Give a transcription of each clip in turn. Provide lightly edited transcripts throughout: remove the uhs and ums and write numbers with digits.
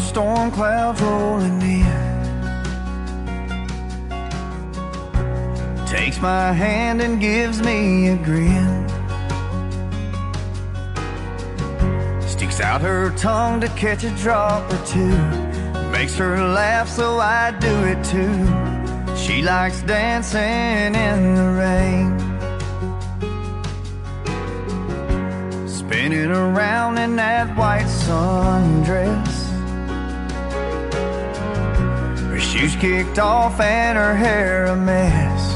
storm clouds rolling in. Takes my hand and gives me a grin. Sticks out her tongue to catch a drop or two. Makes her laugh so I do it too. She likes dancing in the rain. Spinning around in that white sundress. Her shoes kicked off and her hair a mess.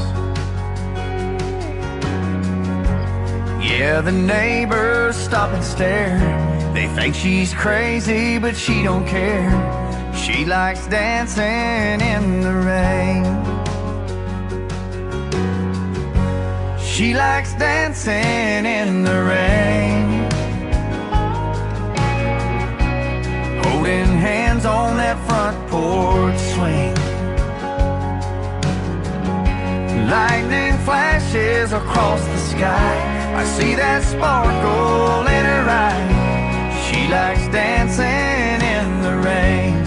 Yeah, the neighbors stop and stare. They think she's crazy, but she don't care. She likes dancing in the rain. She likes dancing in the rain. Holding hands on that front porch swing. Lightning flashes across the sky. I see that sparkle in her eye. She likes dancing in the rain.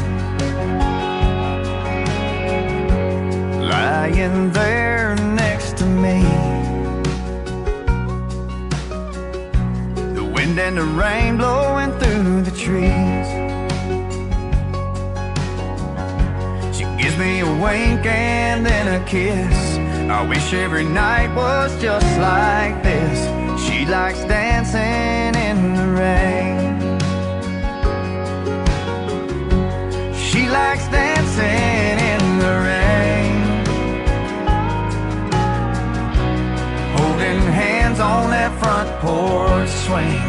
Lying there next to me. The wind and the rain blowing through the trees. She gives me a wink and then a kiss. I wish every night was just like this. She likes dancing in the rain. She likes dancing in the rain. Holding hands on that front porch swing.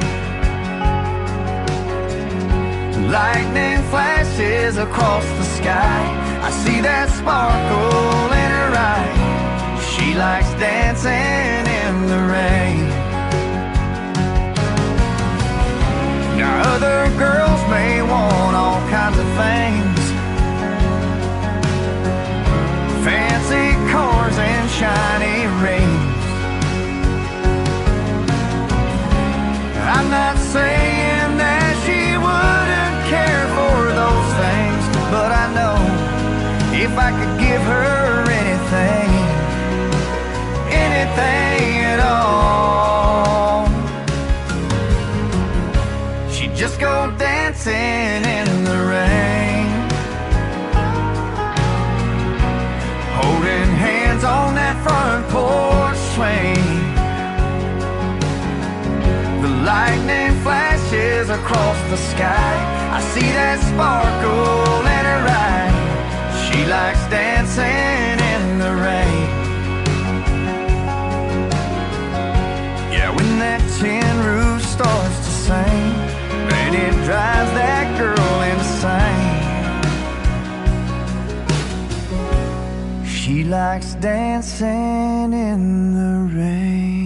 Lightning flashes across the sky. I see that sparkle in her eye. She likes dancing in the rain. Now other girls may want all kinds of things. Fancy cars and shiny rings. I'm not saying that she wouldn't care for those things, but I know if I could give her anything, anything at all, she'd just go dancing in the rain. Holding hands on that front porch swing. The lightning flashes across the sky. I see that sparkle in her eye. She likes dancing in the rain. Yeah, when that tin roof starts to sing, and it drives that girl insane. She likes dancing in the rain.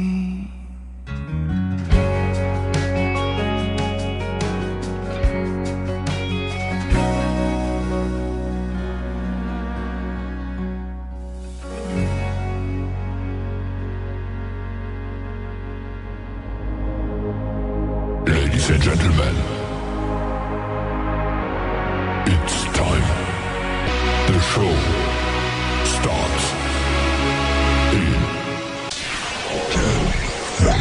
Ladies and gentlemen, it's time. The show starts in 10, 9,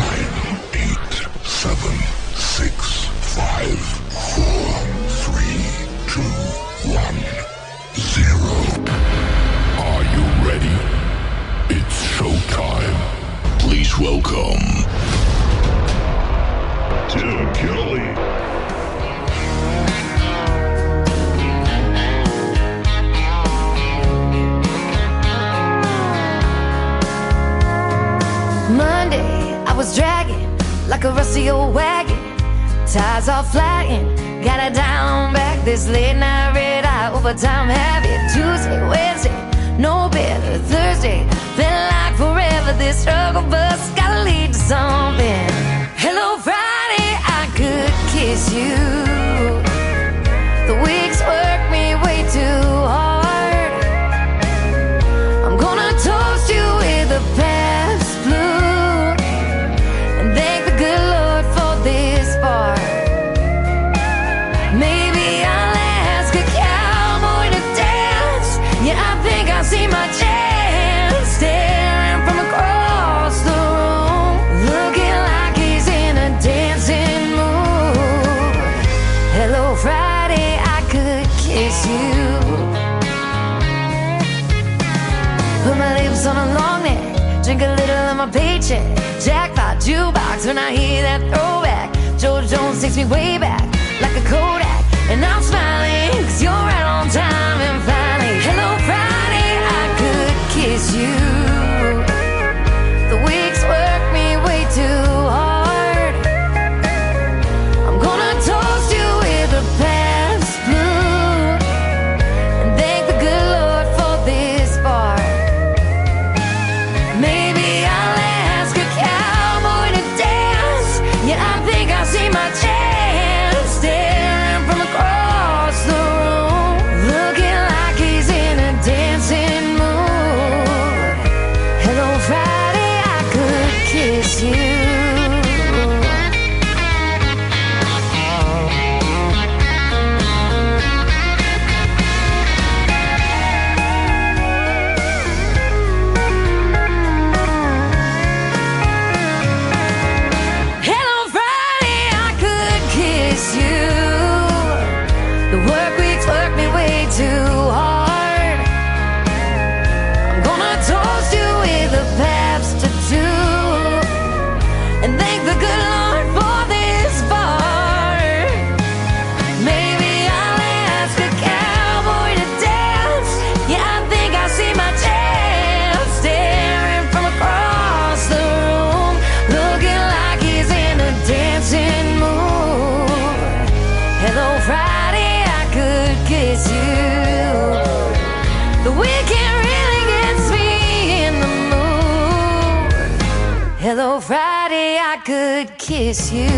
8, 7, 6, 5, 4, 3, 2, 1, 0. Are you ready? It's showtime. Please welcome Tim Kelly. Monday, I was dragging like a rusty old wagon. Tires all flying, got it down back. This late night red eye overtime habit. Tuesday, Wednesday, no better. Thursday, felt like forever. This struggle bus gotta lead to something. Hello, Friday, I could kiss you. The weeks work me way too hard. I'm gonna toast you with a past blue and thank the good Lord for this part. Maybe I'll ask see my chance staring from across the room, looking like he's in a dancing mood. Hello, Friday, I could kiss you. Put my lips on a long neck, drink a little of my paycheck. Jackpot jukebox when I hear that throwback. George Jones takes me way back like a Kodak, and I'm smiling 'cause you're right on time. And finally, hello Friday, I could kiss you. The weeks work me way too hard. I'm gonna toast you with a past blue and thank the good Lord for this bar. Maybe I'll ask a cowboy to dance. Yeah, I think I see my chance staring from across the room, looking like he's in a dancing mood. Hello Friday, I could kiss you. Hello Friday, I could kiss you. The work weeks work me way too hard. I'm gonna toast you with a Pabst to do and thank the good Lord for this bar. Maybe I'll ask a cowboy to dance. Yeah, I think I see my chance staring from across the room, looking like he's in a dancing mood. Hello Friday, I could kiss you. The weekend really gets me in the mood. Hello Friday, I could kiss you.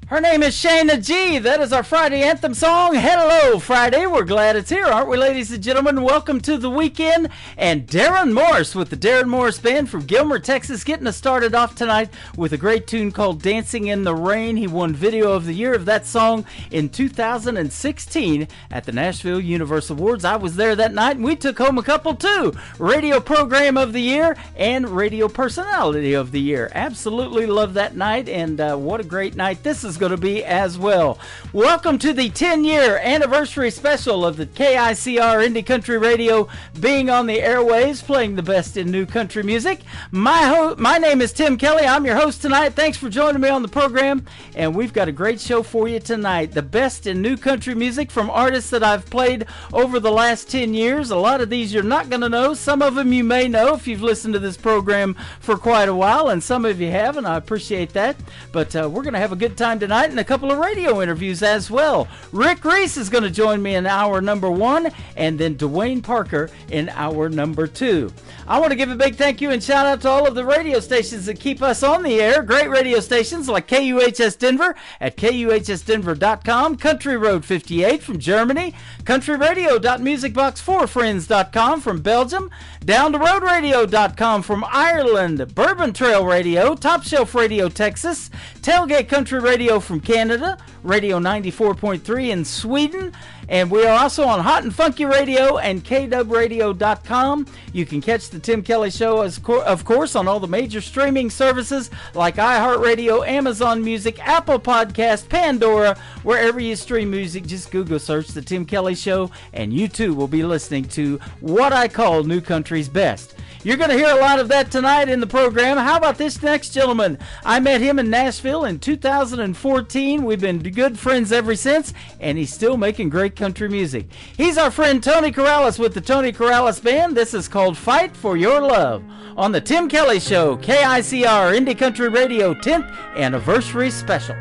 Her name is Shayna G. That is our Friday anthem song. Hello, Friday. We're glad it's here, aren't we, ladies and gentlemen? Welcome to the weekend. And Darren Morris with the Darren Morris Band from Gilmer, Texas, getting us started off tonight with a great tune called Dancing in the Rain. He won Video of the Year of that song in 2016 at the Nashville Universal Awards. I was there that night, and we took home a couple, too. Radio Program of the Year and Radio Personality of the Year. Absolutely love that night, and what a great night this is going to be as well. Welcome to the 10-year anniversary special of the KICR Indie Country Radio being on the airwaves, playing the best in new country music. My name is Tim Kelly. I'm your host tonight. Thanks for joining me on the program, and we've got a great show for you tonight. The best in new country music from artists that I've played over the last 10 years. A lot of these you're not going to know. Some of them you may know if you've listened to this program for quite a while, and some of you haven't. I appreciate that. But we're going to have a good time tonight and a couple of radio interviews as well. Rick Reese is going to join me in hour number 1, and then Dwayne Parker in hour number 2. I want to give a big thank you and shout out to all of the radio stations that keep us on the air. Great radio stations like KUHS Denver at KUHSdenver.com, Country Road 58 from Germany, countryradio.musicbox4friends.com from Belgium, downtheroadradio.com from Ireland, Bourbon Trail Radio, Top Shelf Radio Texas, Tailgate Country Radio from Canada, Radio 94.3 in Sweden, and we are also on Hot and Funky Radio and KWradio.com. You can catch the Tim Kelly Show, of course, on all the major streaming services like iHeartRadio, Amazon Music, Apple Podcast, Pandora. Wherever you stream music, just Google search the Tim Kelly Show, and you too will be listening to what I call New Country's Best. You're going to hear a lot of that tonight in the program. How about this next gentleman? I met him in Nashville in 2014. We've been good friends ever since, and he's still making great country music. He's our friend Tony Corrales with the Tony Corrales Band. This is called Fight for Your Love on the Tim Kelly Show, KICR Indie Country Radio 10th Anniversary Special.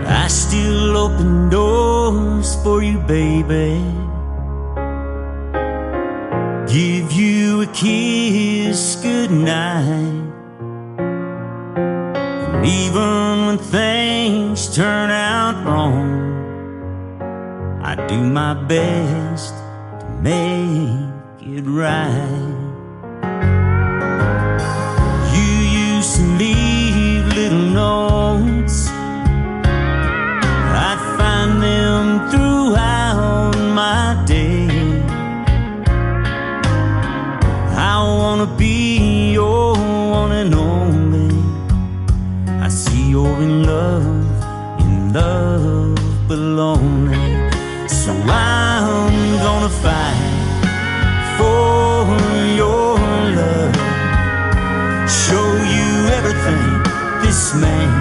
I still open doors for you, baby. Give you a kiss goodnight. Even when things turn out wrong, I do my best to make it right. You used to leave little notes, I'd find them throughout my day. I wanna be your one and only. I see you're in love but lonely. So I'm gonna fight for your love, show you everything this man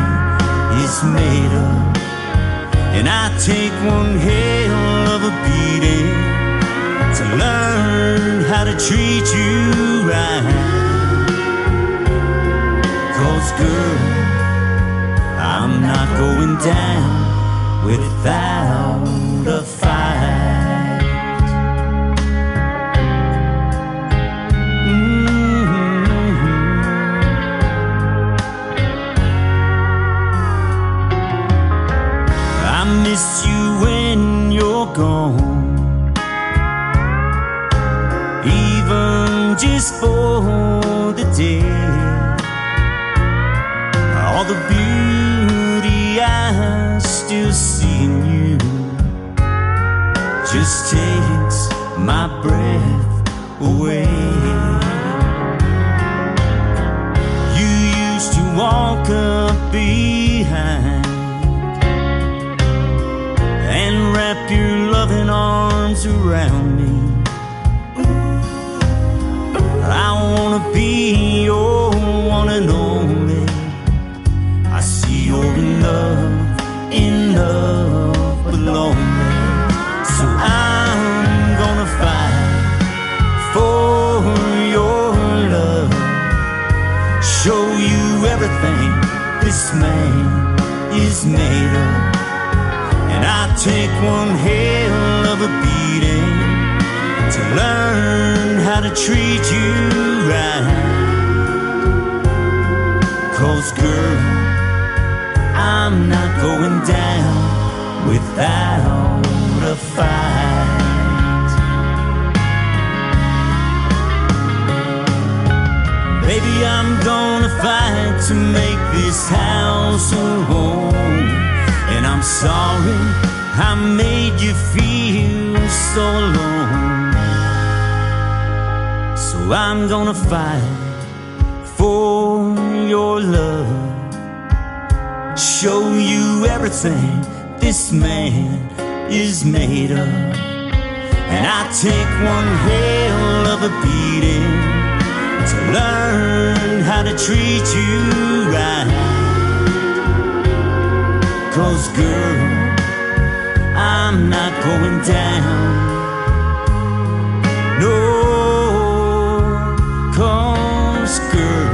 is made of. And I take one hell of a beating to learn how to treat you right. 'Cause girl, I'm not going down without a fight. I miss you when you're gone, even just for the day. All the beauty I still see in you just takes my breath away. You used to walk up behind and wrap your loving arms around me. I wanna be your one and only. I see you're in love but lonely. So I'm gonna fight for your love, show you everything this man is made of. And I take one hell of a beating to learn how to treat you right. 'Cause girl, I'm not going down without a fight. Baby, I'm gonna fight to make this house a home. And I'm sorry I made you feel so alone. So I'm gonna fight for your love, show you everything this man is made of. And I take one hell of a beating to learn how to treat you right. 'Cause girl, I'm not going down. No, 'cause girl,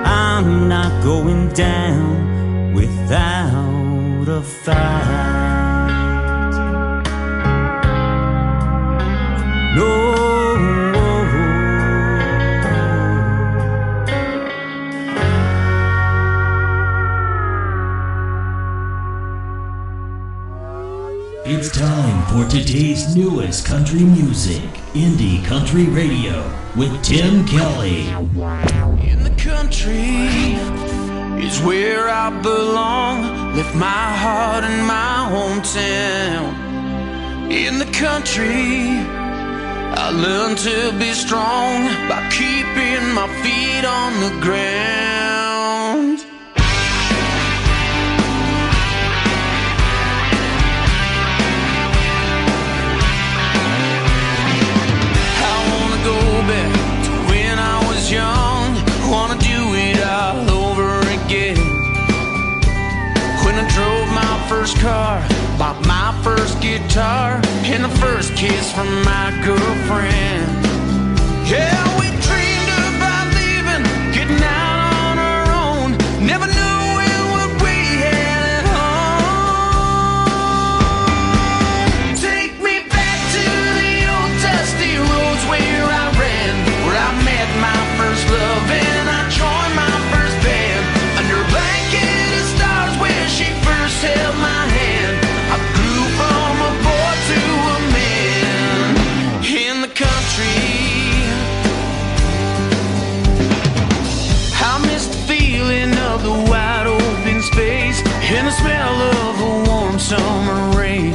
I'm not going down without a fight. No. It's time for today's newest country music, Indie Country Radio, with Tim Kelly. In the country is where I belong. Lift my heart in my hometown. In the country, I learned to be strong by keeping my feet on the ground. I wanna go back to when I was young. Wanna do it all over again. When I drove my first car, bought my first guitar, and the first kiss from my girlfriend. Yeah, we dreamed about leaving, getting out on our own. Never knew what we had at home. Take me back to the old dusty roads where I ran, where I met my first love and I joined my first band under blank the smell of a warm summer rain.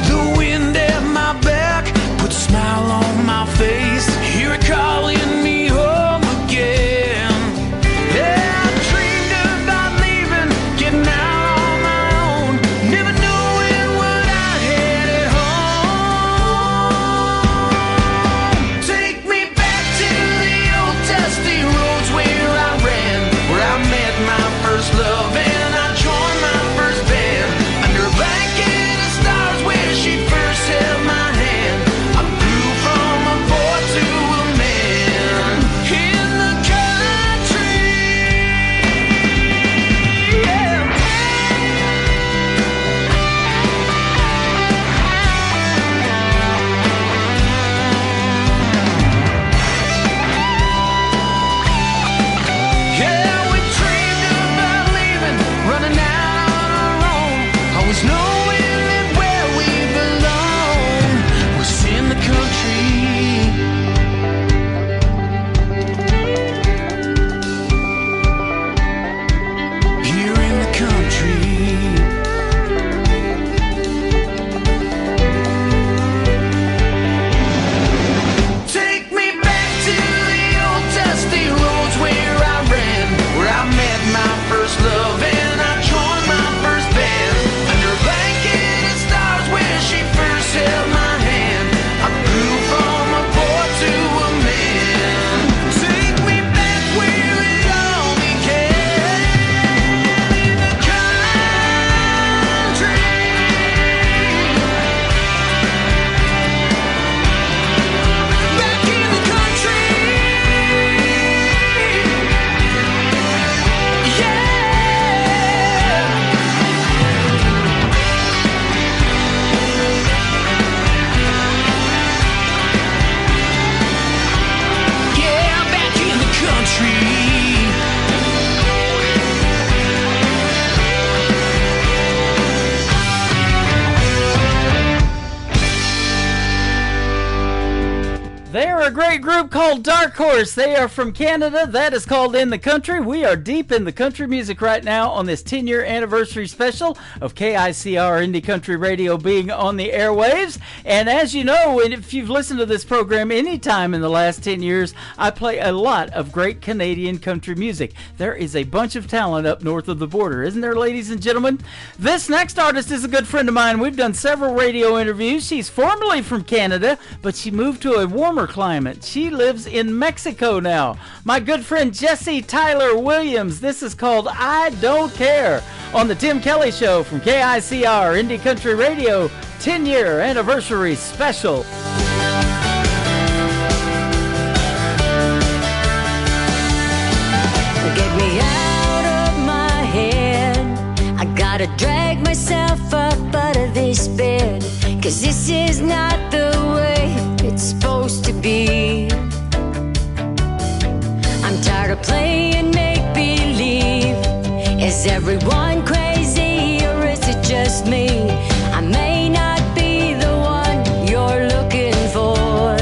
The wind at my back puts a smile on my face. Hear it calling me home again. Yeah, I dreamed about leaving, getting out on my own, never knowing what I had at home. Take me back to the old dusty roads where I ran, where I met my first love and I joined my first band. Under a blanket of stars where she first held my hand, I grew from a boy to a man in the country. Yeah. Yeah, we dreamed about leaving, running out on our own. Always knowing that where we belong was in the country. Here in the country. Take me back to the old dusty roads where I ran, where I met my first love and I joined my first band. Under a blanket of stars where she first held my hand, I grew from a boy to a man. Take me back where it all began, in the country. Back in the country. Yeah. Yeah, back in the country. They're a great group called Dark Horse. They are from Canada. That is called In the Country. We are deep in the country music right now on this 10-year anniversary special of KICR Indie Country Radio being on the airwaves. And as you know, and if you've listened to this program any time in the last 10 years, I play a lot of great Canadian country music. There is a bunch of talent up north of the border, isn't there, ladies and gentlemen? This next artist is a good friend of mine. We've done several radio interviews. She's formerly from Canada, but she moved to a warmer climate. She lives in Mexico now. My good friend Jesse Tyler Williams. This is called I Don't Care on the Tim Kelly Show from KICR Indie Country Radio 10-year anniversary special. Get me out of my head. I gotta drag myself up out of this bed, 'cause this is not the way it's supposed to be. I'm tired of playing make-believe. Is everyone crazy or is it just me? I may not be the one you're looking for.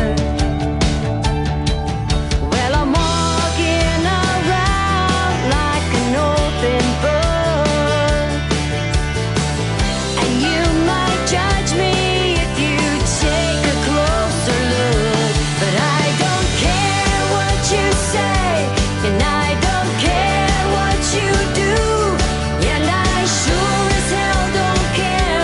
Well, I'm walking around like an open book, and you might judge me if you take a closer look. But I don't care what you say, and I don't care what you do, and I sure as hell don't care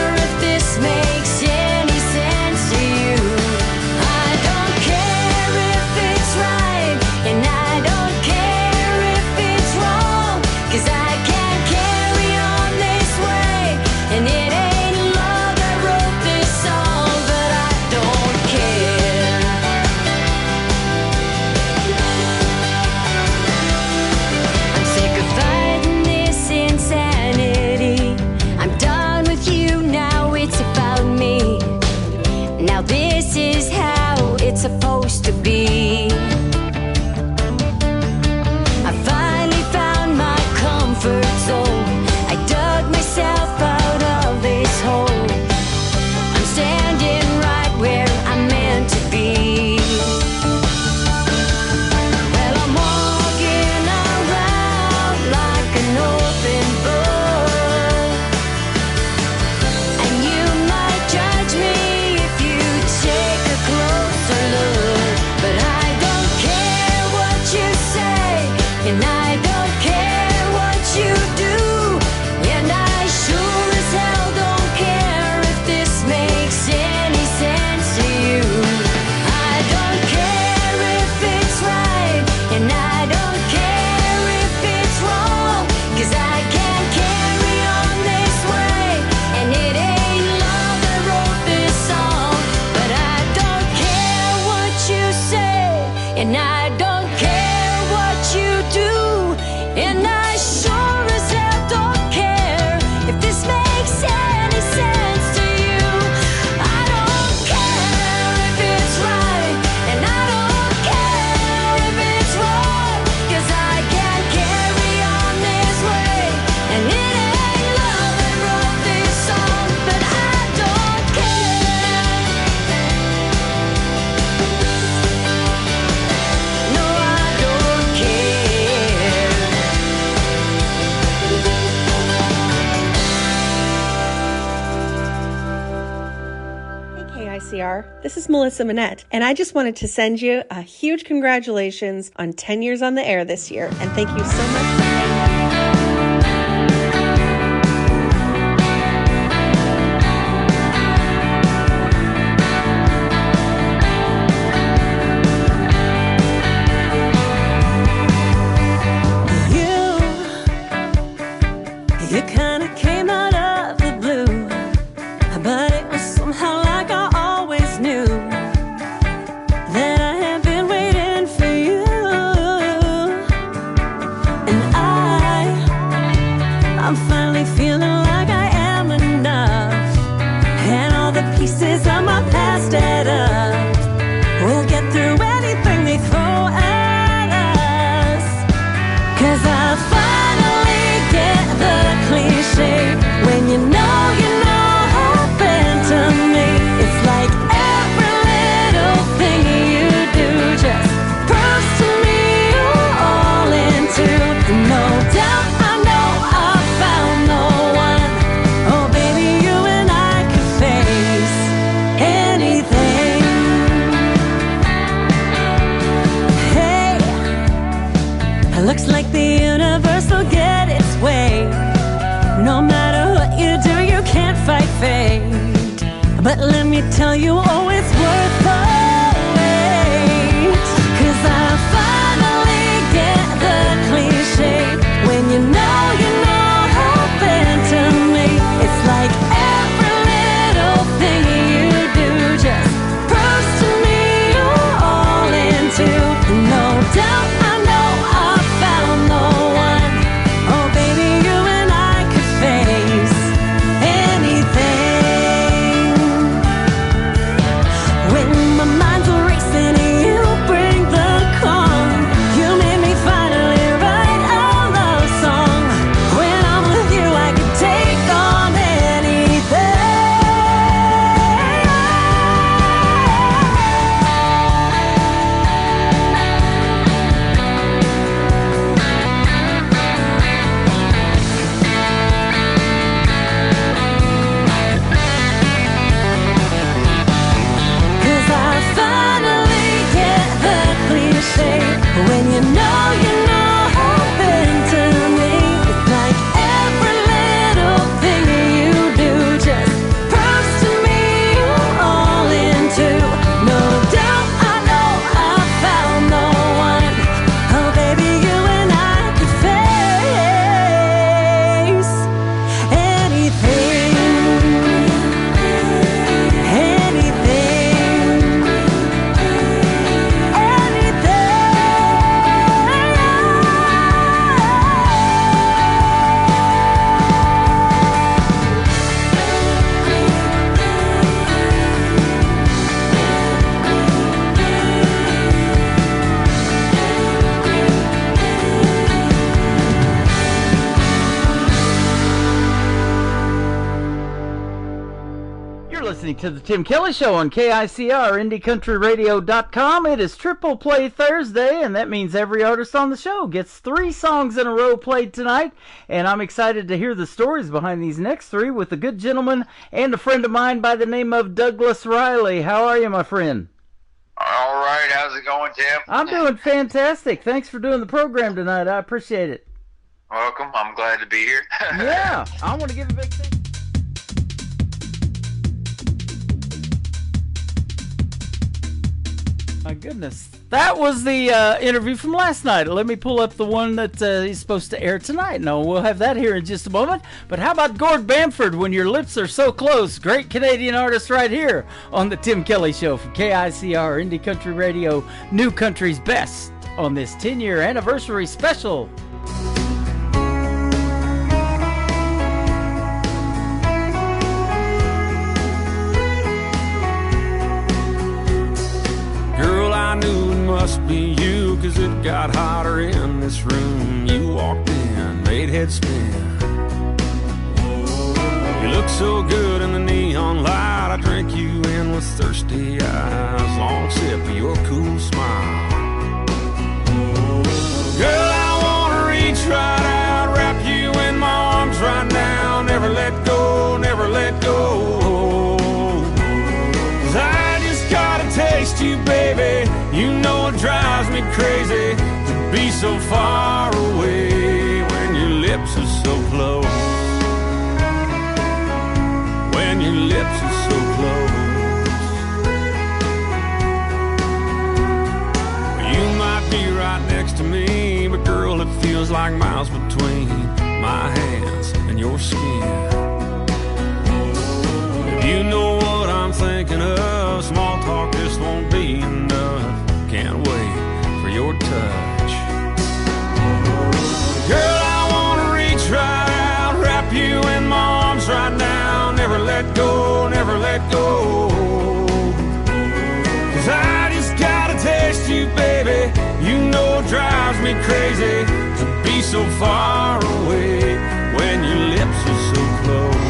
I sure as hell don't care if this makes any sense to you. I don't care if it's right, and I don't care if it's wrong, 'cause I can't carry on this way, and it ain't love that wrote this song, but I don't care. No, I don't care. Hey KICR, this is Melissa Manette, and I just wanted to send you a huge congratulations on 10 years on the air this year, and thank you so much for You kinda came out of the blue, but it was somehow like I always knew that I have been waiting for you. And I'm finally feeling like I am enough, and all the pieces of my past add up. We'll get through anything they throw at us, 'cause I finally get the cliche when you know happened to me. It's like every little thing you do just proves to me you're all into. No doubt I know I found the one. Oh baby, you and I could face anything. Hey, it looks like the universe will get its way. No matter what you do, you can't fight fate. But let me tell you, oh, it's worth the wait. 'Cause I finally get the cliche when you know happened to me. It's like every little thing you do just proves to me you're all into. No doubt I know I found the one. Oh baby, you and I could face anything. When my mind's racing and you bring the calm, you made me finally write a love song. When I'm with you, I can take on anything. Cause I finally get the cliche when you know happened to me. It's like every little thing you do just proves to me you're all into. No doubt I know I found the one. Oh baby, you and I could face anything. You're listening to the Tim Kelly Show on KICR, IndieCountryRadio.com. It is Triple Play Thursday, and that means every artist on the show gets 3 songs in a row played tonight. And I'm excited to hear the stories behind these next 3 with a good gentleman and a friend of mine by the name of Douglas Riley. How are you, my friend? All right, how's it going, Tim? I'm doing fantastic. Thanks for doing the program tonight. I appreciate it. Welcome. I'm glad to be here. Yeah, I want to give a big thank you. My goodness. That was the interview from last night. Let me pull up the one that is supposed to air tonight. No, we'll have that here in just a moment. But how about Gord Bamford, When Your Lips Are So Close? Great Canadian artist right here on the Tim Kelly Show for KICR, Indie Country Radio, New Country's Best on this 10-year anniversary special. 'cause it got hotter in this room. You walked in, made head spin. You look so good in the neon light. I drink you in with thirsty eyes. Long sip of your cool smile. Girl, I wanna reach right out, wrap you in my arms right now. Never let go, never let go. 'Cause I just gotta taste you, baby. You know it drives me crazy to be so far away when your lips are so close. When your lips are so close. Well, you might be right next to me, but girl, it feels like miles between my hands and your skin. If you know what I'm thinking of, small talk just won't be enough. Can't wait for your touch. Girl, I wanna reach right out, wrap you in my arms right now. Never let go, never let go. 'Cause I just gotta taste you, baby. You know it drives me crazy to be so far away when your lips are so close.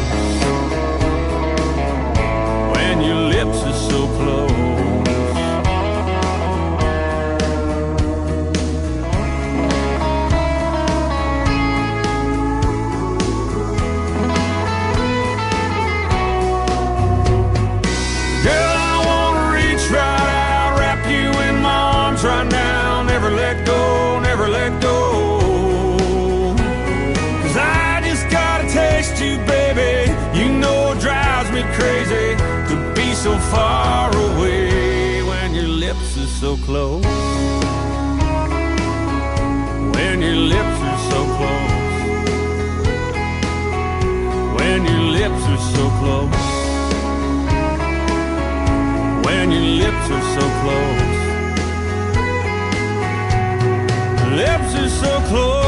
When your lips are so close. Right now, never let go, never let go. 'Cause I just gotta taste you, baby. You know it drives me crazy to be so far away when your lips are so close. When your lips are so close. When your lips are so close. When your lips are so close. Lips are so close.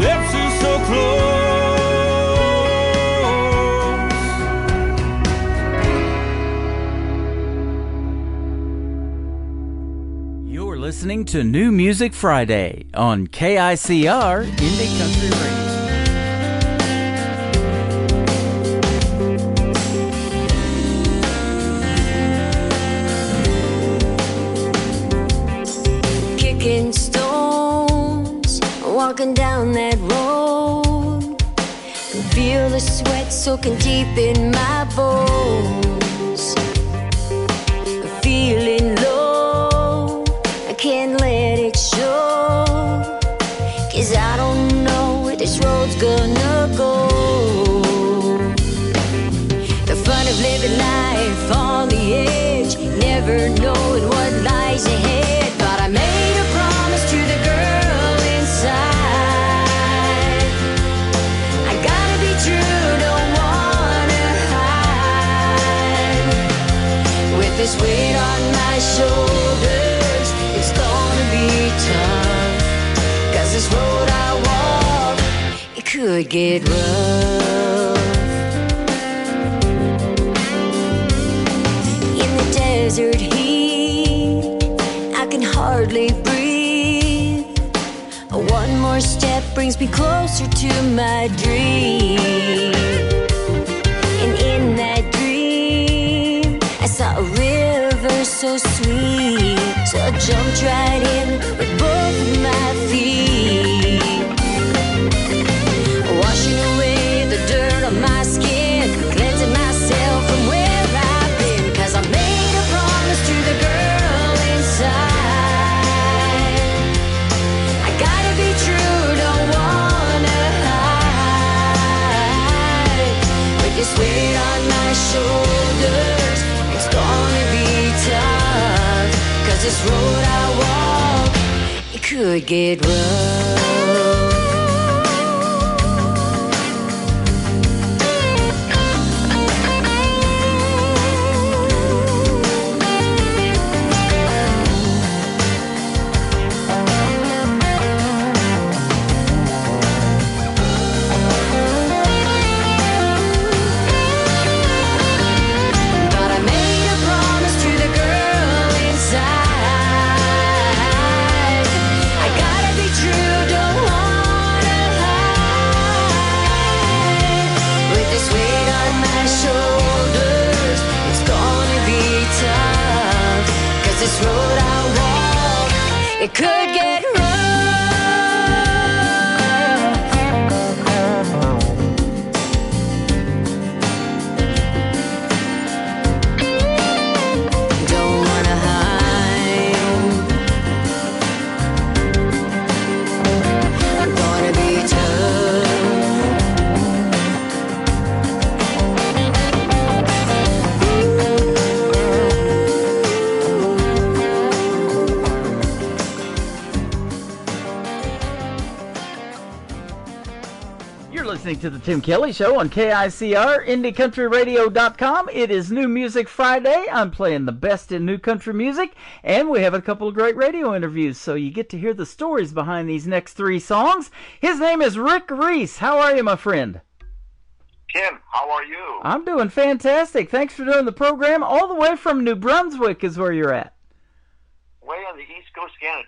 Lips are so close. You're listening to New Music Friday on KICR Indie Country Radio. Stones, walking down that road, feel the sweat soaking deep in my bones. Feeling low, I can't let it show, 'cause I don't know where this road's gonna go. The fun of living life on the edge, never knowing what lies ahead. But I made a promise to the girl inside. I gotta be true, don't wanna hide. With this weight on my shoulders, it's gonna be tough. 'Cause this road I walk, it could get rough. In the desert heat, I can hardly breathe. One more step brings me closer to my dream. And in that dream, I saw a river so sweet. So I jumped right in with both of my feet. Washing away the dirt on my skin, cleansing myself from where I've been. 'Cause I made a promise to the girl inside. I gotta be true, don't wanna hide. With this weight on my shoulders, it's gonna be tough. 'Cause this road I walk, it could get rough. But I made a promise to the girl inside. You're listening to the Tim Kelly Show on KICR, IndieCountryRadio.com. It is New Music Friday. I'm playing the best in new country music, and we have a couple of great radio interviews, so you get to hear the stories behind these next three songs. His name is Rick Reese. How are you, my friend? Tim, how are you? I'm doing fantastic. Thanks for doing the program. All the way from New Brunswick is where you're at. Way on the east coast of Canada.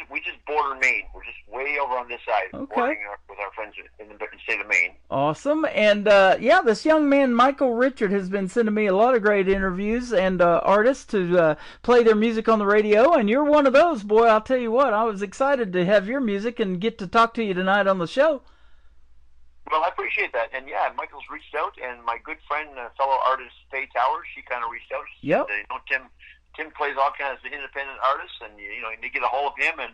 We just border Maine. We're just way over on this side, bordering with our friends in the state of Maine. Awesome. And this young man, Michael Richard, has been sending me a lot of great interviews and artists to play their music on the radio. And you're one of those, boy. I'll tell you what. I was excited to have your music and get to talk to you tonight on the show. Well, I appreciate that. And yeah, Michael's reached out, and my good friend, fellow artist Faye Towers, she kind of reached out. Yep. Said, Tim plays all kinds of independent artists, and you get a hold of him. And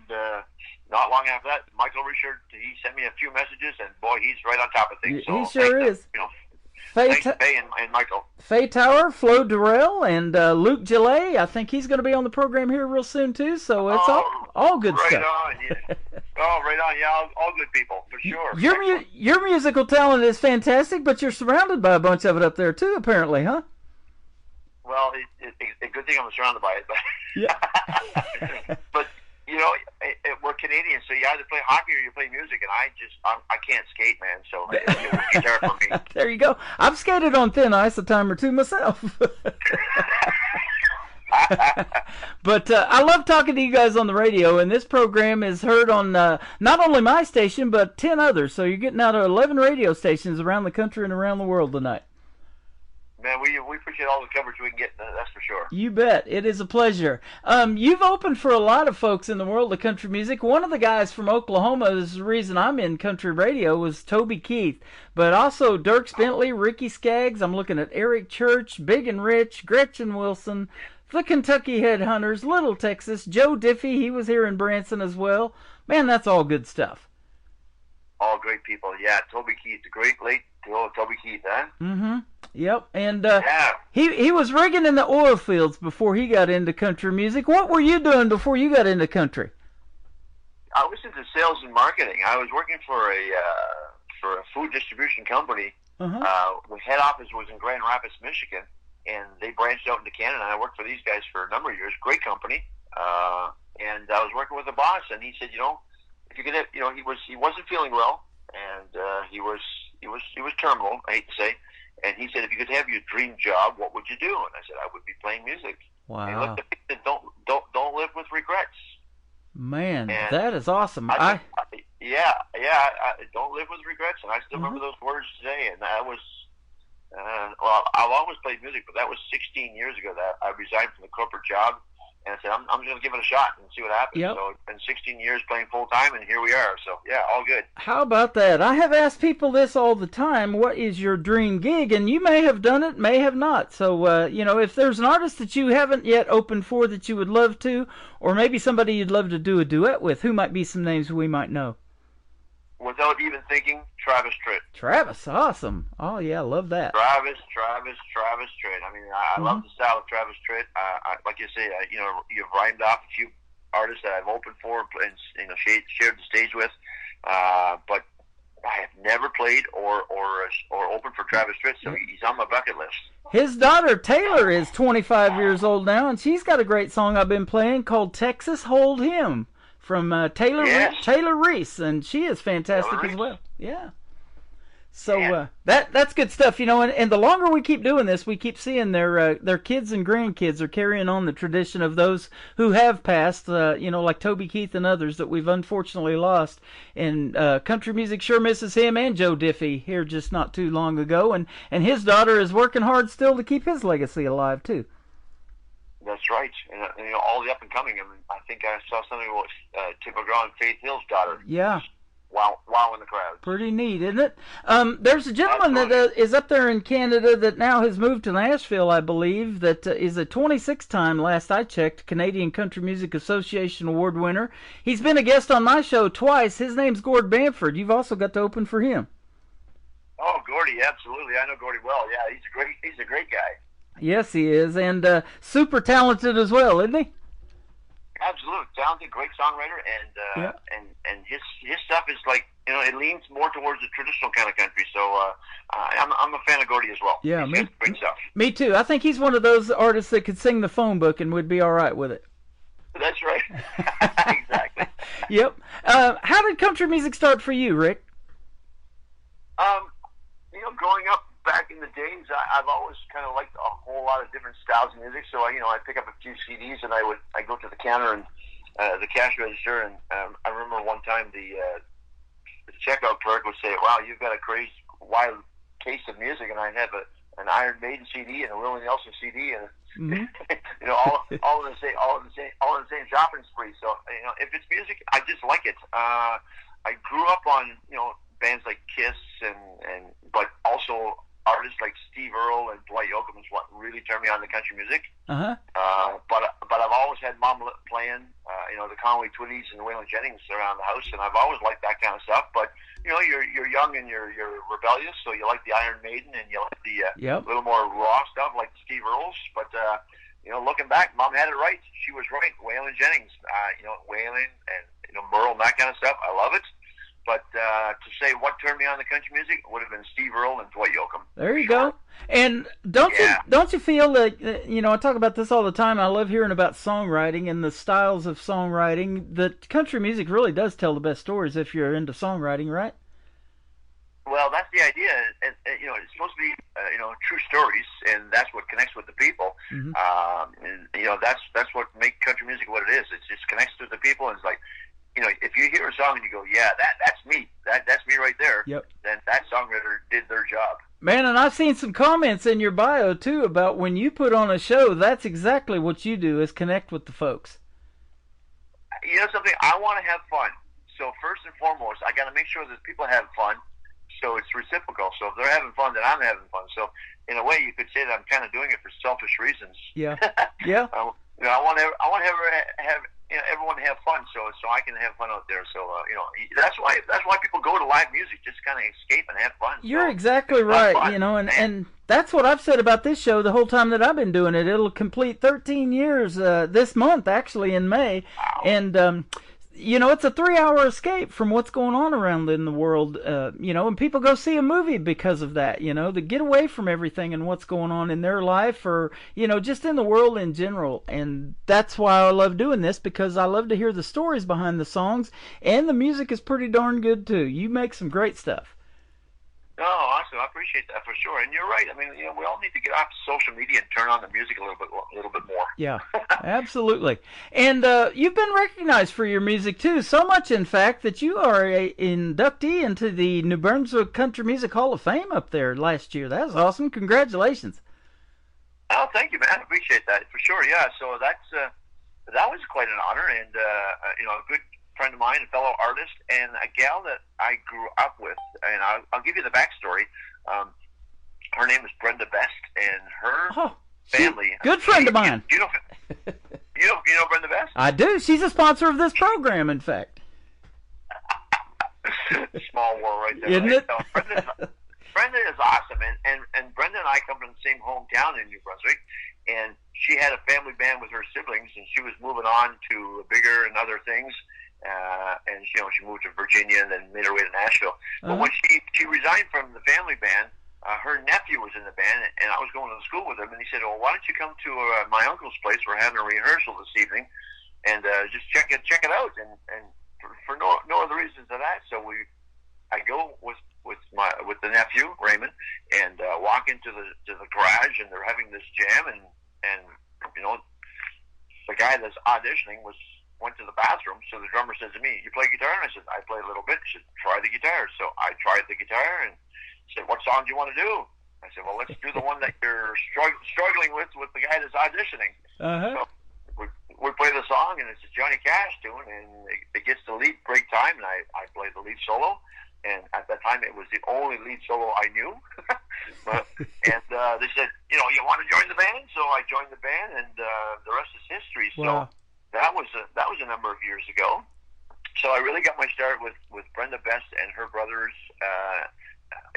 not long after that, Michael Richard, he sent me a few messages, and boy, he's right on top of things. He sure is. Thanks to Faye and Michael. Faye Tower, Flo Durrell, and Luke Gillet. I think he's going to be on the program here real soon too. So it's all good right stuff. On, yeah. Right on. Yeah, all good people for sure. Your musical talent is fantastic, but you're surrounded by a bunch of it up there too, apparently, huh? Well, it's a good thing I'm surrounded by it, but yeah. But we're Canadians, so you either play hockey or you play music, and I can't skate, man. So it's guitar for me. There you go. I've skated on thin ice a time or two myself. But I love talking to you guys on the radio, and this program is heard on not only my station but 10 others. So you're getting out of 11 radio stations around the country and around the world tonight. Man, we appreciate all the coverage we can get, that's for sure. You bet. It is a pleasure. You've opened for a lot of folks in the world of country music. One of the guys from Oklahoma, is the reason I'm in country radio, was Toby Keith. But also Dierks Bentley, Ricky Skaggs. I'm looking at Eric Church, Big and Rich, Gretchen Wilson, the Kentucky Headhunters, Little Texas, Joe Diffie. He was here in Branson as well. Man, that's all good stuff. All great people. Yeah, Toby Keith, the great late Toby Keith, huh? Mm-hmm. Yep, and he was rigging in the oil fields before he got into country music. What were you doing before you got into country? I was into sales and marketing. I was working for a food distribution company. The head office was in Grand Rapids, Michigan, and they branched out into Canada. And I worked for these guys for a number of years. Great company, and I was working with the boss, and he said, if you could, he wasn't feeling well, and he was terminal. I hate to say. And he said, if you could have your dream job, what would you do? And I said, I would be playing music. Wow. And he looked at me and said, don't live with regrets. Man, and that is awesome. Don't live with regrets. And I still remember those words today. And that was, I've always played music, but that was 16 years ago that I resigned from the corporate job. And I said, I'm just going to give it a shot and see what happens. Yep. So it's been 16 years playing full-time, and here we are. So, yeah, all good. How about that? I have asked people this all the time. What is your dream gig? And you may have done it, may have not. So, if there's an artist that you haven't yet opened for that you would love to, or maybe somebody you'd love to do a duet with, who might be some names we might know? Without even thinking, Travis Tritt. Travis, awesome. Oh, yeah, love that. Travis Tritt. I mean, I love the style of Travis Tritt. Like you say, you've rhymed off a few artists that I've opened for and shared the stage with, but I have never played or opened for Travis Tritt, so he's on my bucket list. His daughter Taylor is 25 years old now, and she's got a great song I've been playing called "Texas Hold Him" from Taylor Reese, and she is fantastic as well. Yeah. So that's good stuff, and the longer we keep doing this, we keep seeing their kids and grandkids are carrying on the tradition of those who have passed, like Toby Keith and others that we've unfortunately lost. And country music sure misses him, and Joe Diffie here just not too long ago, and his daughter is working hard still to keep his legacy alive too. That's right, and all the up and coming. I mean, I think I saw something about Tim McGraw and Faith Hill's daughter. Yeah. Wow in the crowd. Pretty neat, isn't it? There's a gentleman that is up there in Canada that now has moved to Nashville, I believe, that is a 26-time, last I checked, Canadian Country Music Association Award winner. He's been a guest on my show twice. His name's Gord Bamford. You've also got to open for him. Oh, Gordy, absolutely. I know Gordy well. Yeah, he's a great guy. Yes, he is, and super talented as well, isn't he? Absolutely talented, great songwriter, and his stuff is like, you know, it leans more towards the traditional kind of country. So I'm a fan of Gordy as well. Yeah, He's got great stuff. Me too. I think he's one of those artists that could sing the phone book and would be all right with it. That's right. Exactly. Yep. How did country music start for you, Rick? You know, growing up back in the days, I've always kind of liked a whole lot of different styles of music. So I pick up a few CDs and I go to the counter and the cash register, and I remember one time the checkout clerk would say, "Wow, you've got a crazy wild case of music," and I'd have an Iron Maiden CD and a Willie Nelson CD, and you know, all in the same shopping spree. So you know, if it's music, I just like it. I grew up on, you know, bands like Kiss and but also artists like Steve Earle and Dwight Yoakam is what really turned me on to country music. But I've always had mom playing, you know, the Conway Twitties and the Waylon Jennings around the house, and I've always liked that kind of stuff. But you know, you're young and you're rebellious, so you like the Iron Maiden and you like the little more raw stuff like Steve Earle's. But you know, looking back, mom had it right. She was right. Waylon Jennings, you know, Waylon and, you know, Merle and that kind of stuff. I love it. But to say what turned me on to country music would have been Steve Earle and Dwight Yoakam. There you go. And don't you feel that, you know, I talk about this all the time. I love hearing about songwriting and the styles of songwriting. That country music really does tell the best stories if you're into songwriting, right? Well, that's the idea. And you know, it's supposed to be, you know, true stories, and that's what connects with the people. And you know, that's what makes country music what it is. It just connects with the people, and it's like, you know, if you hear a song and you go, yeah, that's me, that's me right there, then that songwriter did their job. Man, and I've seen some comments in your bio, too, about when you put on a show, that's exactly what you do, is connect with the folks. You know something? I want to have fun. So first and foremost, I got to make sure that people have fun, so it's reciprocal. So if they're having fun, then I'm having fun. So in a way, you could say that I'm kind of doing it for selfish reasons. Yeah, yeah. You know, I want to have you know, everyone have fun, so I can have fun out there. So you know, that's why people go to live music, just kind of escape and have fun. You're exactly right. Fun, you know, and that's what I've said about this show the whole time that I've been doing it. It'll complete 13 years this month, actually, in May. Wow. And you know, it's a 3-hour escape from what's going on around in the world. You know, and people go see a movie because of that. You know, to get away from everything and what's going on in their life, or you know, just in the world in general. And that's why I love doing this, because I love to hear the stories behind the songs, and the music is pretty darn good too. You make some great stuff. Oh, awesome! I appreciate that for sure. And you're right. I mean, you know, we all need to get off social media and turn on the music a little bit more. Yeah, absolutely. And you've been recognized for your music too, so much in fact that you are a inductee into the New Brunswick Country Music Hall of Fame up there last year. That's awesome! Congratulations. Oh, thank you, man. I appreciate that for sure. Yeah. So that was quite an honor, and you know, a good friend of mine, a fellow artist, and a gal that I grew up with. And I'll give you the backstory. Her name is Brenda Best, and her family. Good friend of mine. You know Brenda Best? I do. She's a sponsor of this program, in fact. Small world right there. Isn't right? it? So Brenda is awesome, and Brenda and I come from the same hometown in New Brunswick, and she had a family band with her siblings, and she was moving on to bigger and other things. And you know, she moved to Virginia and then made her way to Nashville. But when she resigned from the family band, her nephew was in the band, and I was going to school with him. And he said, "Well, why don't you come to my uncle's place? We're having a rehearsal this evening, and just check it out." And for no other reasons than that, so I go with the nephew Raymond, and walk into the garage, and they're having this jam, and you know, the guy that's auditioning went to the bathroom, so the drummer says to me, "You play guitar?" And I said, "I play a little bit." He said, "Try the guitar." So I tried the guitar and said, "What song do you want to do?" I said, "Well, let's do the one that you're struggling with the guy that's auditioning." So we play the song, and it's a Johnny Cash tune, and it gets to lead break time, and I play the lead solo. And at that time, it was the only lead solo I knew. And they said, "You know, you want to join the band?" So I joined the band, and the rest is history. Wow. So that was a number of years ago. So I really got my start with Brenda Best and her brothers,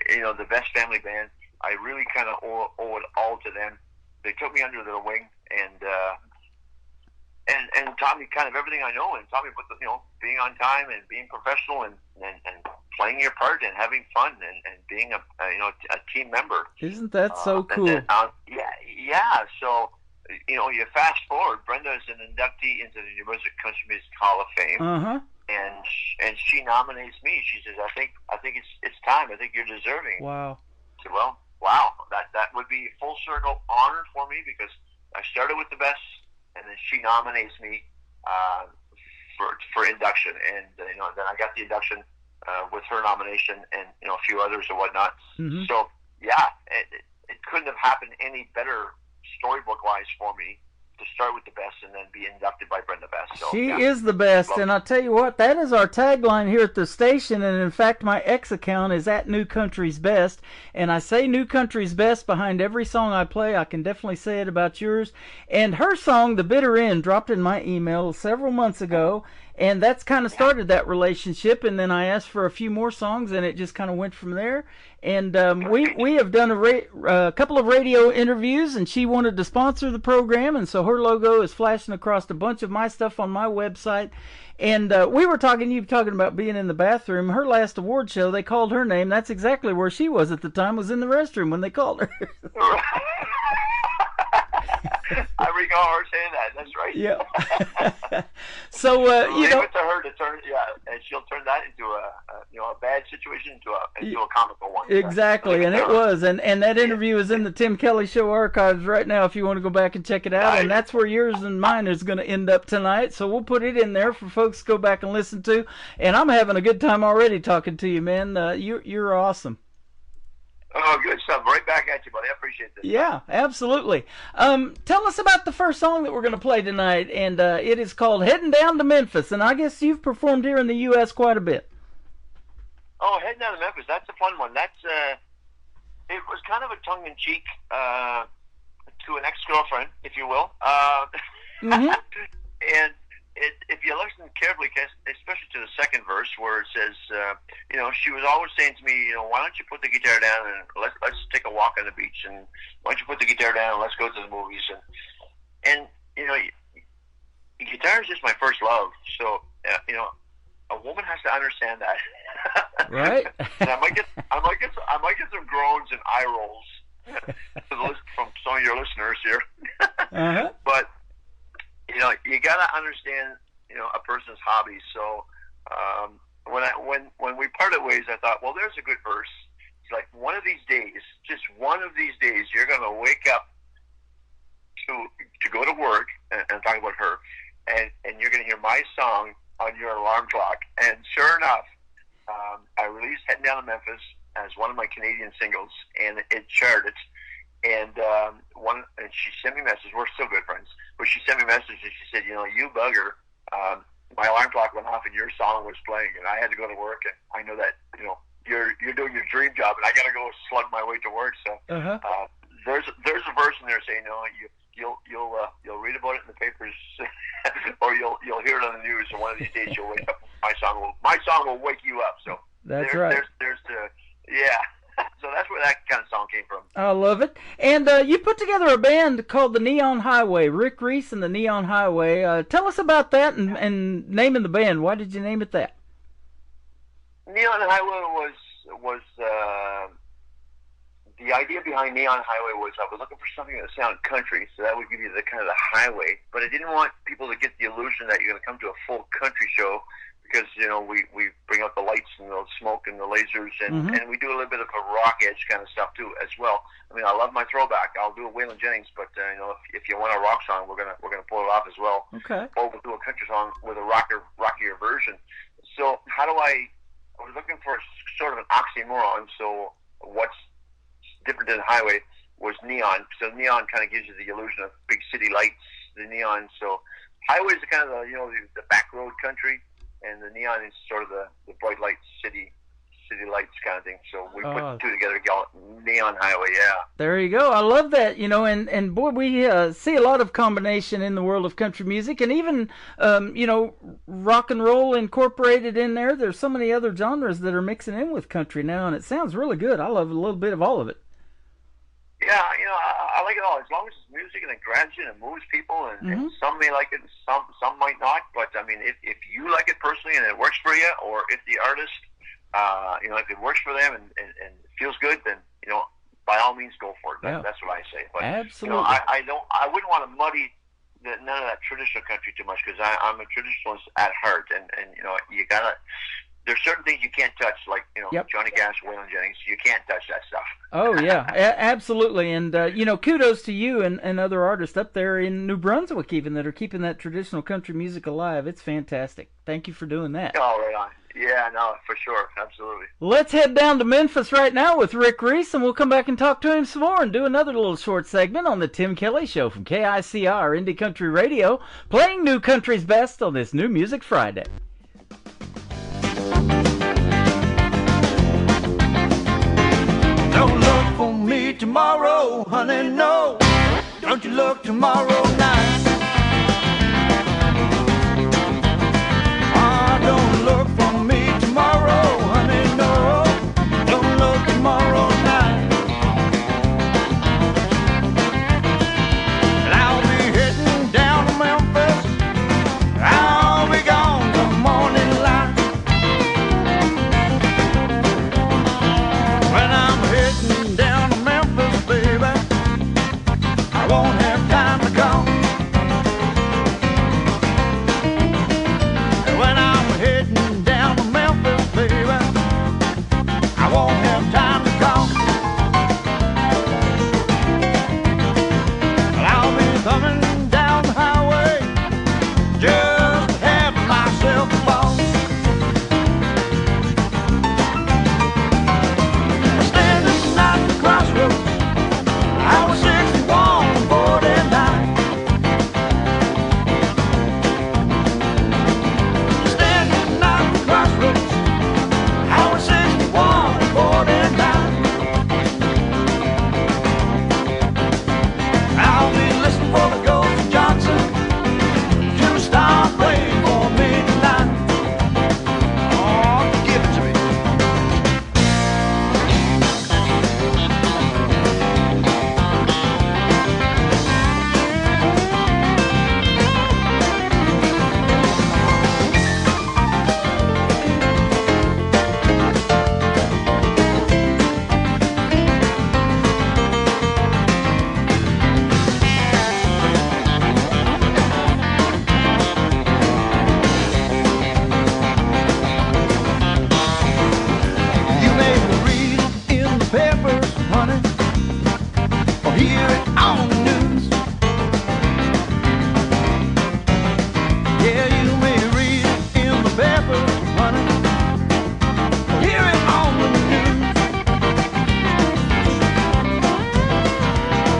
you know, the Best Family Band. I really kind of owe it all to them. They took me under their wing, and and taught me kind of everything I know, and taught me about being on time and being professional and playing your part and having fun and being a team member. Isn't that so cool? Then, So you fast forward. Brenda is an inductee into the New Brunswick Country Music Hall of Fame. And she nominates me. She says, I think it's time. I think you're deserving. Wow. I said, well, wow, that would be a full circle honor for me, because I started with the best, and then she nominates me for induction, and then I got the induction with her nomination and a few others or whatnot. So yeah, it couldn't have happened any better storybook wise for me to start with the best and then be inducted by Brenda Best. So, she is the best, and I'll tell you what, that is our tagline here at the station, and in fact my X account is at New Country's Best, and I say New Country's Best behind every song I play. I can definitely say it about yours. And her song, The Bitter End, dropped in my email several months ago, and that's kind of started that relationship, and then I asked for a few more songs, and it just kind of went from there. And we have done a couple of radio interviews, and she wanted to sponsor the program, and so her logo is flashing across a bunch of my stuff on my website. And you were talking about being in the bathroom. Her last award show, they called her name. That's exactly where she was at the time, was in the restroom when they called her. I recall her saying that. That's right. Yeah. So leave it to her to turn. Yeah, and she'll turn that into a bad situation into a comical one. Exactly, and it was, and that interview is in the Tim Kelly Show archives right now if you want to go back and check it out. And that's where yours and mine is going to end up tonight. So we'll put it in there for folks to go back and listen to. And I'm having a good time already talking to you, man. You're awesome. Oh, good stuff. Right back at you, buddy. I appreciate this. Yeah, absolutely. Tell us about the first song that we're going to play tonight, and it is called Heading Down to Memphis, and I guess you've performed here in the U.S. quite a bit. Oh, Heading Down to Memphis, that's a fun one. That's it was kind of a tongue-in-cheek to an ex-girlfriend, if you will. And if you listen carefully, especially to the second verse where it says, she was always saying to me, why don't you put the guitar down and let's take a walk on the beach, and why don't you put the guitar down and let's go to the movies, and guitar is just my first love, so a woman has to understand that, right? And I might get some groans and eye rolls from some of your listeners here, but. You gotta understand, a person's hobby. So, when we parted ways, I thought, well, there's a good verse. It's like one of these days, just one of these days, you're gonna wake up to go to work, and I'm talking about her, and you're gonna hear my song on your alarm clock. And sure enough, I released Heading Down to Memphis as one of my Canadian singles, and it charted. And she sent me a message. We're still good friends, but she sent me a message and she said, you bugger, my alarm clock went off and your song was playing, and I had to go to work, and I know that you're doing your dream job, and I got to go slug my way to work. So there's a verse in there saying, you'll read about it in the papers, or you'll hear it on the news, and one of these days you'll wake up. My song will wake you up. So that's right. Yeah. So that's where that kind of song came from. I love it. And you put together a band called the Neon Highway, Rick Reese and the Neon Highway. Tell us about that and naming the band. Why did you name it that? Neon Highway was the idea behind Neon Highway was I was looking for something that sounded country, so that would give you the kind of the highway. But I didn't want people to get the illusion that you're going to come to a full country show, because we bring out the lights and the smoke and the lasers, and we do a little bit of a rock edge kind of stuff too as well. I mean, I love my throwback. I'll do a Waylon Jennings, but if you want a rock song, we're gonna pull it off as well. Okay. Or we'll do a country song with a rockier version. So I was looking for sort of an oxymoron. So what's different than highway was neon. So neon kind of gives you the illusion of big city lights, the neon. So highway is kind of the back road country, and the neon is sort of the bright light city lights kind of thing. So we put the two together, Neon Highway, yeah. There you go. I love that, and boy, we see a lot of combination in the world of country music, and even, rock and roll incorporated in there. There's so many other genres that are mixing in with country now, and it sounds really good. I love a little bit of all of it. Yeah, I like it all. As long as it's music and it grabs you and it moves people, and some may like it, and some might not. But I mean, if you like it personally and it works for you, or if the artist, if it works for them and it feels good, then by all means go for it. That's what I say. But absolutely, I wouldn't want to muddy none of that traditional country too much, because I'm a traditionalist at heart, and you gotta. There's certain things you can't touch, like Johnny Cash, Waylon Jennings. You can't touch that stuff. Oh yeah, absolutely. And kudos to you and other artists up there in New Brunswick, even, that are keeping that traditional country music alive. It's fantastic. Thank you for doing that. Oh, right on. Yeah, no, for sure, absolutely. Let's head down to Memphis right now with Rick Reese, and we'll come back and talk to him some more and do another little short segment on the Tim Kelly Show from KICR Indie Country Radio, playing new country's best on this New Music Friday. Don't look for me tomorrow, honey, no. Don't you look tomorrow night. Don't look for me tomorrow, honey, no. Don't look tomorrow night. And I'll be heading down to Memphis. I'll be gone the morning light. When I'm heading down to Memphis, baby, I won't have time to come. And when I'm heading down to Memphis, baby, I won't have time to come. But I'll be coming down the highway just to have myself a ball. Standing at the crossroads, I was 61, 49. Standing at the crossroads, I was 61, 49. I'll be listening for the Ghost of Johnson to start playing for me tonight. Oh, give it to me. You may read it in the papers, honey, or hear it on the news. Yeah, you may read it in the papers, honey, or hear it on the news.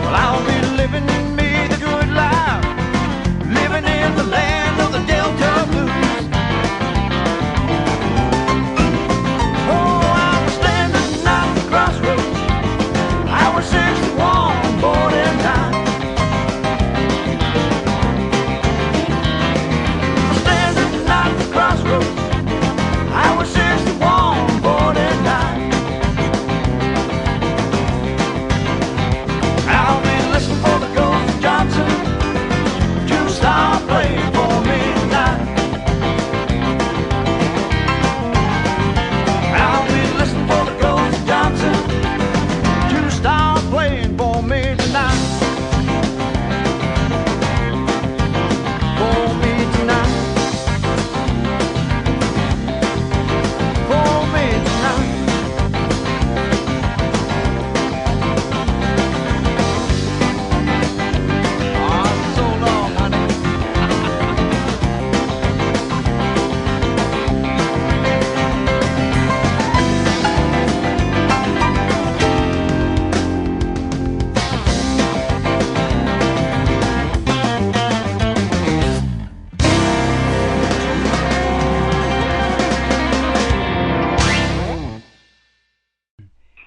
Well, I'll be living me the good life, living in the land of the Delta Blues. Oh, I was standing at the crossroads, I was 61, 49. Standing at the crossroads, I was 61, 49. I'll be listening for the Ghost of Johnson to start playing for me tonight. I'll be listening for the Ghost of Johnson to start playing for me tonight. For me tonight. For me tonight. Oh, so long, honey.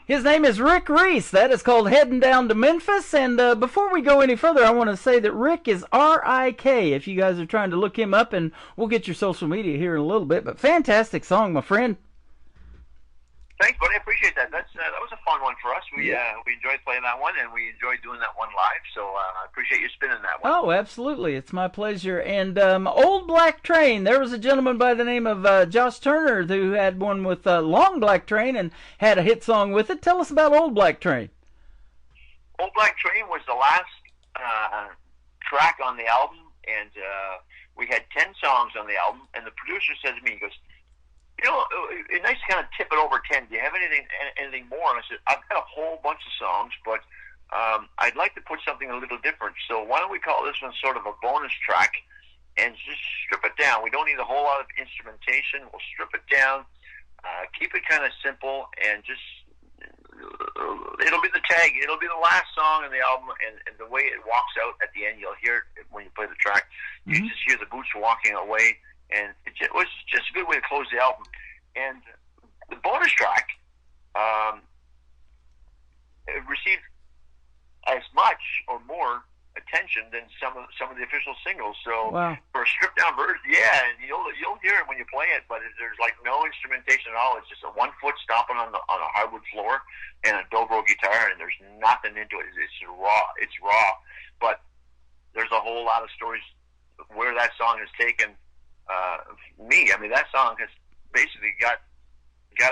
His name is Rick Reese. That is called Heading Down to Memphis. And before we go any further, I want to say that Rick is R-I-K, if you guys are trying to look him up, and we'll get your social media here in a little bit. But fantastic song, my friend. Thanks, buddy. I appreciate that. That was a fun one for us. We enjoyed playing that one, and we enjoyed doing that one live. So I appreciate you spinning that one. Oh, absolutely. It's my pleasure. And Old Black Train, there was a gentleman by the name of Josh Turner who had one with Long Black Train and had a hit song with it. Tell us about Old Black Train. Old Black Train was the last track on the album, and we had 10 songs on the album, and the producer said to me, he goes, you know, it's nice to kind of tip it over 10. Do you have anything more? And I said, I've got a whole bunch of songs, but I'd like to put something a little different. So why don't we call this one sort of a bonus track and just strip it down? We don't need a whole lot of instrumentation. We'll strip it down, keep it kind of simple, and just it'll be the tag. It'll be the last song on the album, and the way it walks out at the end, you'll hear it when you play the track. You just hear the boots walking away. And it was just a good way to close the album. And the bonus track it received as much or more attention than some of the official singles. So for a stripped down version, and you'll hear it when you play it, but there's like no instrumentation at all. It's just a 1 foot stomping on a hardwood floor and a dobro guitar, and there's nothing into it. It's raw. It's raw. But there's a whole lot of stories where that song is taken. I mean, that song has basically got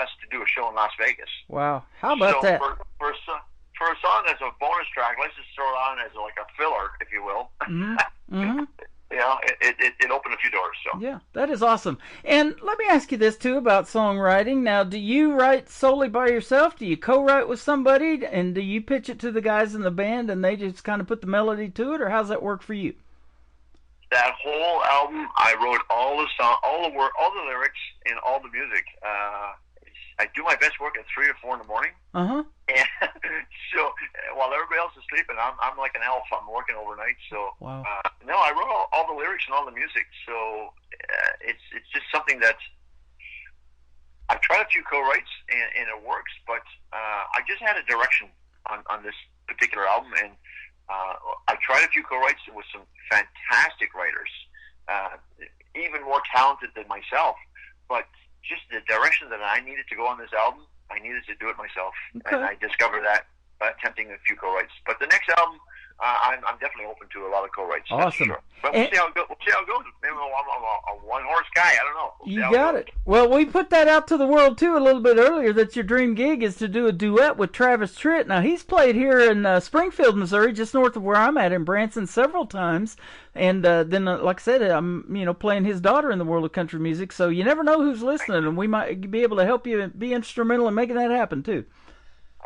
us to do a show in Las Vegas. Wow, how about that? For a song that's a bonus track, let's just throw it on as like a filler, if you will. You know, it opened a few doors. So yeah, that is awesome. And let me ask you this too about songwriting. Now, do you write solely by yourself? Do you co-write with somebody, and do you pitch it to the guys in the band, and they just kind of put the melody to it, or how's that work for you? That whole album, I wrote all the song, all the work, all the lyrics, and all the music. I do my best work at 3 or 4 in the morning. And so while everybody else is sleeping, I'm like an elf. I'm working overnight. So no, I wrote all the lyrics and all the music. So it's just something that I've tried a few co-writes and it works. But I just had a direction on this particular album, and I tried a few co-writes with some fantastic writers, even more talented than myself. But just the direction that I needed to go on this album, I needed to do it myself. And I discovered that by attempting a few co-writes. But the next album, I'm definitely open to a lot of co-writes. Awesome. Sure. But we'll see how it goes. Maybe I'm a one-horse guy. I don't know. You got it. Well, we put that out to the world, too, a little bit earlier, that your dream gig is to do a duet with Travis Tritt. Now, he's played here in Springfield, Missouri, just north of where I'm at in Branson several times. And then, like I said, I'm playing his daughter in the world of country music. So you never know who's listening, and we might be able to help you be instrumental in making that happen, too.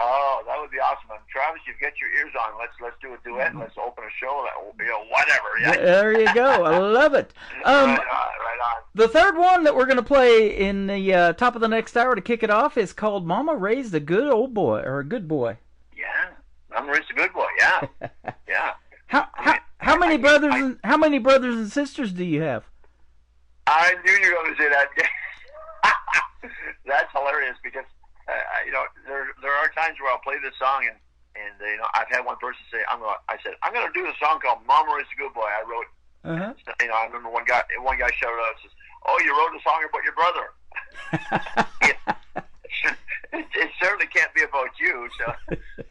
Oh, that would be awesome. Travis, you've got your ears on. Let's do a duet. Let's open a show. Whatever. Yeah. There you go. I love it. Right on. The third one that we're going to play in the top of the next hour to kick it off is called "Mama Raised a Good Old Boy" or "A Good Boy." Yeah, Mama Raised a Good Boy. Yeah, yeah. How many brothers and sisters do you have? I knew you were going to say that. That's hilarious because. There are times where I'll play this song and I've had one person say I'm gonna do the song called "Mama Is a Good Boy." I wrote. I remember one guy shouted out and says, "Oh, you wrote a song about your brother." it certainly can't be about you. So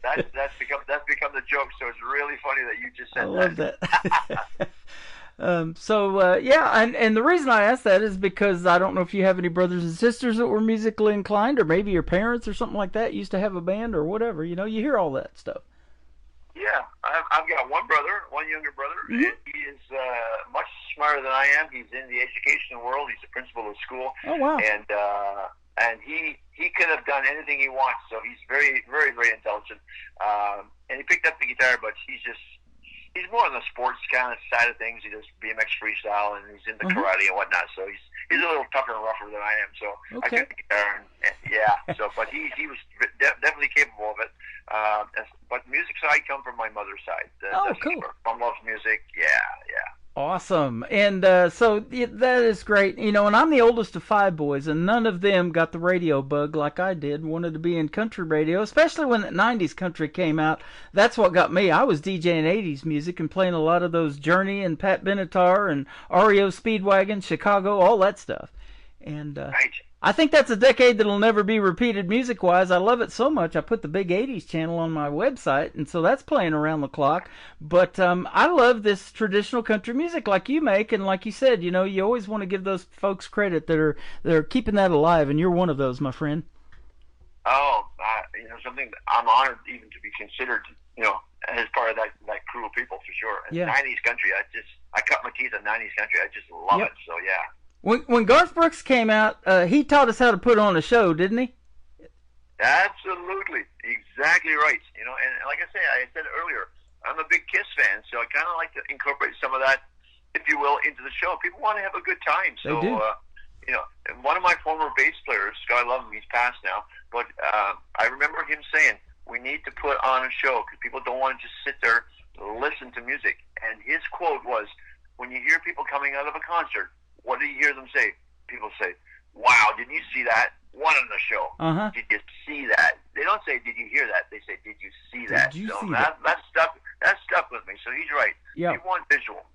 that's become the joke. So it's really funny that you just said that. I love that. And the reason I asked that is because I don't know if you have any brothers and sisters that were musically inclined, or maybe your parents or something like that used to have a band or whatever. You hear all that stuff. Yeah, I've got one younger brother, and he is much smarter than I am. He's in the education world. He's the principal of school. Oh, wow. And he could have done anything he wants, so he's very, very, very intelligent. And he picked up the guitar, but he's more on the sports kind of side of things. He does BMX freestyle, and he's into karate and whatnot. So he's a little tougher and rougher than I am. So I took the guitar, but he was definitely capable of it. But music side come from my mother's side. Cool. Mom loves music. Yeah. Awesome. And so that is great. And I'm the oldest of 5 boys, and none of them got the radio bug like I did, wanted to be in country radio, especially when the 90s country came out. That's what got me. I was DJing 80s music and playing a lot of those Journey and Pat Benatar and REO Speedwagon, Chicago, all that stuff. And I think that's a decade that'll never be repeated music-wise. I love it so much. I put the Big 80s channel on my website, and so that's playing around the clock. But I love this traditional country music like you make, and like you said, you always want to give those folks credit that are keeping that alive, and you're one of those, my friend. Oh, something I'm honored even to be considered, as part of that crew of people for sure. And 90s country, I cut my teeth on 90s country. I just love it. So yeah. When Garth Brooks came out, he taught us how to put on a show, didn't he? Absolutely, exactly right. And like I said earlier, I'm a big Kiss fan, so I kind of like to incorporate some of that, if you will, into the show. People want to have a good time, so they do. And one of my former bass players, Scott, I love him, he's passed now, but I remember him saying, we need to put on a show because people don't want to just sit there and listen to music. And his quote was, when you hear people coming out of a concert, what do you hear them say? People say, wow, did you see that? One on the show. Uh-huh. Did you see that? They don't say, did you hear that? They say, did you see that? Did you so see that stuck with me. So he's right. Yeah. You want visual.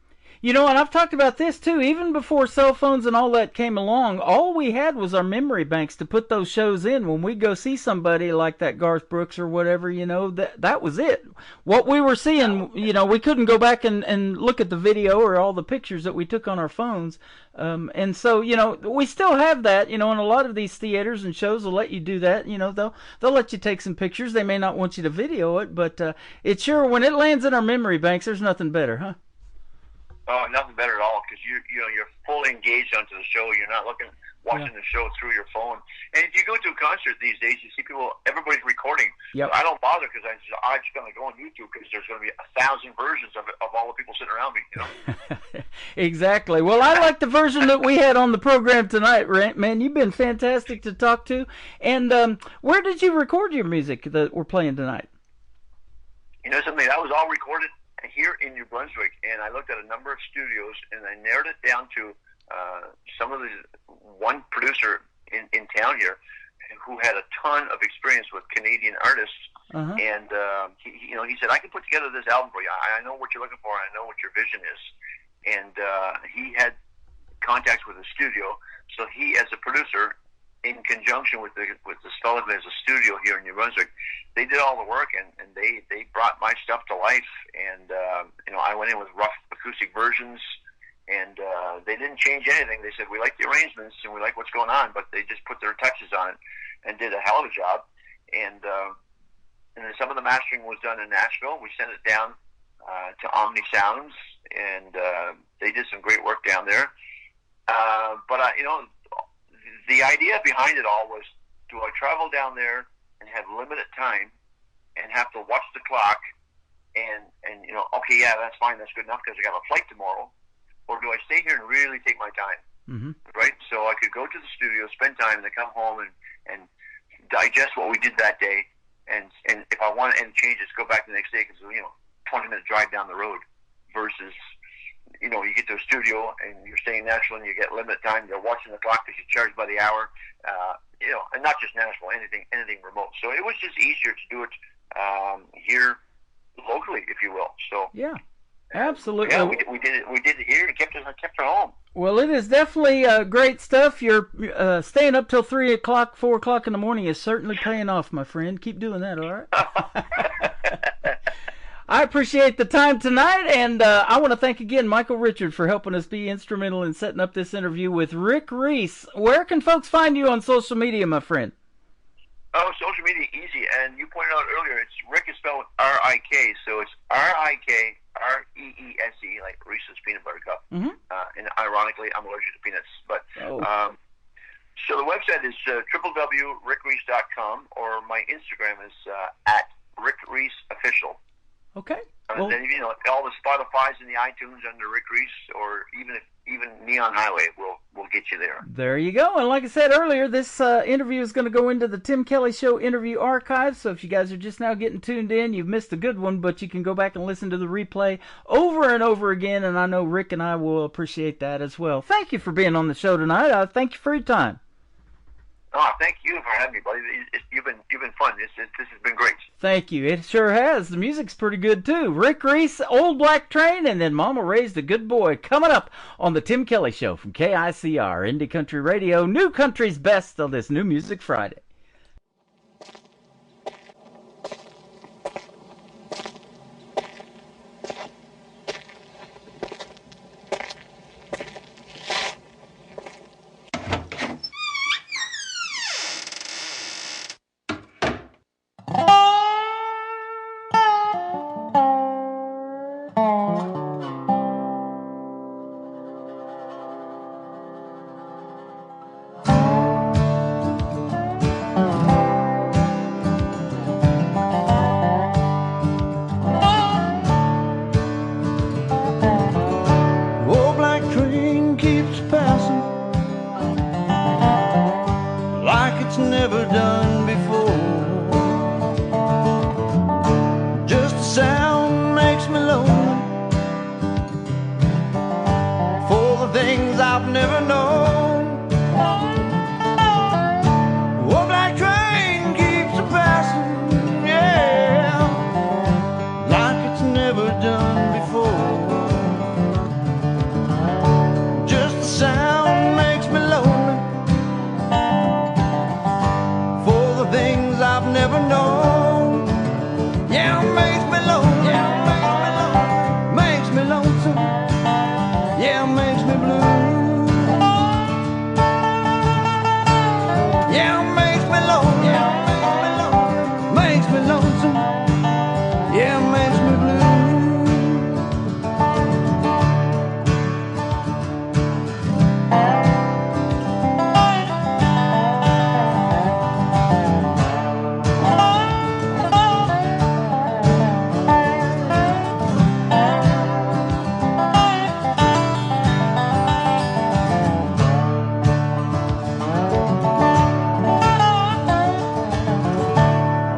And I've talked about this too. Even before cell phones and all that came along, all we had was our memory banks to put those shows in. When we go see somebody like that Garth Brooks or whatever, that was it. What we were seeing, we couldn't go back and look at the video or all the pictures that we took on our phones. And so, we still have that, and a lot of these theaters and shows will let you do that. They'll let you take some pictures. They may not want you to video it, but it's sure when it lands in our memory banks, there's nothing better, huh? Oh, nothing better at all, because you're fully engaged onto the show. You're not watching the show through your phone. And if you go to a concert these days, you see everybody's recording. Yep. I don't bother because I'm just going to go on YouTube because there's going to be 1,000 versions of all the people sitting around me. Exactly. Well, I like the version that we had on the program tonight, man. You've been fantastic to talk to. And where did you record your music that we're playing tonight? Something that was all recorded here in New Brunswick, and I looked at a number of studios, and I narrowed it down to one producer in town here who had a ton of experience with Canadian artists, and he said, I can put together this album for you. I know what you're looking for. I know what your vision is. And he had contacts with the studio, so he, as a producer, in conjunction with the fellow that has a studio here in New Brunswick, they did all the work, and they brought my stuff to life. And I went in with rough acoustic versions, and they didn't change anything. They said, we like the arrangements and we like what's going on, but they just put their touches on it and did a hell of a job. And then some of the mastering was done in Nashville. We sent it down to Omni Sounds, and they did some great work down there. But the idea behind it all was, do I travel down there and have limited time and have to watch the clock and okay, yeah, that's fine, that's good enough because I got a flight tomorrow, or do I stay here and really take my time? Mm-hmm. Right? So I could go to the studio, spend time, and then come home and digest what we did that day, and if I want any changes, go back the next day because 20-minute drive down the road versus you get to a studio and you're staying in Nashville and you get limited time. You're watching the clock because you're charged by the hour. And not just Nashville, anything remote. So it was just easier to do it here locally, if you will. So yeah, absolutely. Yeah, we did it here and kept it home. Well, it is definitely great stuff. You're staying up till 3 o'clock, 4 o'clock in the morning is certainly paying off, my friend. Keep doing that, all right? I appreciate the time tonight, and I want to thank again Michael Richard for helping us be instrumental in setting up this interview with Rick Reese. Where can folks find you on social media, my friend? Oh, social media, easy. And you pointed out earlier, Rick is spelled R-I-K, so it's R-I-K-R-E-E-S-E, like Reese's Peanut Butter Cup. Mm-hmm. And ironically, I'm allergic to peanuts. But so the website is www.rickreese.com, or my Instagram is at rickreeseofficial. Okay. Well, then all the Spotify's and the iTunes under Rick Reese, or even Neon Highway will get you there. There you go. And like I said earlier, this interview is going to go into the Tim Kelly Show interview archive. So if you guys are just now getting tuned in, you've missed a good one, but you can go back and listen to the replay over and over again. And I know Rick and I will appreciate that as well. Thank you for being on the show tonight. Thank you for your time. Oh, thank you for having me, buddy. You've been fun. This has been great. Thank you. It sure has. The music's pretty good, too. Rick Reese, Old Black Train, and then Mama Raised a Good Boy. Coming up on the Tim Kelly Show from KICR, Indie Country Radio, New Country's Best on this New Music Friday. Old black train keeps passing like it's never done before. Just the sound makes me lonely for the things I've never known. Old black train keeps a passing, yeah, like it's never done before. Just the sound makes me lonely for the things I've never known. Yeah, it makes me lonely, makes me lonesome. Yeah, it makes me blue. Yeah, it makes me lonely, makes me lonesome. Yeah, it makes me blue.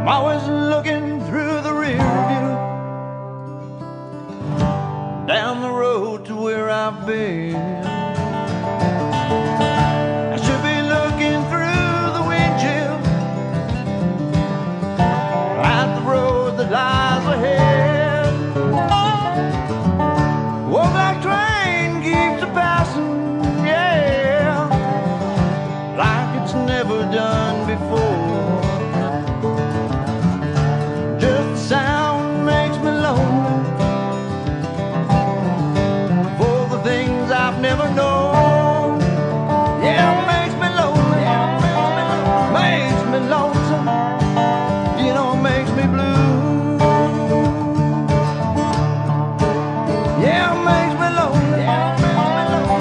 I'm always looking through the rear view, down the road to where I've been. I should be looking through the windshield at the road that lies ahead. Old black train keeps a passing, yeah, like it's never done before. Just the sound makes me lonely for the things I've never known. Yeah, it makes me lonely, makes me lonesome. You know, it makes me blue. Yeah, it makes me lonely,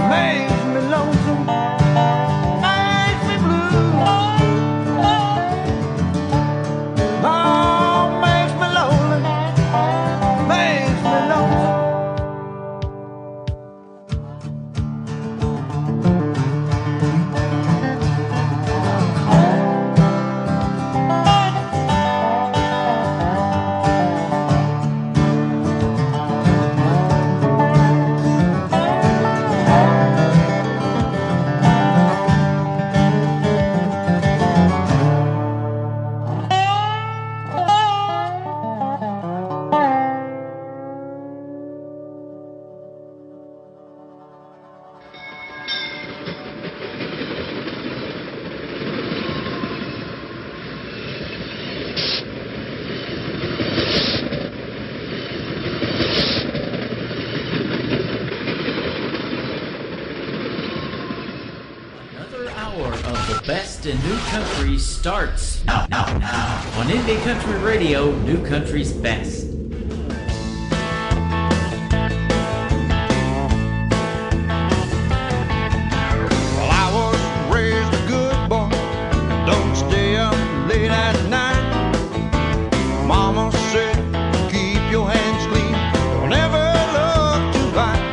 makes me lonesome, makes me blue. Oh, makes me lonely, makes me lonesome. Another hour of the best in new country starts now on Indie Country Radio, New Country's Best. Well, I was raised a good boy, don't stay up late at night. Mama said, keep your hands clean, don't ever look too bright.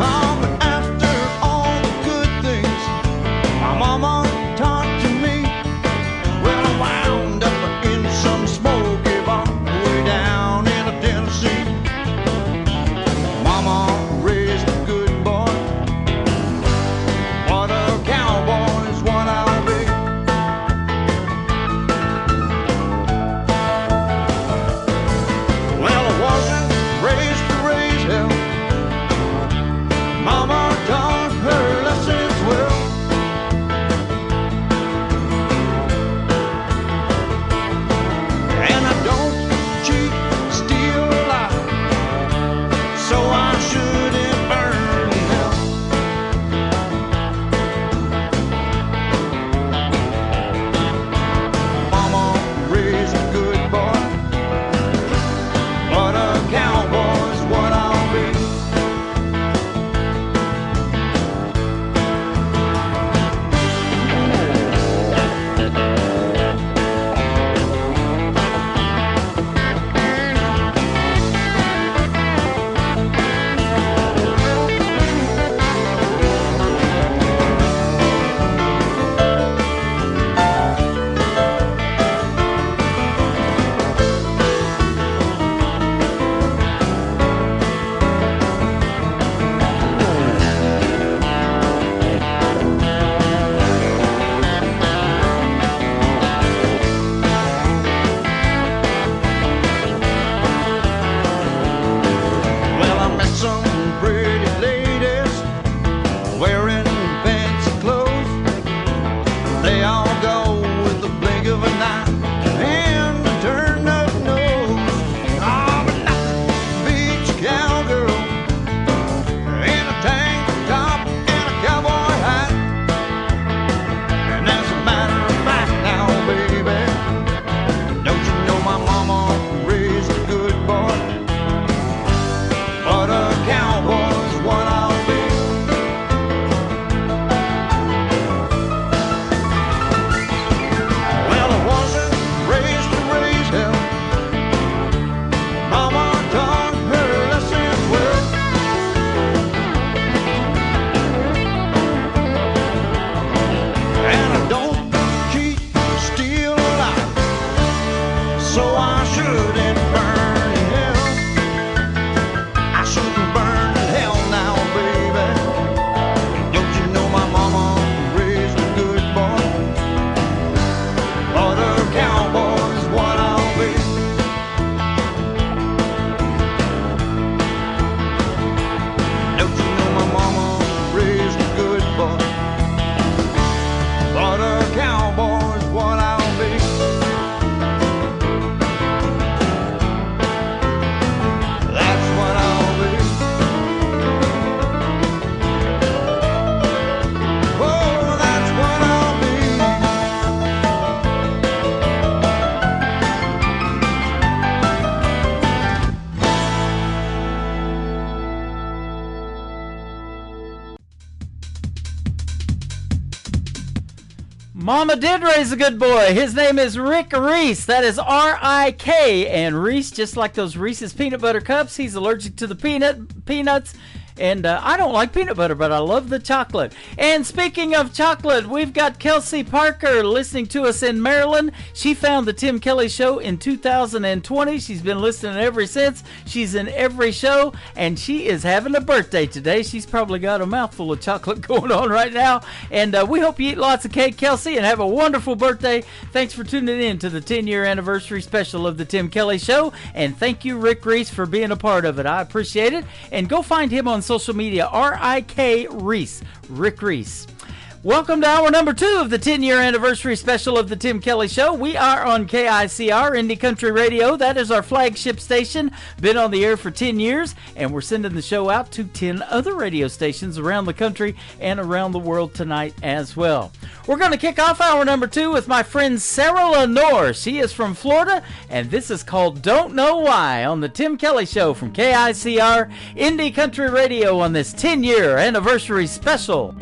Oh, but after all the good things my mama taught to me, well, I wound up in some smoky bar way down so I shouldn't burn in hell. I shouldn't burn in hell now, baby. Don't you know my mama raised a good boy? But a cowboy's what I'll be. Don't you know my mama raised a good boy? But a cowboy's what I'll be. That's what I'll be. Oh, that's what I'll be. Mama did raise a good boy. His name is Rick Reese. That is R-I-K. And Reese, just like those Reese's peanut butter cups, he's allergic to the peanuts. And I don't like peanut butter, but I love the chocolate. And speaking of chocolate, we've got Kelsey Parker listening to us in Maryland. She found the Tim Kelly Show in 2020. She's been listening ever since. She's in every show, and she is having a birthday today. She's probably got a mouthful of chocolate going on right now. And we hope you eat lots of cake, Kelsey, and have a wonderful birthday. Thanks for tuning in to the 10-year anniversary special of the Tim Kelly Show. And thank you, Rick Reese, for being a part of it. I appreciate it. And go find him on social media, R-I-K Reese, Rick Reese. Welcome to hour number 2 of the 10-year anniversary special of the Tim Kelly Show. We are on KICR, Indie Country Radio. That is our flagship station. Been on the air for 10 years, and we're sending the show out to 10 other radio stations around the country and around the world tonight as well. We're going to kick off hour number 2 with my friend Sarah Lenore. She is from Florida, and this is called Don't Know Why on the Tim Kelly Show from KICR, Indie Country Radio on this 10-year anniversary special.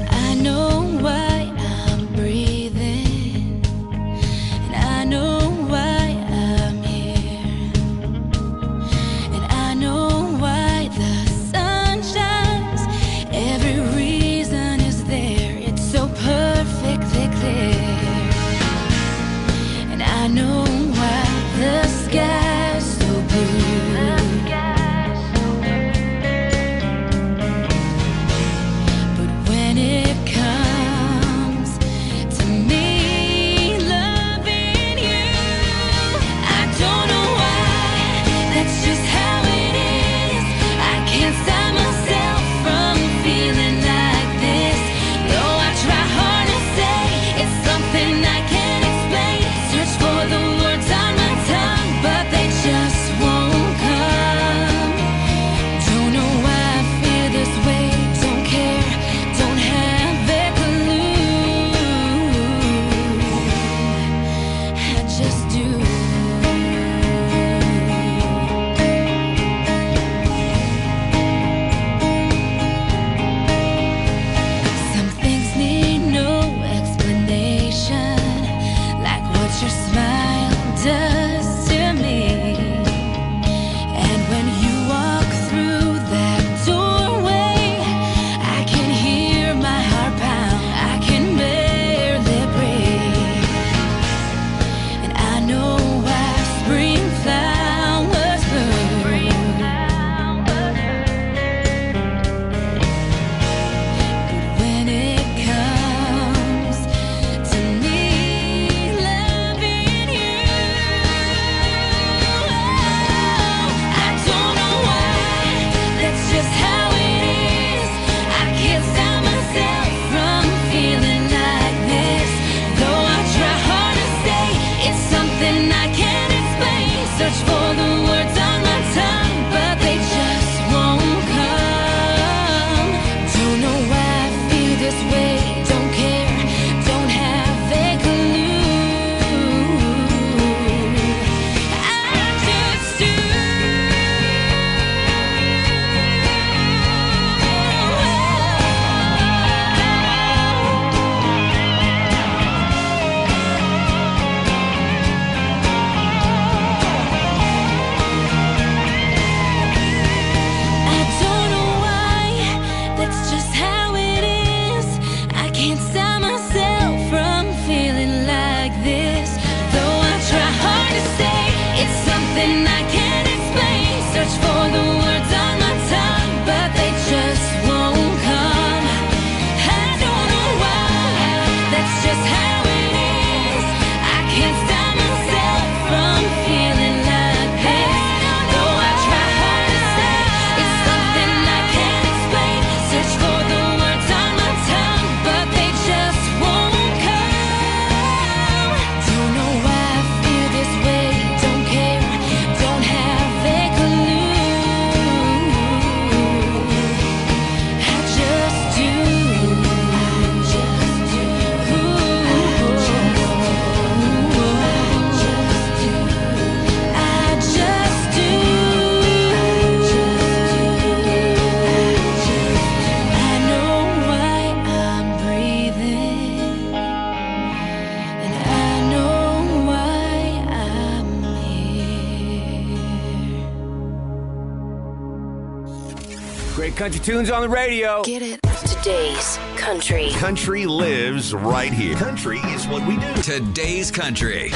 I know why I'm breathing, and I know why I'm here, and I know why the sun shines. Every reason is there, it's so perfectly clear, and I know why the sky's so blue. Country tunes on the radio. Get it? Today's country. Country lives right here. Country is what we do. Today's country.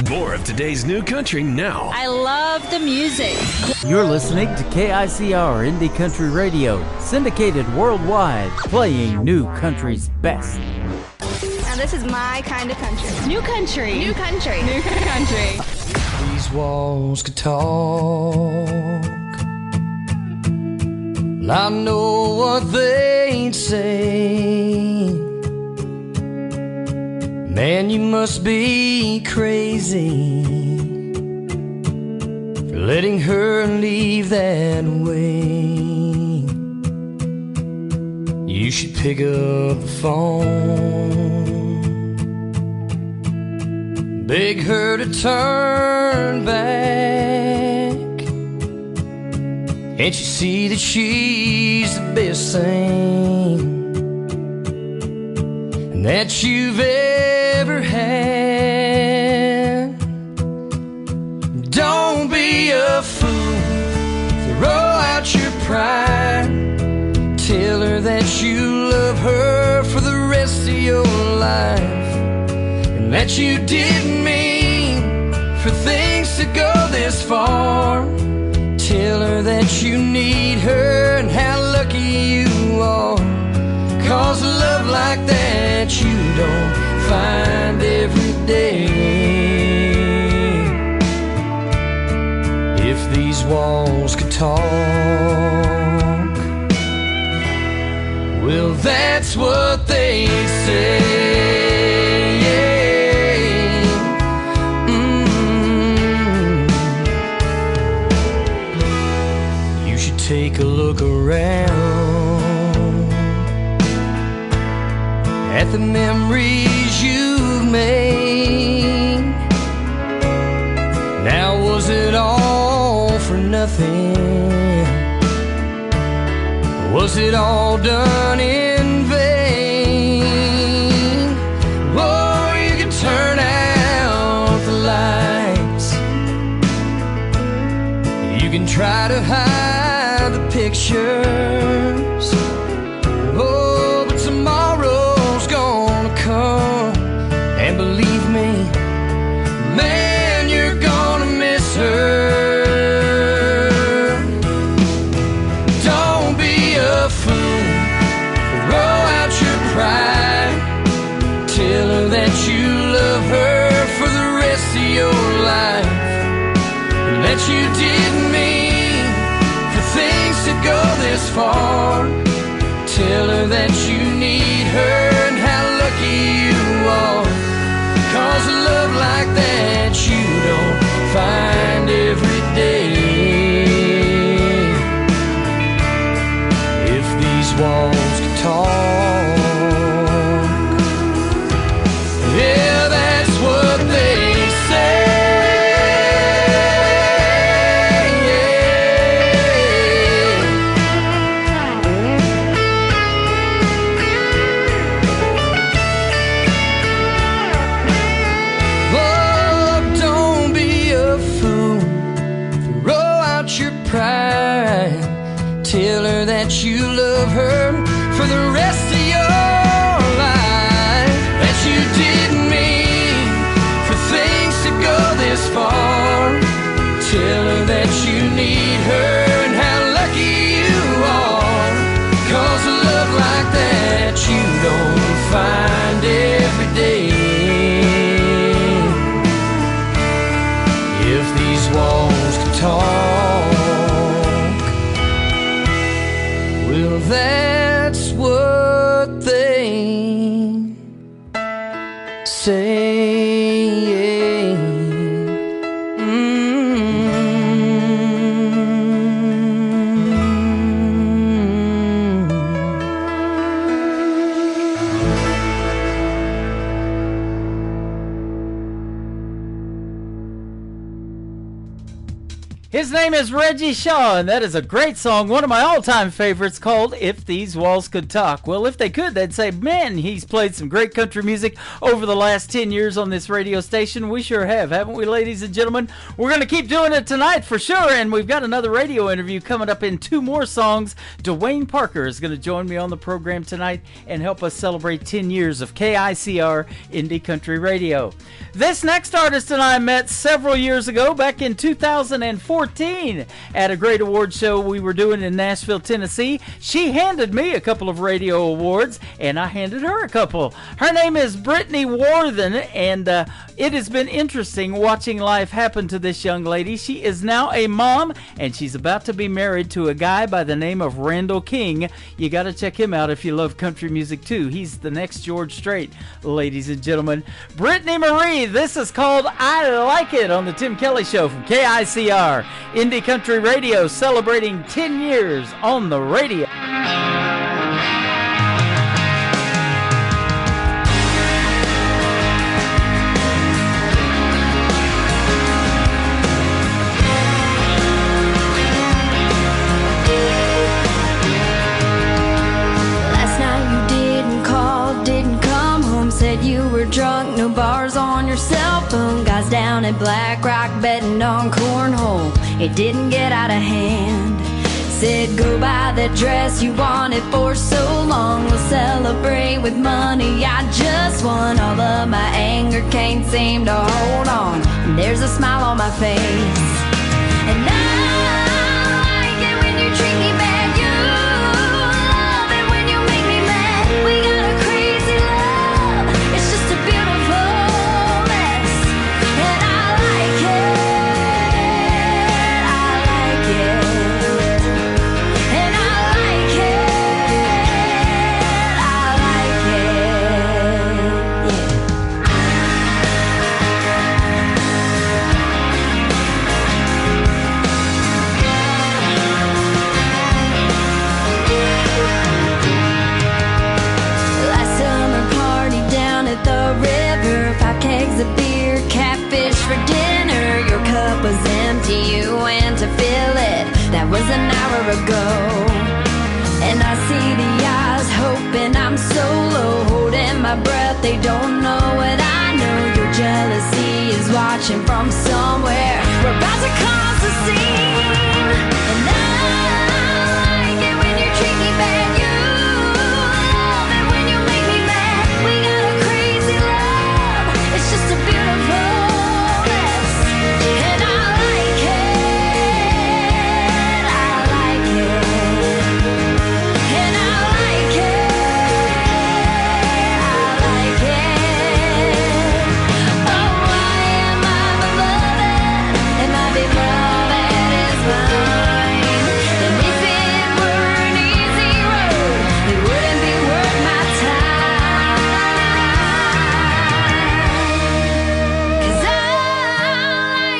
More of today's new country now. I love the music. You're listening to KICR Indie Country Radio, syndicated worldwide, playing new country's best. Now this is my kind of country. New country. New country. New country. These walls could talk. I know what they'd say. Man, you must be crazy for letting her leave that way. You should pick up the phone, beg her to turn back. Can't you see that she's the best thing that you've ever had? Don't be a fool, throw out your pride. Tell her that you love her for the rest of your life, and that you didn't mean for things to go this far. Tell her that you need her and how lucky you are, 'cause a love like that you don't find every day. If these walls could talk, well, that's what they'd say. Take a look around at the memories you've made. Now was it all for nothing? Was it all done in vain? Oh, you can turn out the lights, you can try to hide the pictures, oh, but tomorrow's gonna come, and believe me, man, you're gonna miss her. Don't be a fool, throw out your pride. Tell her that you love her for the rest of your life, and that you didn't mean things to go this far. Tell her that you need her and how lucky you are, 'cause a love like that you don't find every day. If these walls could talk, yeah, that's what they say. Tell her that you love her for the rest of your life, that you didn't mean for things to go this far. Tell her that you need her and how lucky you are, 'cause a love like that you don't find every day. If these walls could talk, well, that's what they say. His name is Reggie Shaw, and that is a great song, one of my all-time favorites, called If These Walls Could Talk. Well, if they could, they'd say, man, he's played some great country music over the last 10 years on this radio station. We sure have, haven't we, ladies and gentlemen? We're going to keep doing it tonight for sure, and we've got another radio interview coming up in 2 more songs. Dwayne Parker is going to join me on the program tonight and help us celebrate 10 years of KICR Indie Country Radio. This next artist and I met several years ago, back in 2014, at a great award show we were doing in Nashville, Tennessee. She handed me a couple of radio awards, and I handed her a couple. Her name is Brittany Worthen, and it has been interesting watching life happen to this young lady. She is now a mom, and she's about to be married to a guy by the name of Randall King. You got to check him out if you love country music too. He's the next George Strait, ladies and gentlemen. Brittany Marie, this is called I Like It on the Tim Kelly Show from KICR Indie Country Radio, celebrating 10 years on the radio. Last night you didn't call, didn't come home, said you were drunk, no bars on your cell phone. Guys down at Black Rock betting on cornhole, it didn't get out of hand. Said go buy the dress you wanted for so long, we'll celebrate with money I just won. All of my anger can't seem to hold on, and there's a smile on my face. And I like it when you treat me bad, you love it when you make me mad. We got a crazy love, it's just a beautiful mess. And I like it, I like it. And I like it, I like it, yeah. Last summer party down at the river, 5 kegs of beer, catfish for dinner. Your cup was empty, you went to fill it. That was an hour ago. And I see the eyes hoping I'm solo, holding my breath, they don't know what I know. Your jealousy is watching from somewhere. We're about to cause a scene. And I like it when you treat me bad, you love it when you make me mad. We got a crazy love, it's just a beautiful mess. And I like it, I like it. And I like it, I like it. Oh, why am I beloved? And my beloved is mine. And if it were an easy road, it wouldn't be worth my time. 'Cause I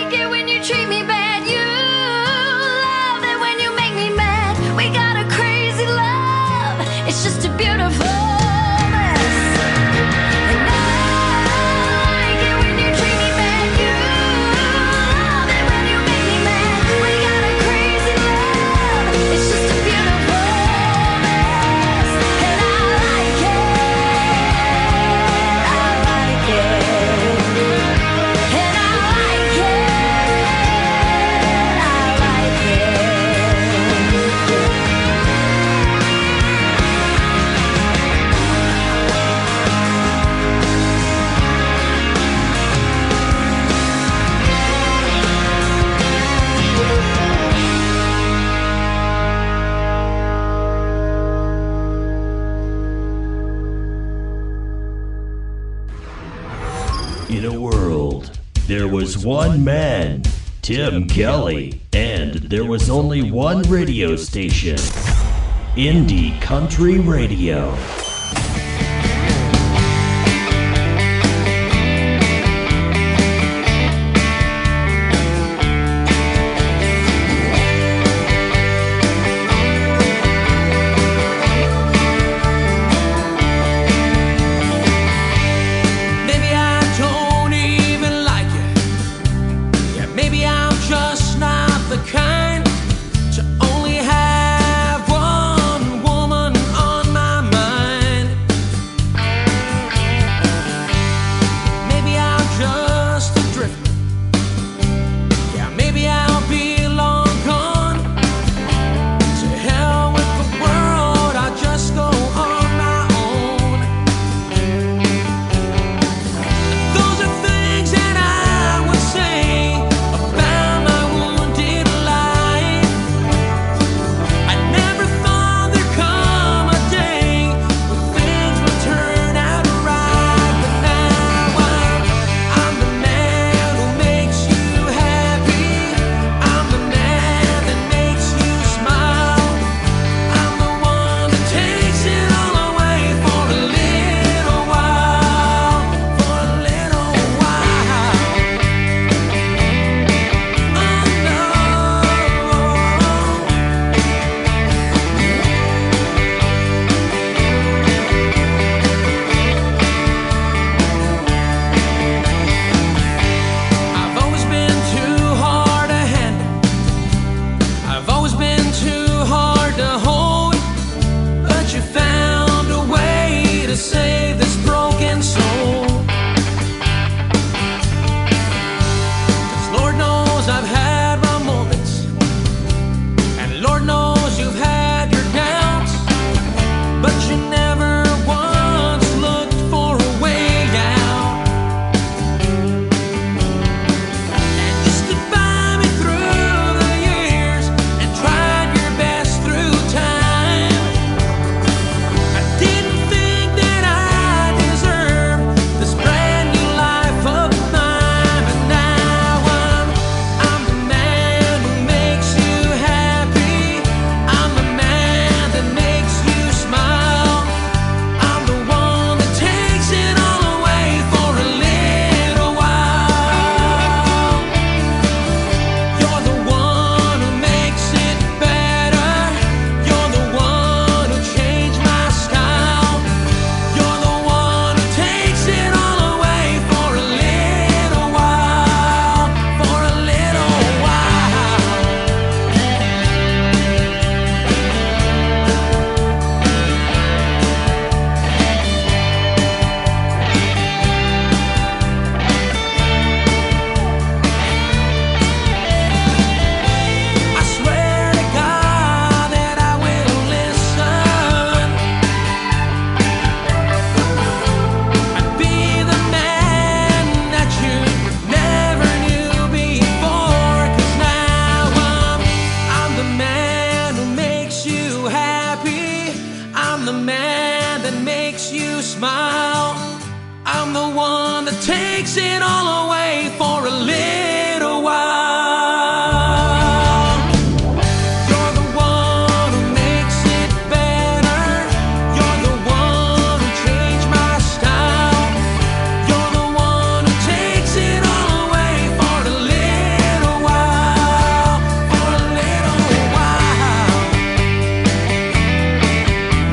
like it when you treat me bad, you love it when you make me mad. We got a crazy love, it's just a beautiful mess. And I like it when you treat me bad, you love it when you make me mad. We got a crazy love, it's just a beautiful mess. And I like it, I like it. And I like it, I like it. In a world, there was one man, Tim Kelly, and there was only one radio station, Indie Country Radio. Maybe I don't even like it. Yeah, maybe I'm just not the the one that takes it all away for a little while. You're the one who makes it better. You're the one who changed my style. You're the one who takes it all away for a little while. For a little while.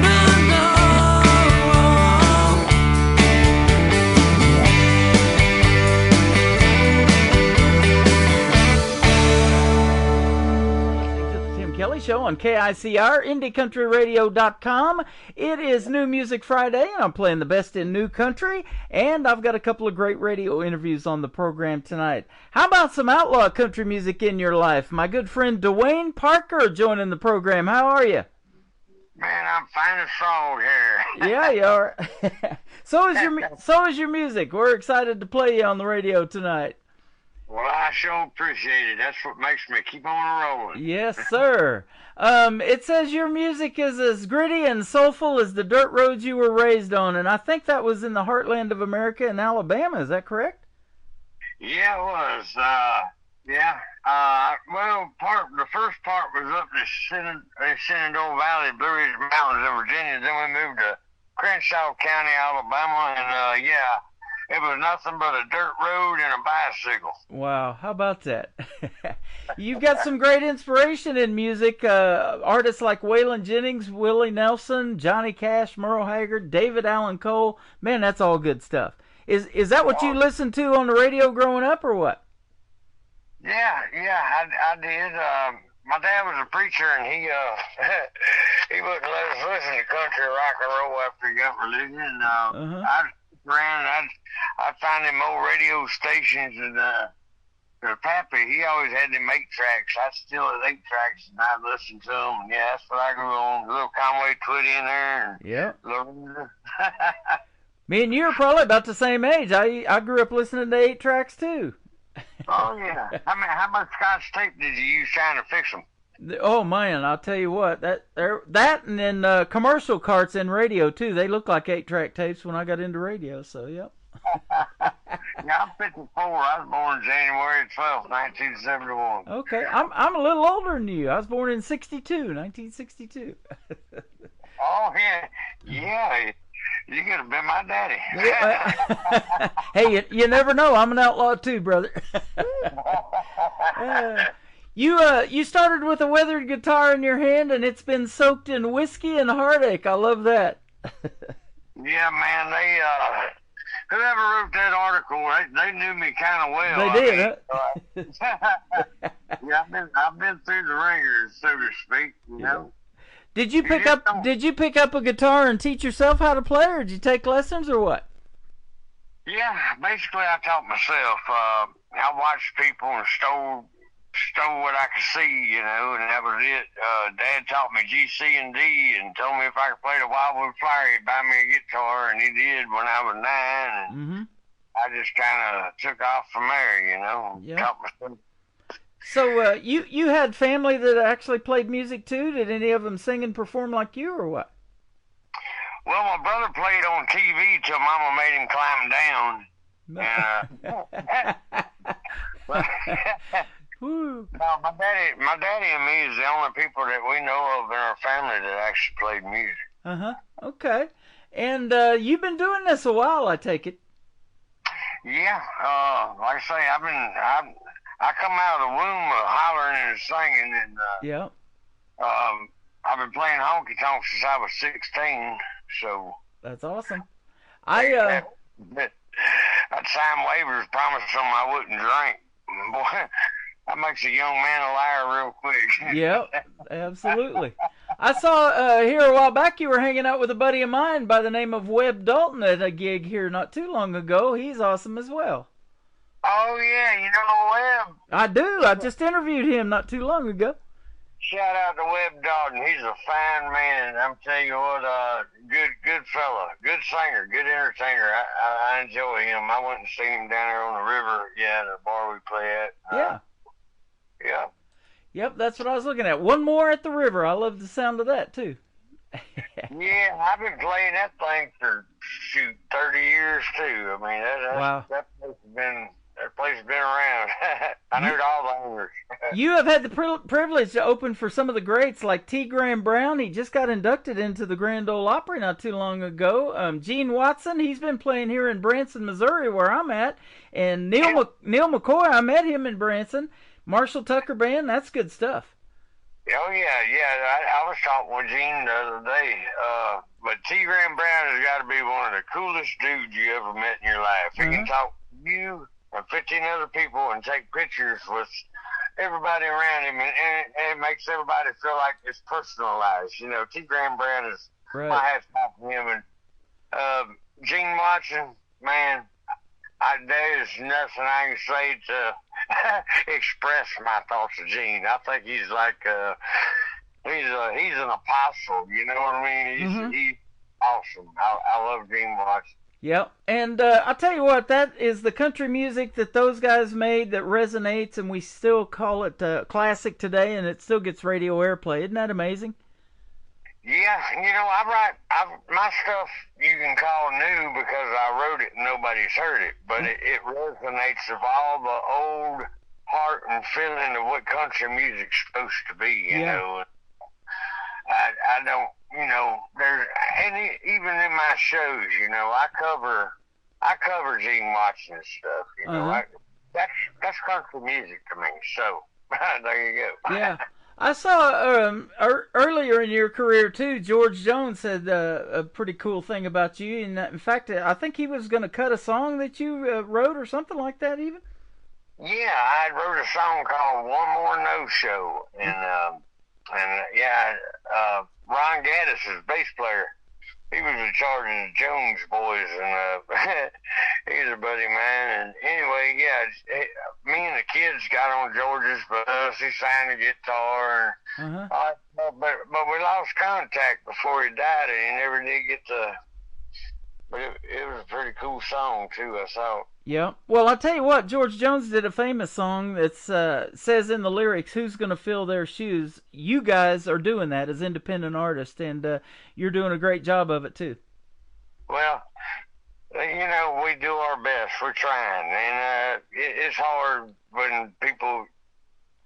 No, no. Tim Kelly Show on KICR, IndieCountryRadio.com. It is New Music Friday, and I'm playing the best in new country, and I've got a couple of great radio interviews on the program tonight. How about some outlaw country music in your life? My good friend Dwayne Parker joining the program. How are you? Man, I'm fine as frog here. Yeah, you are. So is your music. We're excited to play you on the radio tonight. Well, I sure appreciate it. That's what makes me keep on rolling. Yes, sir. It says your music is as gritty and soulful as the dirt roads you were raised on, and I think that was in the heartland of America in Alabama. Is that correct? Yeah, it was. Yeah. Well, the first part was up in the Shenandoah Valley, Blue Ridge Mountains in Virginia. Then we moved to Crenshaw County, Alabama, and yeah, it was nothing but a dirt road and a bicycle. Wow, how about that? You've got some great inspiration in music. Artists like Waylon Jennings, Willie Nelson, Johnny Cash, Merle Haggard, David Allan Coe. Man, that's all good stuff. Is that what you listened to on the radio growing up, or what? Yeah, I did. My dad was a preacher, and he he wouldn't let us listen to country rock and roll after he got religion. And I'd find them old radio stations, and Pappy, he always had them 8-tracks. I'd steal his 8-tracks, and I'd listen to them. And yeah, that's what I grew on. Little Conway Twitty in there. Yeah. Little... Me and you are probably about the same age. I grew up listening to 8-tracks too. Oh yeah. I mean, how much Scotch tape did you use trying to fix them? Oh man, I'll tell you what. That and then commercial carts in radio too. They look like 8-track tapes when I got into radio. So yep. Yeah, I'm 54. I was born January 12th, 1971. Okay, I'm a little older than you. I was born in 1962. Oh yeah. You could have been my daddy. Hey, you never know. I'm an outlaw too, brother. You started with a weathered guitar in your hand, and it's been soaked in whiskey and heartache. I love that. Yeah, man. They whoever wrote that article, they knew me kind of well. They did, huh? Yeah, I've been through the ringers, so to speak. You know. Did you pick up a guitar and teach yourself how to play, or did you take lessons, or what? Yeah, basically I taught myself. I watched people and stole what I could see, you know, and that was it. Dad taught me G, C, and D, and told me if I could play the Wildwood Flyer, he'd buy me a guitar, and he did when I was 9. And I just kind of took off from there, you know. Yeah. Taught myself. So you had family that actually played music too? Did any of them sing and perform like you, or what? Well, my brother played on TV till Mama made him climb down. No, my daddy and me is the only people that we know of in our family that actually played music. Okay. And you've been doing this a while, I take it. Yeah. Like I say, I come out of the womb hollering and singing, and I've been playing honky tonk since I was 16. So that's awesome. I'd sign waivers promising them I wouldn't drink. Boy, that makes a young man a liar real quick. Yep, absolutely. I saw here a while back you were hanging out with a buddy of mine by the name of Webb Dalton at a gig here not too long ago. He's awesome as well. Oh, yeah, you know Webb? I do. I just interviewed him not too long ago. Shout out to Webb Dalton. He's a fine man. I'm telling you what, good fella, good singer, good entertainer. I enjoy him. I went and seen him down there on the river, the bar we play at. Yeah. Yep, that's what I was looking at. One more at the river. I love the sound of that, too. Yeah, I've been playing that thing for 30 years too. I mean, Wow. that place has been around. I know all the owners. You have had the privilege to open for some of the greats like T. Graham Brown. He just got inducted into the Grand Ole Opry not too long ago. Gene Watson, he's been playing here in Branson, Missouri, where I'm at. And Neil McCoy, I met him in Branson. Marshall Tucker Band, that's good stuff. Oh, yeah. I was talking with Gene the other day. But T. Graham Brown has got to be one of the coolest dudes you ever met in your life. He can talk to you and 15 other people and take pictures with everybody around him, and it makes everybody feel like it's personalized. You know, T. Graham Brown is my hat's off to him. And Gene Watson, man, there's nothing I can say to express my thoughts of Gene. I think he's like he's an apostle. You know what I mean? He's awesome. I love Gene Watson. Yep, and I'll tell you what, that is the country music that those guys made that resonates, and we still call it classic today, and it still gets radio airplay. Isn't that amazing? Yeah, you know, my stuff you can call new because I wrote it and nobody's heard it, but it resonates of all the old heart and feeling of what country music's supposed to be, you know. I don't, you know, even in my shows, you know, I cover Gene Watson and stuff, you know. That's country music to me, so there you go. Yeah. I saw earlier in your career, too, George Jones said a pretty cool thing about you. And in fact, I think he was going to cut a song that you wrote or something like that even. Yeah, I wrote a song called One More No Show. And Ron Gaddis, his bass player, he was in charge of the Jones boys, and he's a buddy of mine. And anyway, me and the kids got on George's bus. He signed a guitar, but we lost contact before he died, and he never did get to. But it was a pretty cool song too, I thought. Yeah. Well, I'll tell you what, George Jones did a famous song that says in the lyrics, "Who's gonna fill their shoes?" You guys are doing that as independent artists, and you're doing a great job of it too. Well, you know, we do our best. We're trying, and it's hard when people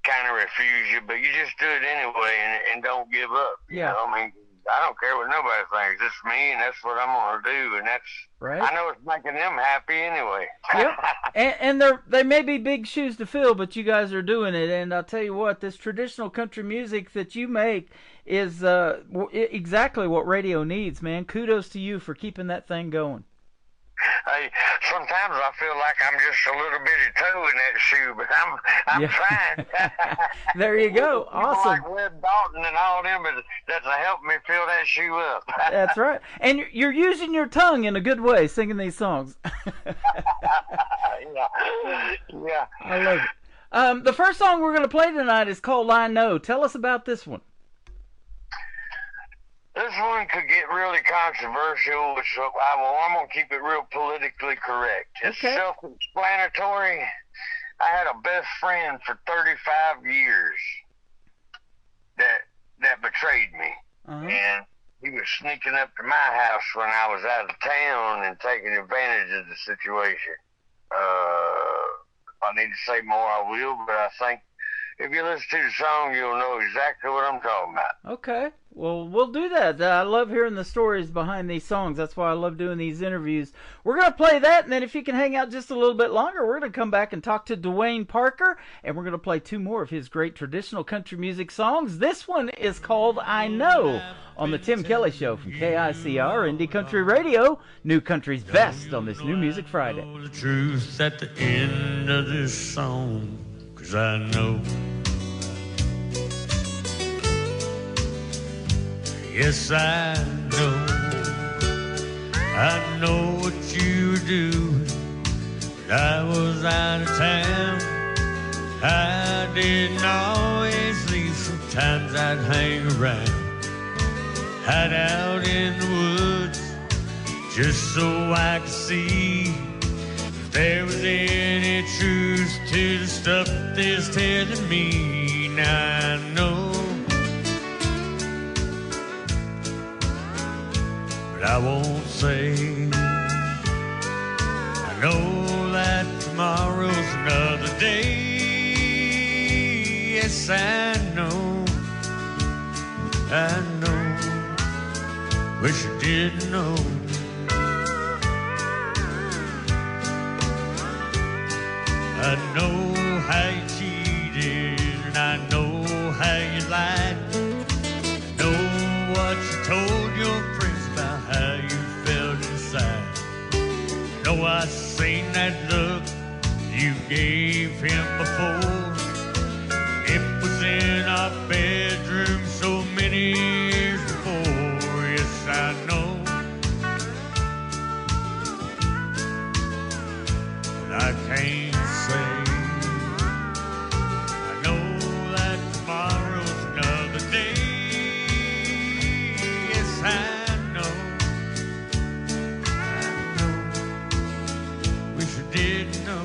kind of refuse you, but you just do it anyway and don't give up. Yeah. You know? I mean, I don't care what nobody thinks. It's me, and that's what I'm going to do, and that's right. I know it's making them happy anyway. Yep. And they may be big shoes to fill, but you guys are doing it. And I'll tell you what, this traditional country music that you make is exactly what radio needs, man. Kudos to you for keeping that thing going. Hey, sometimes I feel like I'm just a little bitty toe in that shoe, but I'm trying. There you go. People Awesome. like Webb Dalton and all them that's helped me fill that shoe up. That's right. And you're using your tongue in a good way singing these songs. Yeah. I love it. The first song we're going to play tonight is called I Know. Tell us about this one. This one could get really controversial, which I'm going to keep it real politically correct. It's self-explanatory. I had a best friend for 35 years that betrayed me. And he was sneaking up to my house when I was out of town and taking advantage of the situation. If I need to say more, I will, but I think if you listen to the song, you'll know exactly what I'm talking about. Okay. Well, we'll do that. I love hearing the stories behind these songs. That's why I love doing these interviews. We're going to play that, and then if you can hang out just a little bit longer, we're going to come back and talk to Dwayne Parker, and we're going to play two more of his great traditional country music songs. This one is called I Know on the Tim Kelly Show from KICR, Indie Country Radio, New Country's best on this New Music Friday. The truth at the end of this song, 'cause I know. Yes, I know what you were doing. I was out of town. I didn't always leave. Sometimes I'd hang around, hide out in the woods, just so I could see if there was any truth to the stuff they're telling me. Now I know I won't say. I know that tomorrow's another day. Yes, I know. I know. Wish I didn't know. I know how you cheated, and I know how you lied. Know what you told your friends about how you felt inside. Know I seen that look you gave him before. It was in our bedroom so many years before. Yes, I know. But I can't say. I know that tomorrow's another day. Yes, I know. I know. Wish I did know.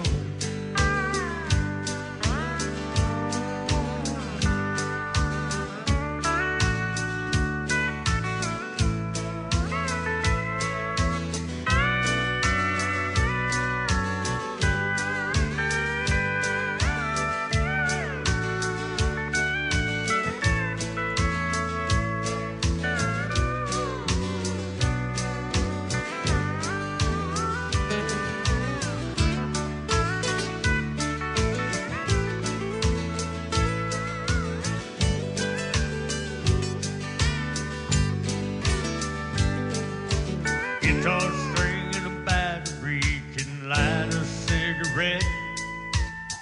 Guitar string and a battery can light a cigarette.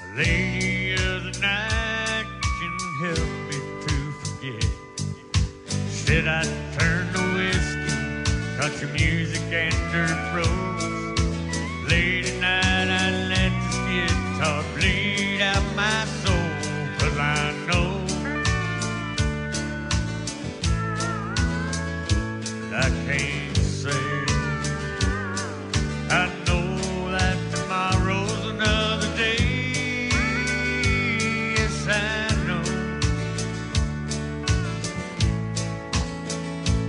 A lady of the night can help me to forget. Said I'd turn to whiskey, country music and dirt roads. Late at night I'd let this guitar bleed out my soul. 'Cause I know I can't say. I know that tomorrow's another day. Yes, I know.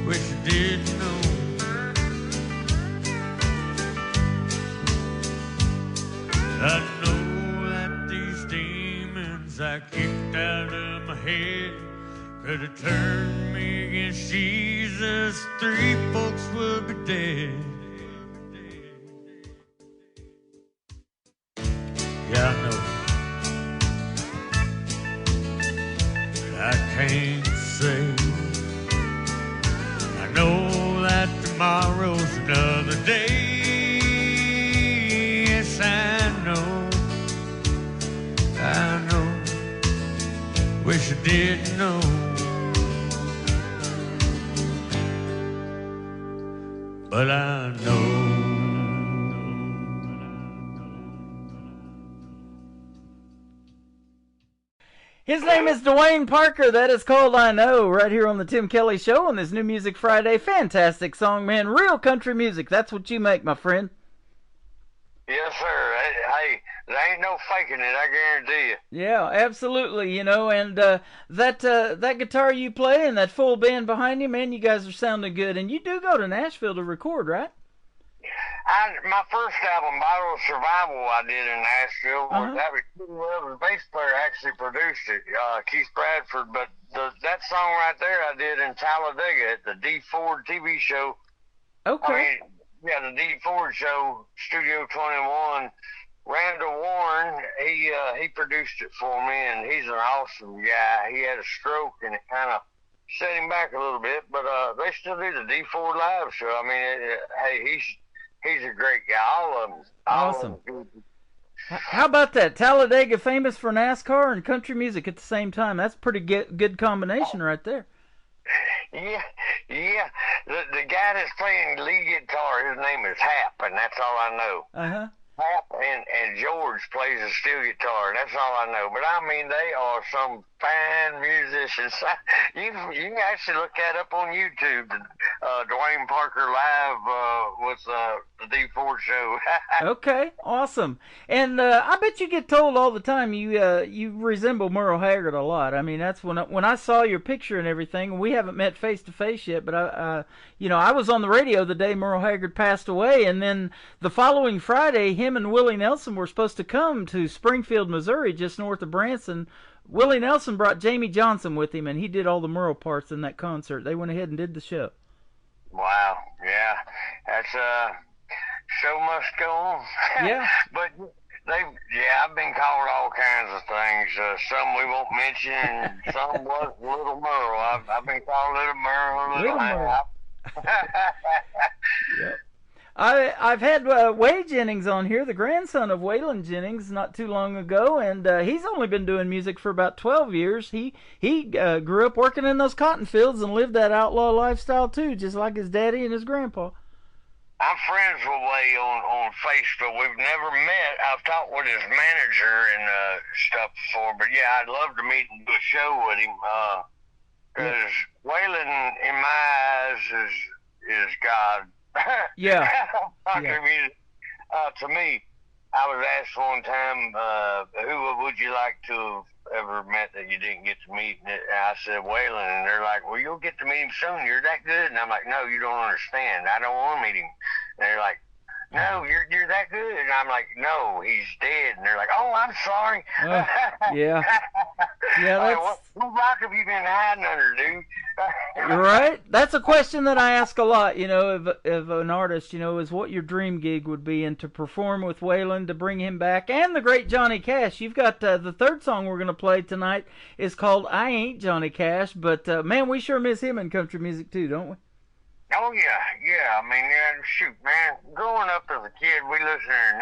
Wish I did know. I know that these demons I kicked out of my head could have turned me against Jesus. 3 folks would be dead. Yeah, I know. I can't say. I know that tomorrow's another day. Yes, I know. I know. Wish I didn't know. But I know. His name is Dwayne Parker. That is called I Know, right here on the Tim Kelly Show on this New Music Friday. Fantastic song, man. Real country music. That's what you make, my friend. Yes, sir. Hey, there ain't no faking it, I guarantee you. Yeah, absolutely. You know, and that guitar you play and that full band behind you, man, you guys are sounding good. And you do go to Nashville to record, right? My first album, Bottle of Survival, I did in Nashville. That was the bass player actually produced it, Keith Bradford. But that song right there I did in Talladega at the D Ford TV show. Okay. I mean, yeah, the D Ford show, Studio 21. Randall Warren, he produced it for me, and he's an awesome guy. He had a stroke, and it kind of set him back a little bit. But they still do the D Ford live show. I mean, hey, he's a great guy. All of them. Awesome. How about that? Talladega, famous for NASCAR and country music at the same time. That's pretty good combination right there. Yeah. The guy that's playing lead guitar, his name is Hap, and that's all I know. Uh-huh. Hap, and George plays a steel guitar. That's all I know. But I mean, they are some fine musicians. You can actually look that up on YouTube. Dwayne Parker live with the D Ford Show. Okay, awesome. And I bet you get told all the time you resemble Merle Haggard a lot. I mean, that's when I saw your picture and everything. We haven't met face to face yet, but I was on the radio the day Merle Haggard passed away, and then the following Friday, him and Willie Nelson were supposed to come to Springfield, Missouri, just north of Branson. Willie Nelson brought Jamie Johnson with him, and he did all the Merle parts in that concert. They went ahead and did the show. Wow, yeah, that's show must go on. Yeah, but I've been called all kinds of things. Some we won't mention, some was Little Merle. I've been called Little Merle, Little Merle. Yep. I've had Wade Jennings on here, the grandson of Waylon Jennings, not too long ago, and he's only been doing music for about 12 years. He grew up working in those cotton fields and lived that outlaw lifestyle too, just like his daddy and his grandpa. I'm friends with Wade on Facebook. We've never met. I've talked with his manager and stuff before, but yeah, I'd love to meet and do a show with him. Because Waylon, in my eyes, is God. Yeah. To me, I was asked one time, who would you like to have ever met that you didn't get to meet? And I said, Waylon. And they're like, well, you'll get to meet him soon. You're that good. And I'm like, no, you don't understand. I don't want to meet him. And they're like, no, you're that good. And I'm like, no, he's dead. And they're like, oh, I'm sorry. Yeah. Yeah, that's... What rock have you been hiding under, dude? Right? That's a question that I ask a lot, of an artist, is what your dream gig would be, and to perform with Waylon, to bring him back, and the great Johnny Cash. You've got the third song we're going to play tonight is called I Ain't Johnny Cash, but man, we sure miss him in country music too, don't we? Oh, yeah. I mean, shoot, man. Growing up as a kid, we listened to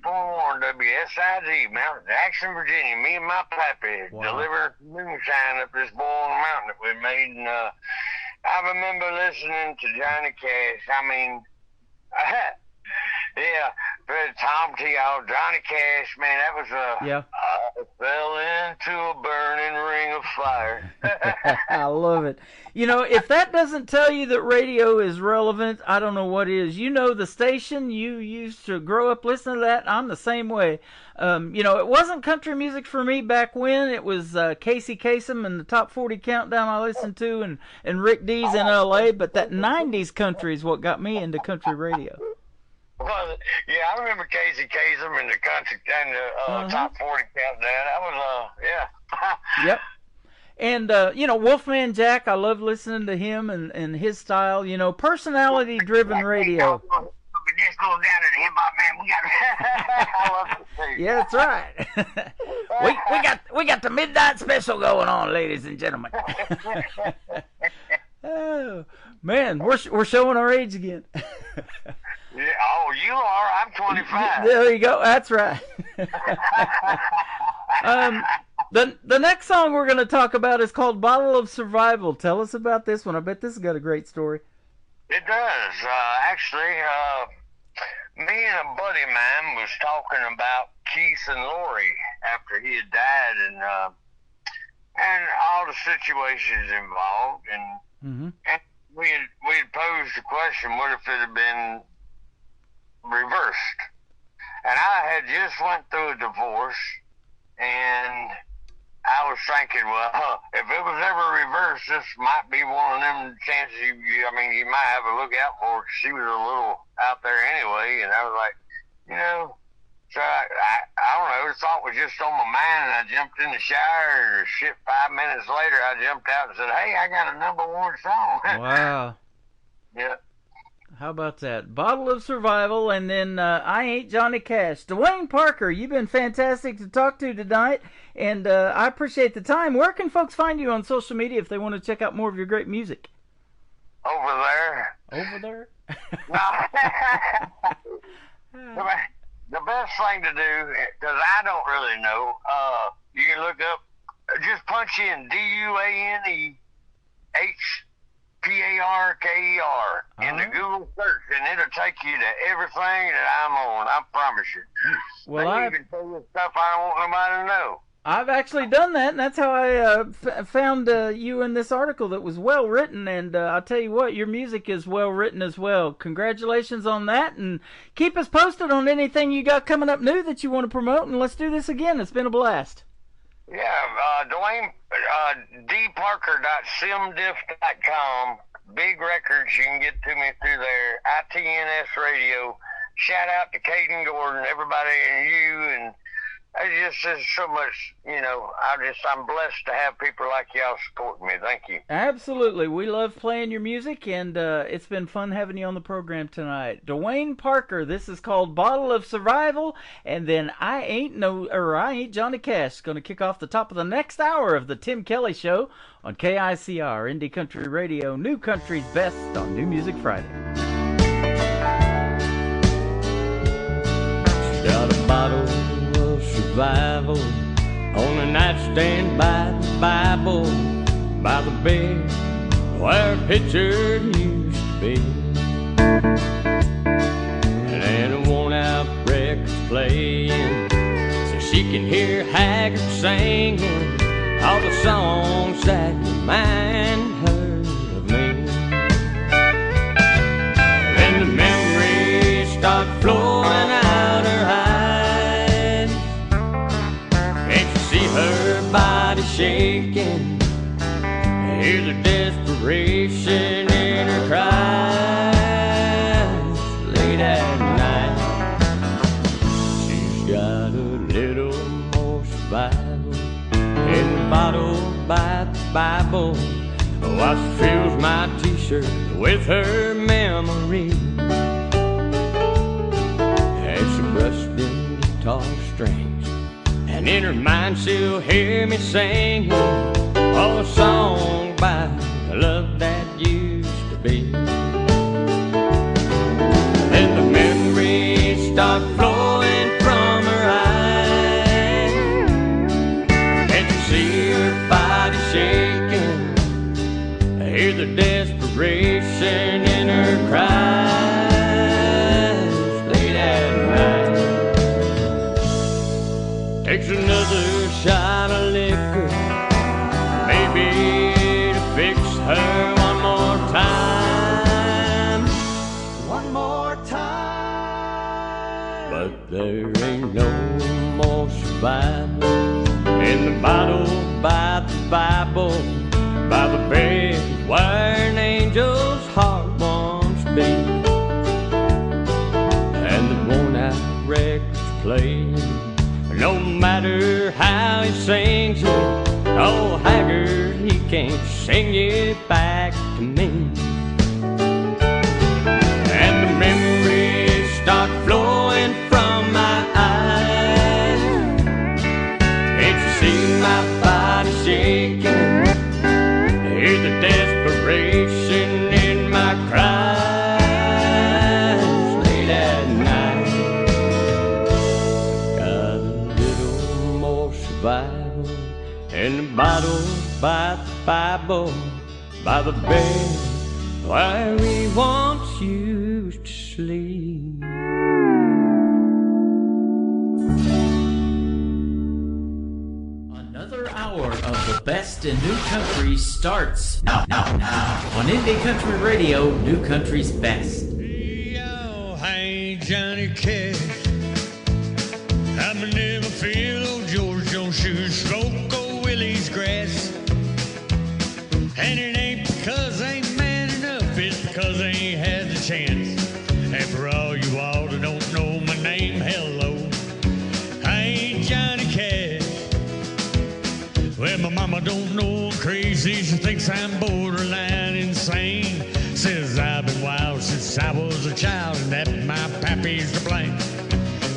96.1 WSID, Mount Jackson, Virginia. Me and my pappy delivering moonshine up this boiling mountain that we made. And I remember listening to Johnny Cash. I mean, yeah, but Tom T. Johnny Cash, man, that was I fell into a burning ring of fire. I love it. If that doesn't tell you that radio is relevant, I don't know what is. The station, you used to grow up listening to that. I'm the same way. It wasn't country music for me back when. It was Casey Kasem and the Top 40 Countdown I listened to, and Rick Dees in L.A., but that 90s country is what got me into country radio. Well, yeah, I remember Casey Kasem and the country and the Top 40 Countdown. That was, yeah. Yep. And, Wolfman Jack, I love listening to him and his style, personality-driven radio. Just go down to the hip-hop, man. We got I love it too. Yeah, that's right. we got the midnight special going on, ladies and gentlemen. Oh, man, we're showing our age again. Yeah, oh, you are. I'm 25. There you go. That's right. The next song we're going to talk about is called Bottle of Survival. Tell us about this one. I bet this has got a great story. It does. Actually, me and a buddy of mine was talking about Keith and Lori after he had died, and all the situations involved, and we had posed the question, what if it had been reversed? And I had just went through a divorce, and I was thinking, well, if it was ever reversed, this might be one of them chances you might have a look out for, because she was a little out there anyway. And I was like, so I don't know, the thought was just on my mind, and I jumped in the shower, and 5 minutes later, I jumped out and said, hey, I got a #1 song. Wow. Yeah. How about that? Bottle of Survival, and then I Ain't Johnny Cash. Dwayne Parker, you've been fantastic to talk to tonight, and I appreciate the time. Where can folks find you on social media if they want to check out more of your great music? Over there. Over there? The best thing to do, because I don't really know, you can look up, just punch in DUANEH Parker in the Google search, and it'll take you to everything that I'm on. I promise you. Well, I even tell you stuff I don't want nobody to know. I've actually done that, and that's how I found you in this article that was well written. And I'll tell you what, your music is well written as well. Congratulations on that, and keep us posted on anything you got coming up new that you want to promote. And let's do this again. It's been a blast. Yeah, Dwayne, dparker.simdiff.com. Big records, you can get to me through there. ITNS Radio. Shout out to Caden Gordon, everybody, and you, and it's just so much, I'm blessed to have people like y'all supporting me. Thank you. Absolutely. We love playing your music, and it's been fun having you on the program tonight. Dwayne Parker, this is called Bottle of Survival, and then I Ain't Johnny Cash. Going to kick off the top of the next hour of the Tim Kelly Show on KICR, Indie Country Radio, New Country's Best on New Music Friday. Got a bottle of survival on a nightstand by the Bible, by the bed where a picture used to be, and a worn-out record's playing so she can hear Haggard singing all the songs that remind her of me. Then the memories start flowing out her eyes, and she see her body shaking, hear the desperation in her cries. Late at night, she's got a little more survival in the bottle by the Bible, while she fills my t-shirt with her memory. As she brushed in guitar strings, and in her mind she'll hear me sing a song about love that used to be. Then the memories start flowing from her eyes, and you see her body shaking, hear the desperation in her cries. Late at night, takes another shot of liquor, maybe to fix her one more time. One more time. But there ain't no more survival in the bottle by the Bible, by the bed where an angel's heart once beat, and the worn-out record's playing. No matter how he sings it, oh Haggard, he can't sing it back to me. And the memories start flowing from my eyes, and you see my body shaking, hear the desperation in my cries. Late at night, got a little more survival in the bottle by the Bible, by the bed where we once used to sleep. Another hour of the best in new country starts now on Indie Country Radio, New Country's Best. Yo, hey Johnny Cash, I'ma never feel old George Jones shoes, smoke old Willie's grass. And it ain't because I ain't man enough, it's because I ain't had the chance. And for all you all that don't know my name, hello, I ain't Johnny Cash. Well, my mama don't know I'm crazy, she thinks I'm borderline insane. Says I've been wild since I was a child, and that my pappy's to blame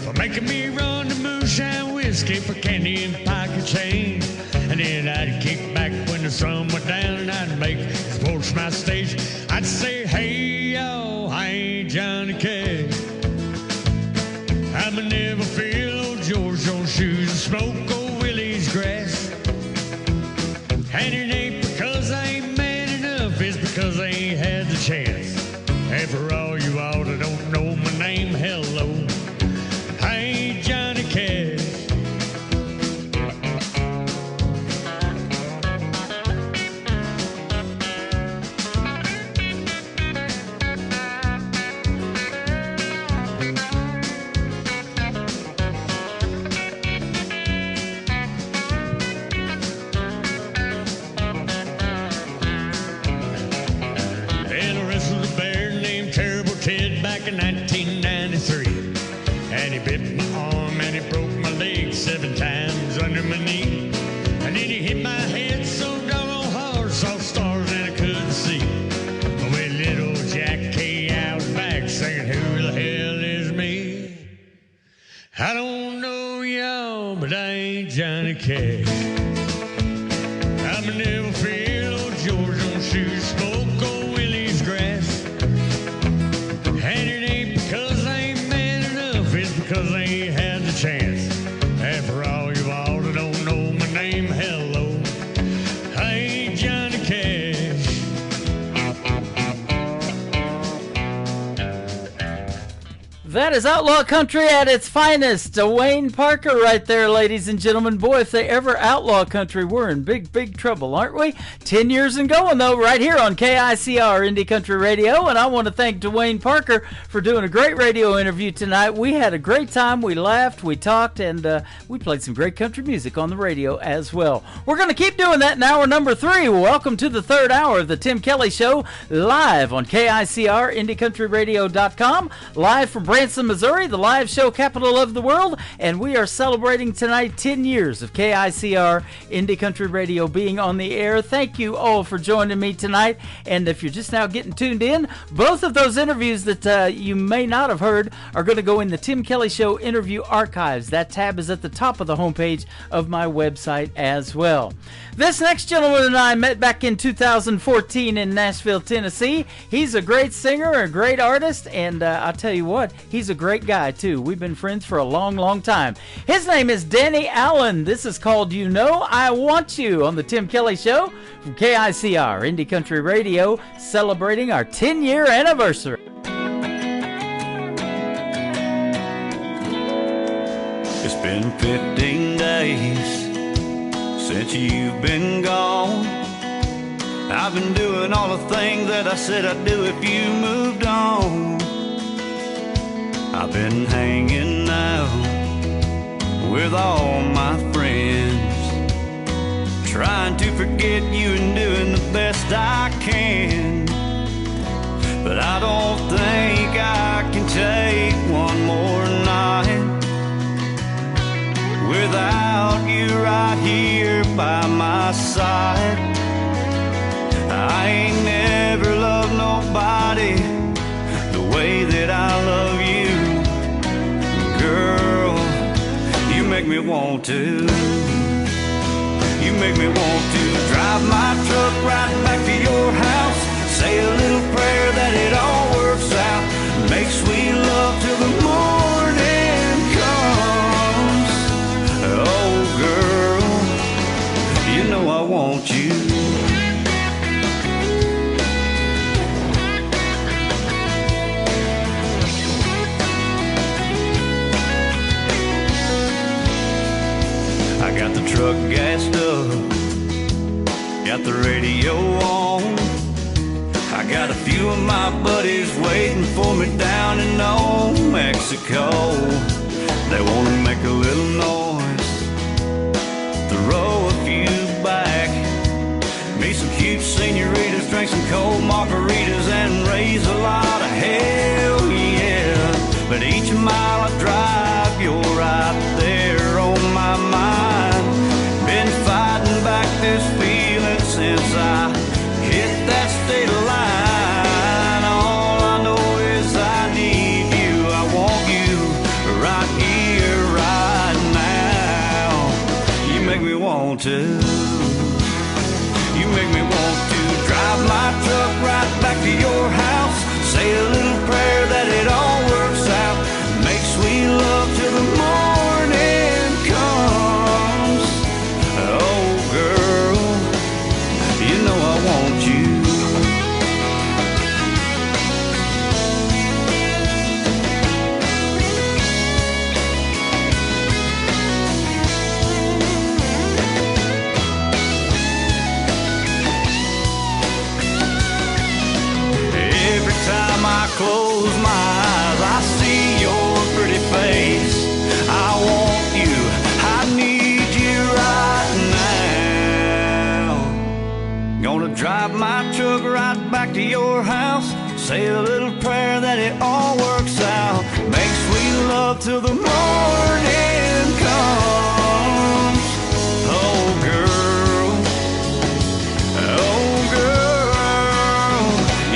for making me run the moonshine whiskey for candy and pocket change. And then I'd kick back when the sun went down, and I'd make sports my stage. I'd say, hey, yo, I ain't Johnny Cash. I'ma never feel old George Jones shoes and smoke old Willie's grass. And it ain't because I ain't man enough, it's because I ain't in 1993. And he bit my arm and he broke my leg 7 times under my knee. And then he hit my head so doggone hard, saw stars and I couldn't see. With little Jack K out back singing, who the hell is me? I don't know y'all, but I ain't Johnny Cash. I'm a never feel old George on shoes, smoke old Willie's grass. And it ain't because I ain't man enough, it's because I ain't had the chance. And for all you all that don't know my name, hello, I ain't Johnny Cash. That is outlaw country at its finest. Wayne Parker right there, ladies and gentlemen. Boy, if they ever outlaw country, we're in big, big trouble, aren't we? 10 years and going, though, right here on KICR Indie Country Radio. And I want to thank Dwayne Parker for doing a great radio interview tonight. We had a great time. We laughed, we talked, and we played some great country music on the radio as well. We're going to keep doing that in hour number 3. Welcome to the 3rd hour of the Tim Kelly Show, live on KICR, IndieCountryRadio.com, live from Branson, Missouri, the live show capital of the world, and we are celebrating tonight 10 years of KICR Indie Country Radio being on the air. Thank you all for joining me tonight, and if you're just now getting tuned in, both of those interviews that you may not have heard are going to go in the Tim Kelly Show interview archives. That tab is at the top of the homepage of my website as well. This next gentleman and I met back in 2014 in Nashville, Tennessee. He's a great singer, a great artist, and I'll tell you what, he's a great guy too. We've been friends for a long, long time. His name is Danny Allen. This is called You Know I Want You on the Tim Kelly Show from KICR Indie Country Radio, celebrating our 10-year anniversary. It's been 15 days since you've been gone. I've been doing all the things that I said I'd do if you moved on. I've been hanging out with all my friends, trying to forget you and doing the best I can. But I don't think I can take one more night without you right here by my side. I ain't never loved nobody the way that I love you. Girl, you make me want to. You make me want to drive my truck right back to your house, say a little prayer that it all works out, make sweet love till the morning comes. Oh girl, you know I want you. I got the truck gassed up, got the radio on. I got a few of my buddies waiting for me down in Old Mexico. They wanna make a little noise, throw a few back, meet some cute senoritas, drink some cold margaritas, and raise a lot of hell, yeah. But each mile I drive, you're right there on my mind. Been fighting back this feeling since I hit that state line. All I know is I need you, I want you right here, right now. You make me want to. You make me want to drive my truck right back to your house, say a little prayer that it all works out, make sweet love till the morning comes. Oh girl, you know I want you. Every time I close my eyes, I see your pretty face. I want you, I need you right now. Gonna drive my truck right back to your house, Say a little prayer that it all works out. Make sweet love till the morning comes. Oh girl,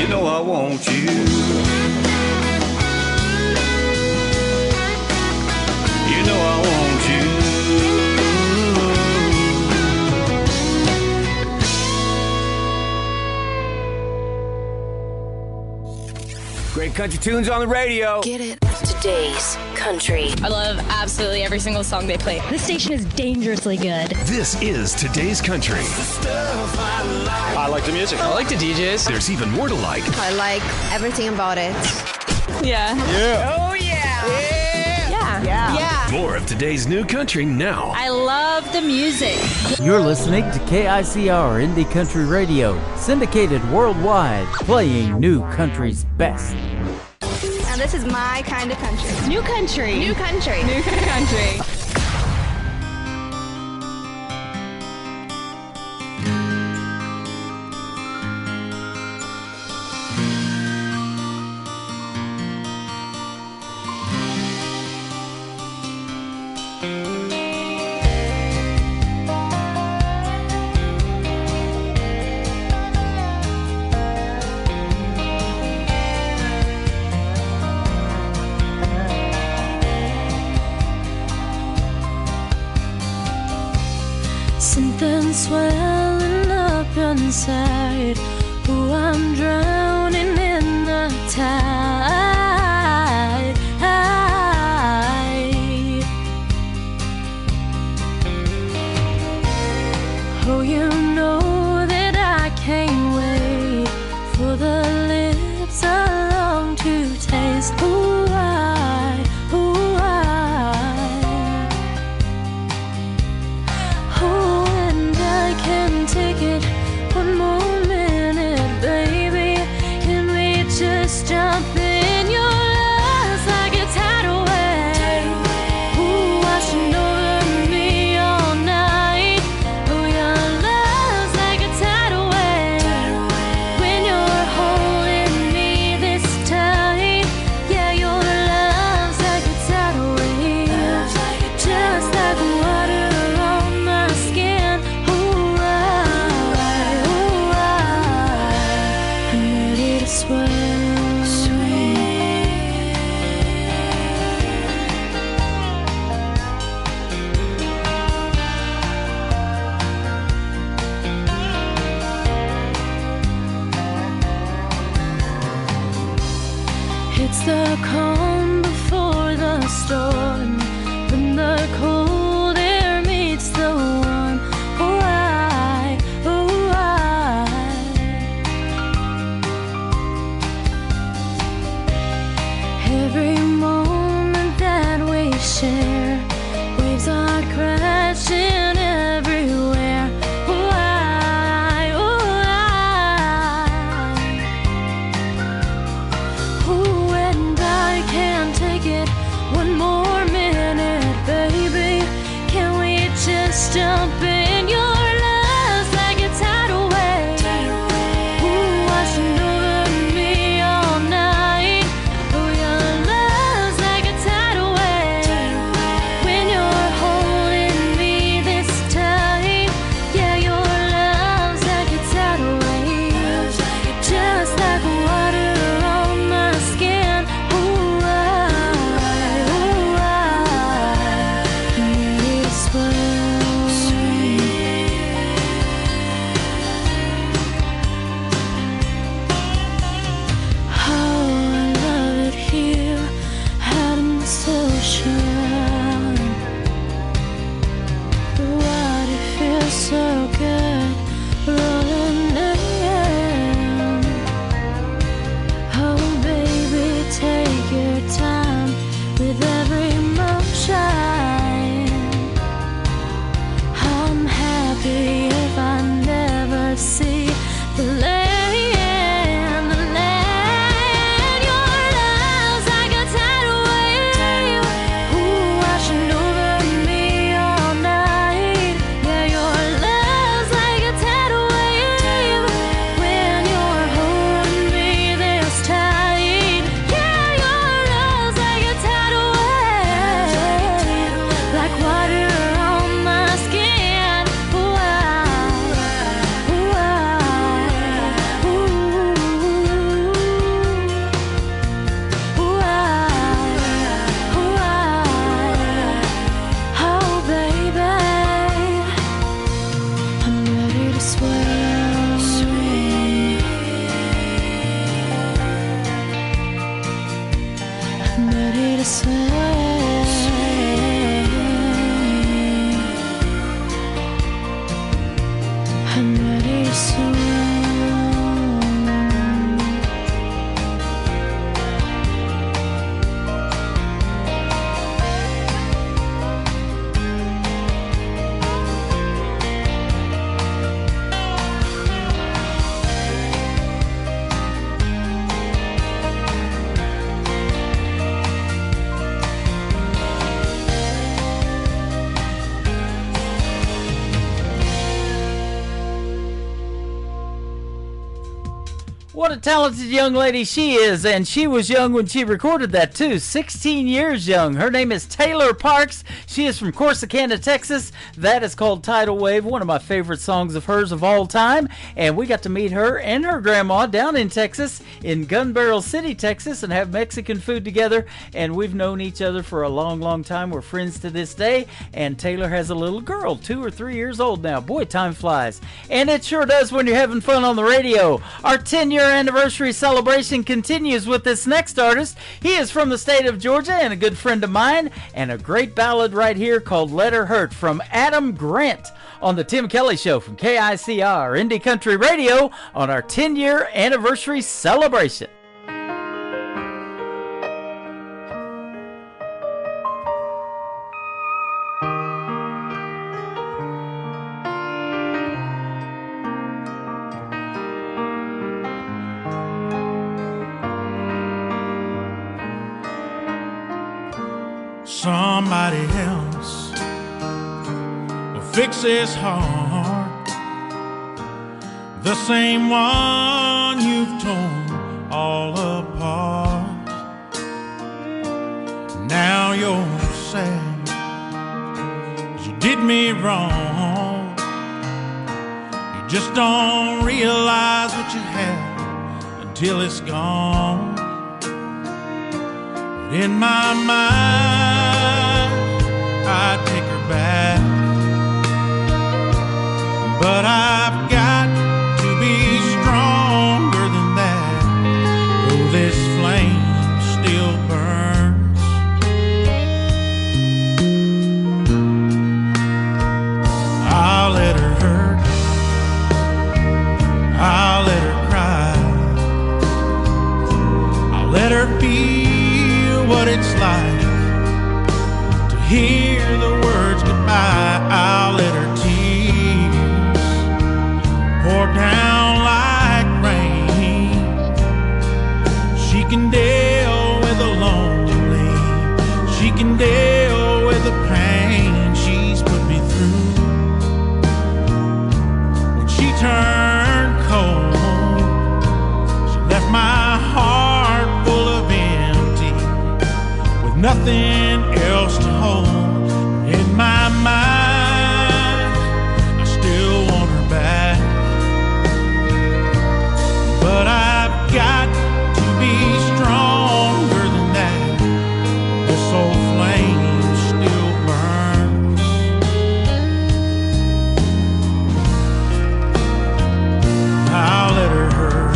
you know I want you. You know I want you. Great country tunes on the radio. Get it? Today's country. I love absolutely every single song they play. This station is dangerously good. This is Today's Country. I like the music. I like the DJs. There's even more to like. I like everything about it. Yeah. Yeah. Oh, yeah. Yeah. Yeah. More of today's new country now. I love the music. You're listening to KICR Indie Country Radio, syndicated worldwide, playing new country's best. Now this is my kind of country. New country. New country. New country. Something swelling up inside. Oh, I'm drowning in the tide. Oh, you know that I can't wait for the lips I long to taste. Ooh, oh, and I can't take it one more minute, baby. Can we just jump in your eyes like a tidal wave? Ooh, washing over me all night. Oh, your love's like a tidal wave. When you're holding me this tight, yeah, your love's like a tidal wave. Just like water on my skin. Ooh, I'm ready to swim. It's the calm before the storm, when the cold air meets the warm. Oh, every moment that we share, waves are crashing everywhere. Oh, oh, and I can't take it one more minute, baby. Can we just jump in your love's like a tidal wave? Ooh, washing over me all night. Oh, your love's like a tidal wave. When you're holding What a talented young lady she is, and she was young when she recorded that too, 16 years young. Her name is Taylor Parks. She is from Corsicana, Texas. That is called Tidal Wave, one of my favorite songs of hers of all time, and we got to meet her and her grandma down in Texas, in Gun Barrel City, Texas, and have Mexican food together, and we've known each other for a long, long time. We're friends to this day, and Taylor has a little girl, 2 or 3 years old now. Boy, time flies. And it sure does when you're having fun on the radio. Our 10-year anniversary celebration continues with this next artist. He is from the state of Georgia and a good friend of mine, and a great ballad right here called Let Her Hurt from Adam Grant on the Tim Kelly Show from KICR Indie Country Radio on our 10-year anniversary celebration. Somebody else will fix his heart, the same one you've torn all apart. Now you're sad, 'cause you did me wrong. You just don't realize what you have until it's gone. But in my mind, I'd take her back, but I've got to be stronger than that. Oh, this flame still burns. I'll let her hurt, I'll let her cry, I'll let her feel what it's like to hear the words goodbye. I'll let her tears pour down like rain. She can deal with the lonely, she can deal with the pain she's put me through. When she turned cold, she left my heart full of empty, with nothing else to hold. In my mind, I still want her back, but I've got to be stronger than that. This old flame still burns. I'll let her hurt,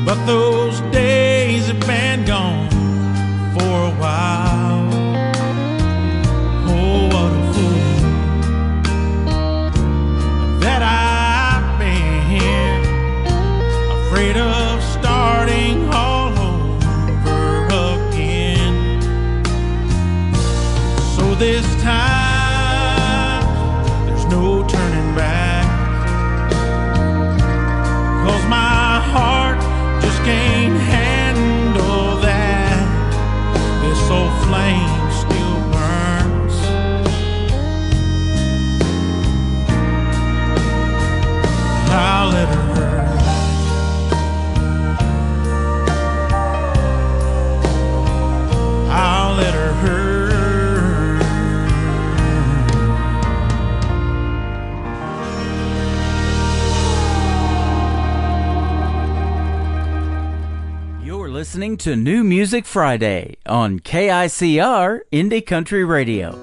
but those days have been gone for a while. Oh, what a fool that I've been, afraid of starting all over again. So this time there's no turning back, 'cause my heart just can't handle that. This old flame still burns. I'll let her hurt, I'll let her hurt. Listening to New Music Friday on KICR Indie Country Radio.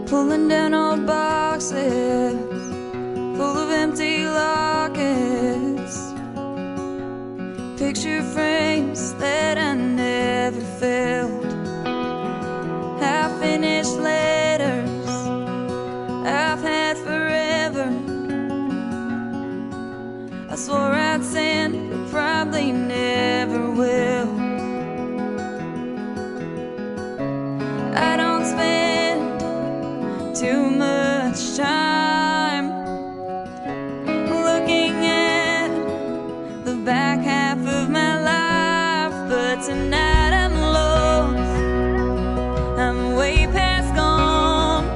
Pulling down old boxes full of empty lockets, picture frames that I never felt, half-finished letters I've had forever. I swore I'd send, but probably never will. I don't spend too much time looking at the back half of my life, but tonight I'm lost. I'm way past gone,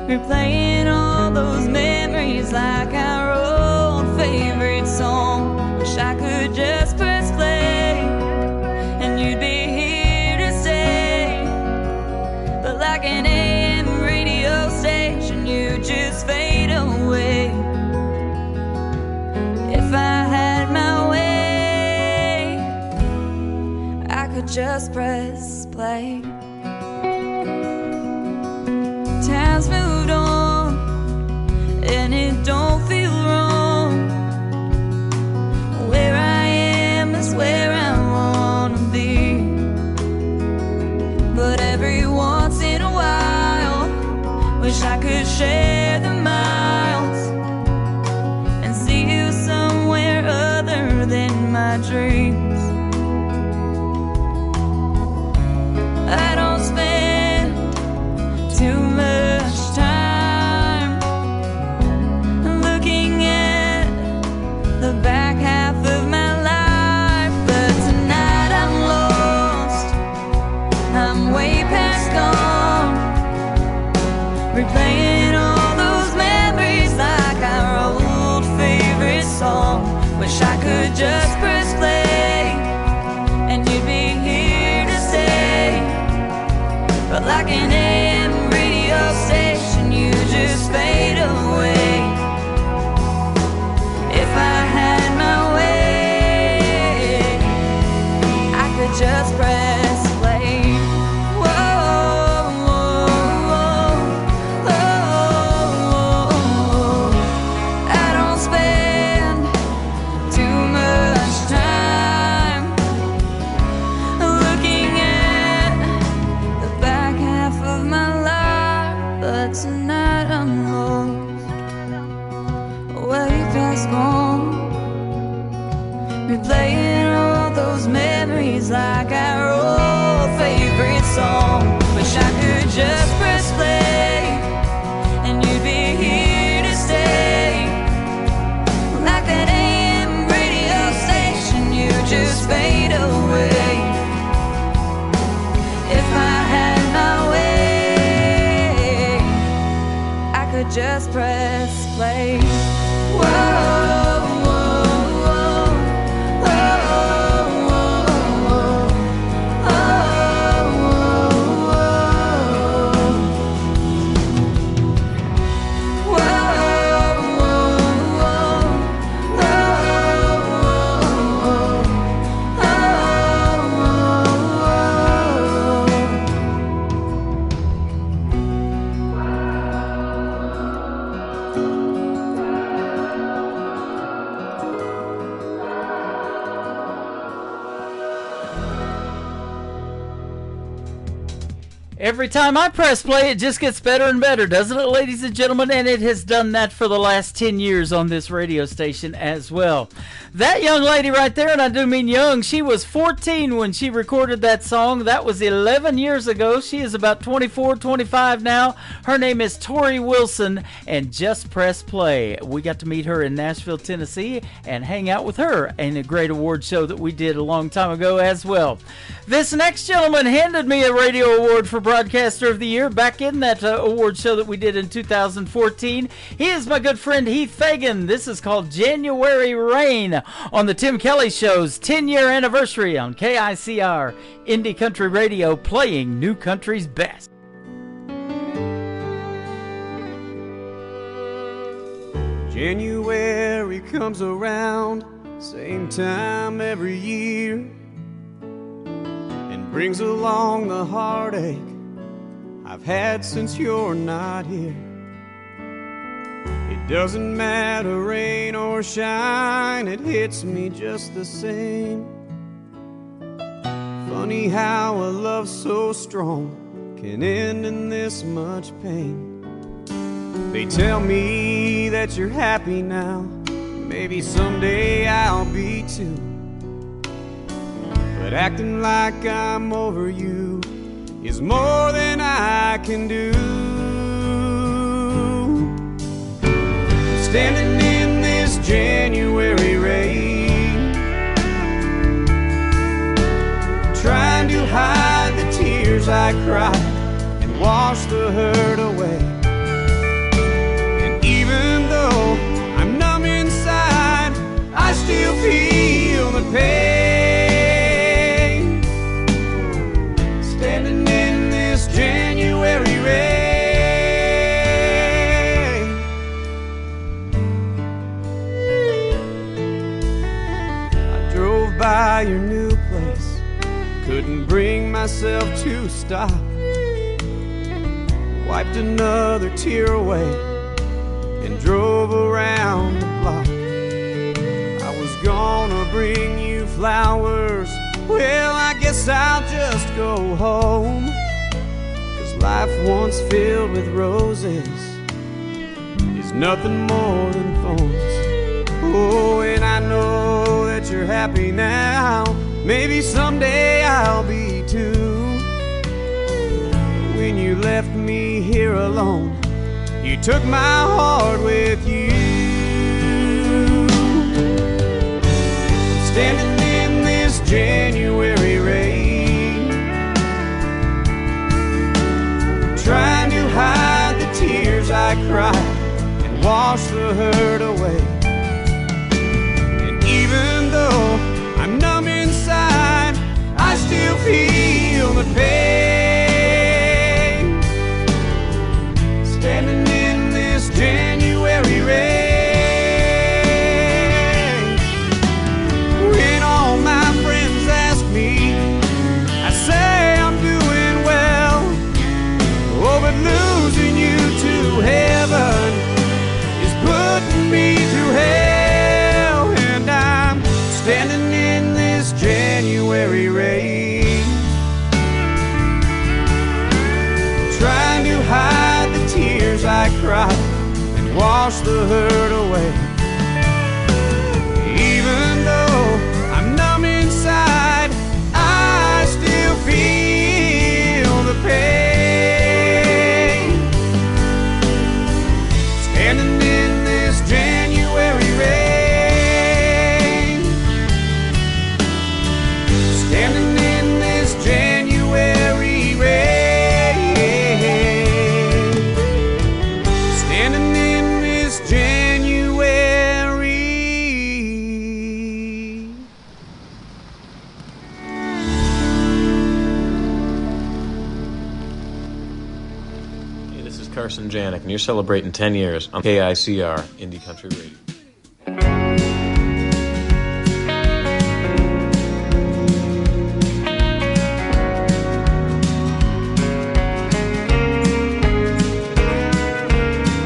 replaying all those memories like our old favorite song. Wish I could just press play and you'd be here to stay, but like an AM radio station, you just fade away. If I had my way, I could just press play. Time's moved on, and it don't feel wrong. Where I am is where I wanna be, but every once in a while, wish I could share the miles and see you somewhere other than my dreams. I don't spend too much time looking at the back half of my life, but tonight I'm lost. I'm way past gone, replaying all those memories like our old favorite song. Wish I could just press play and you'd be here to stay, but like an AM radio station, you just fade away. If I had my way, I could just press play. Whoa, whoa, whoa, whoa. I don't spend too much time looking at the back half of my life, but tonight I'm lost, way past gone, replaying all those memories like our old favorite song. Wish I could just press play and you'd be here to stay, like that AM radio station, you just fade away. If I had my way, I could just press play. Whoa, whoa, whoa, whoa, whoa, Every time I press play, it just gets better and better, doesn't it, ladies and gentlemen? And it has done that for the last 10 years on this radio station as well. That young lady right there, and I do mean young, she was 14 when she recorded that song. That was 11 years ago. She is about 24, 25 now. Her name is Tori Wilson, and Just Press Play. We got to meet her in Nashville, Tennessee, and hang out with her in a great award show that we did a long time ago as well. This next gentleman handed me a radio award for Broadcaster of the Year back in that award show that we did in 2014. He is my good friend Heath Fagan. This is called January Rain on the Tim Kelly Show's 10-year anniversary on KICR Indie Country Radio, playing New Country's best. January comes around, same time every year, and brings along the heartache I've had since you're not here. It doesn't matter rain or shine, it hits me just the same. Funny how a love so strong can end in this much pain. They tell me that you're happy now, maybe someday I'll be too. But acting like I'm over you is more than I can do. Standing in this January rain, trying to hide the tears I cried and wash the hurt away. And even though I'm numb inside, I still feel the pain. Standing in this January rain. I drove by your new place, couldn't bring myself to stop. Wiped another tear away and drove around the block. I was gonna bring you flowers, well, I guess I'll just go home. 'Cause life once filled with roses is nothing more than thorns. Oh, and I know that you're happy now, maybe someday I'll be too. When you left me here alone, you took my heart with you. Standing in this January rain, trying to hide the tears I cried and wash the hurt away. And even though I'm numb inside, I still feel the pain. Standing in this January rain. When all my friends ask me, I say I'm doing well. Oh, but losing you to heaven is putting me through hell. And I'm standing in this January rain, trying to hide the tears I cried and wash the hurt away. Even though I'm numb inside, I still feel the pain. Standing in this January rain, standing in this January rain, standing in this January. Hey, this is Carson Janik, and you're celebrating 10 years on KICR Indie Country Radio.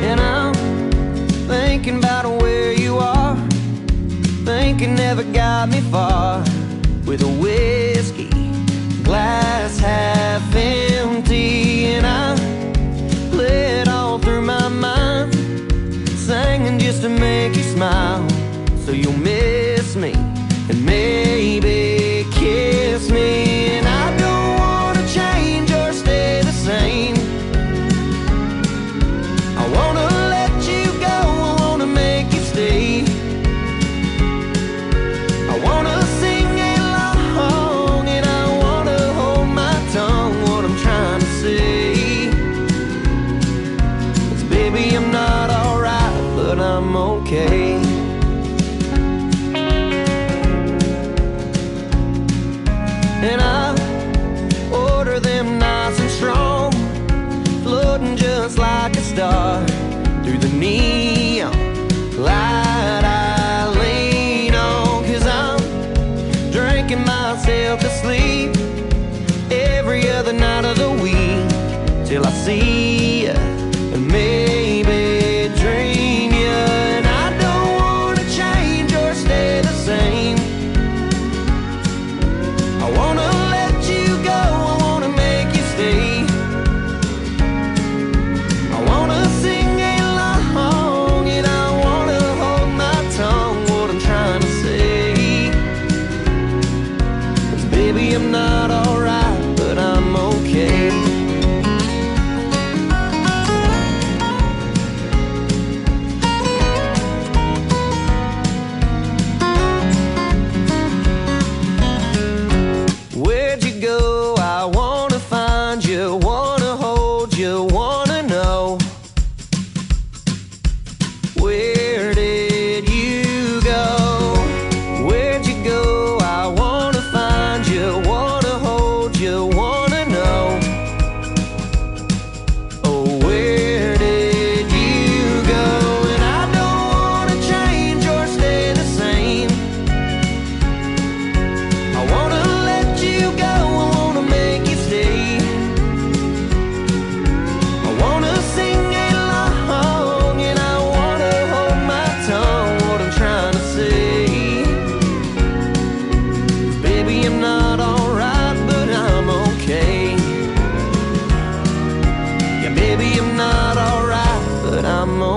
And I'm thinking about where you are, thinking never got me far. With a whiskey glass half empty, and I play it all through my mind, singing just to make you smile. So you'll miss me and maybe kiss me. And I don't wanna change or stay the same. I wanna let you go, I wanna make you stay. I wanna sing along and I wanna hold my tongue, what I'm trying to say. 'Cause baby, I'm not alright, but I'm okay. And I order them nice and strong, floating just like a star through the neon light I lean on. 'Cause I'm drinking myself to sleep every other night of the week till I see you and maybe dream you.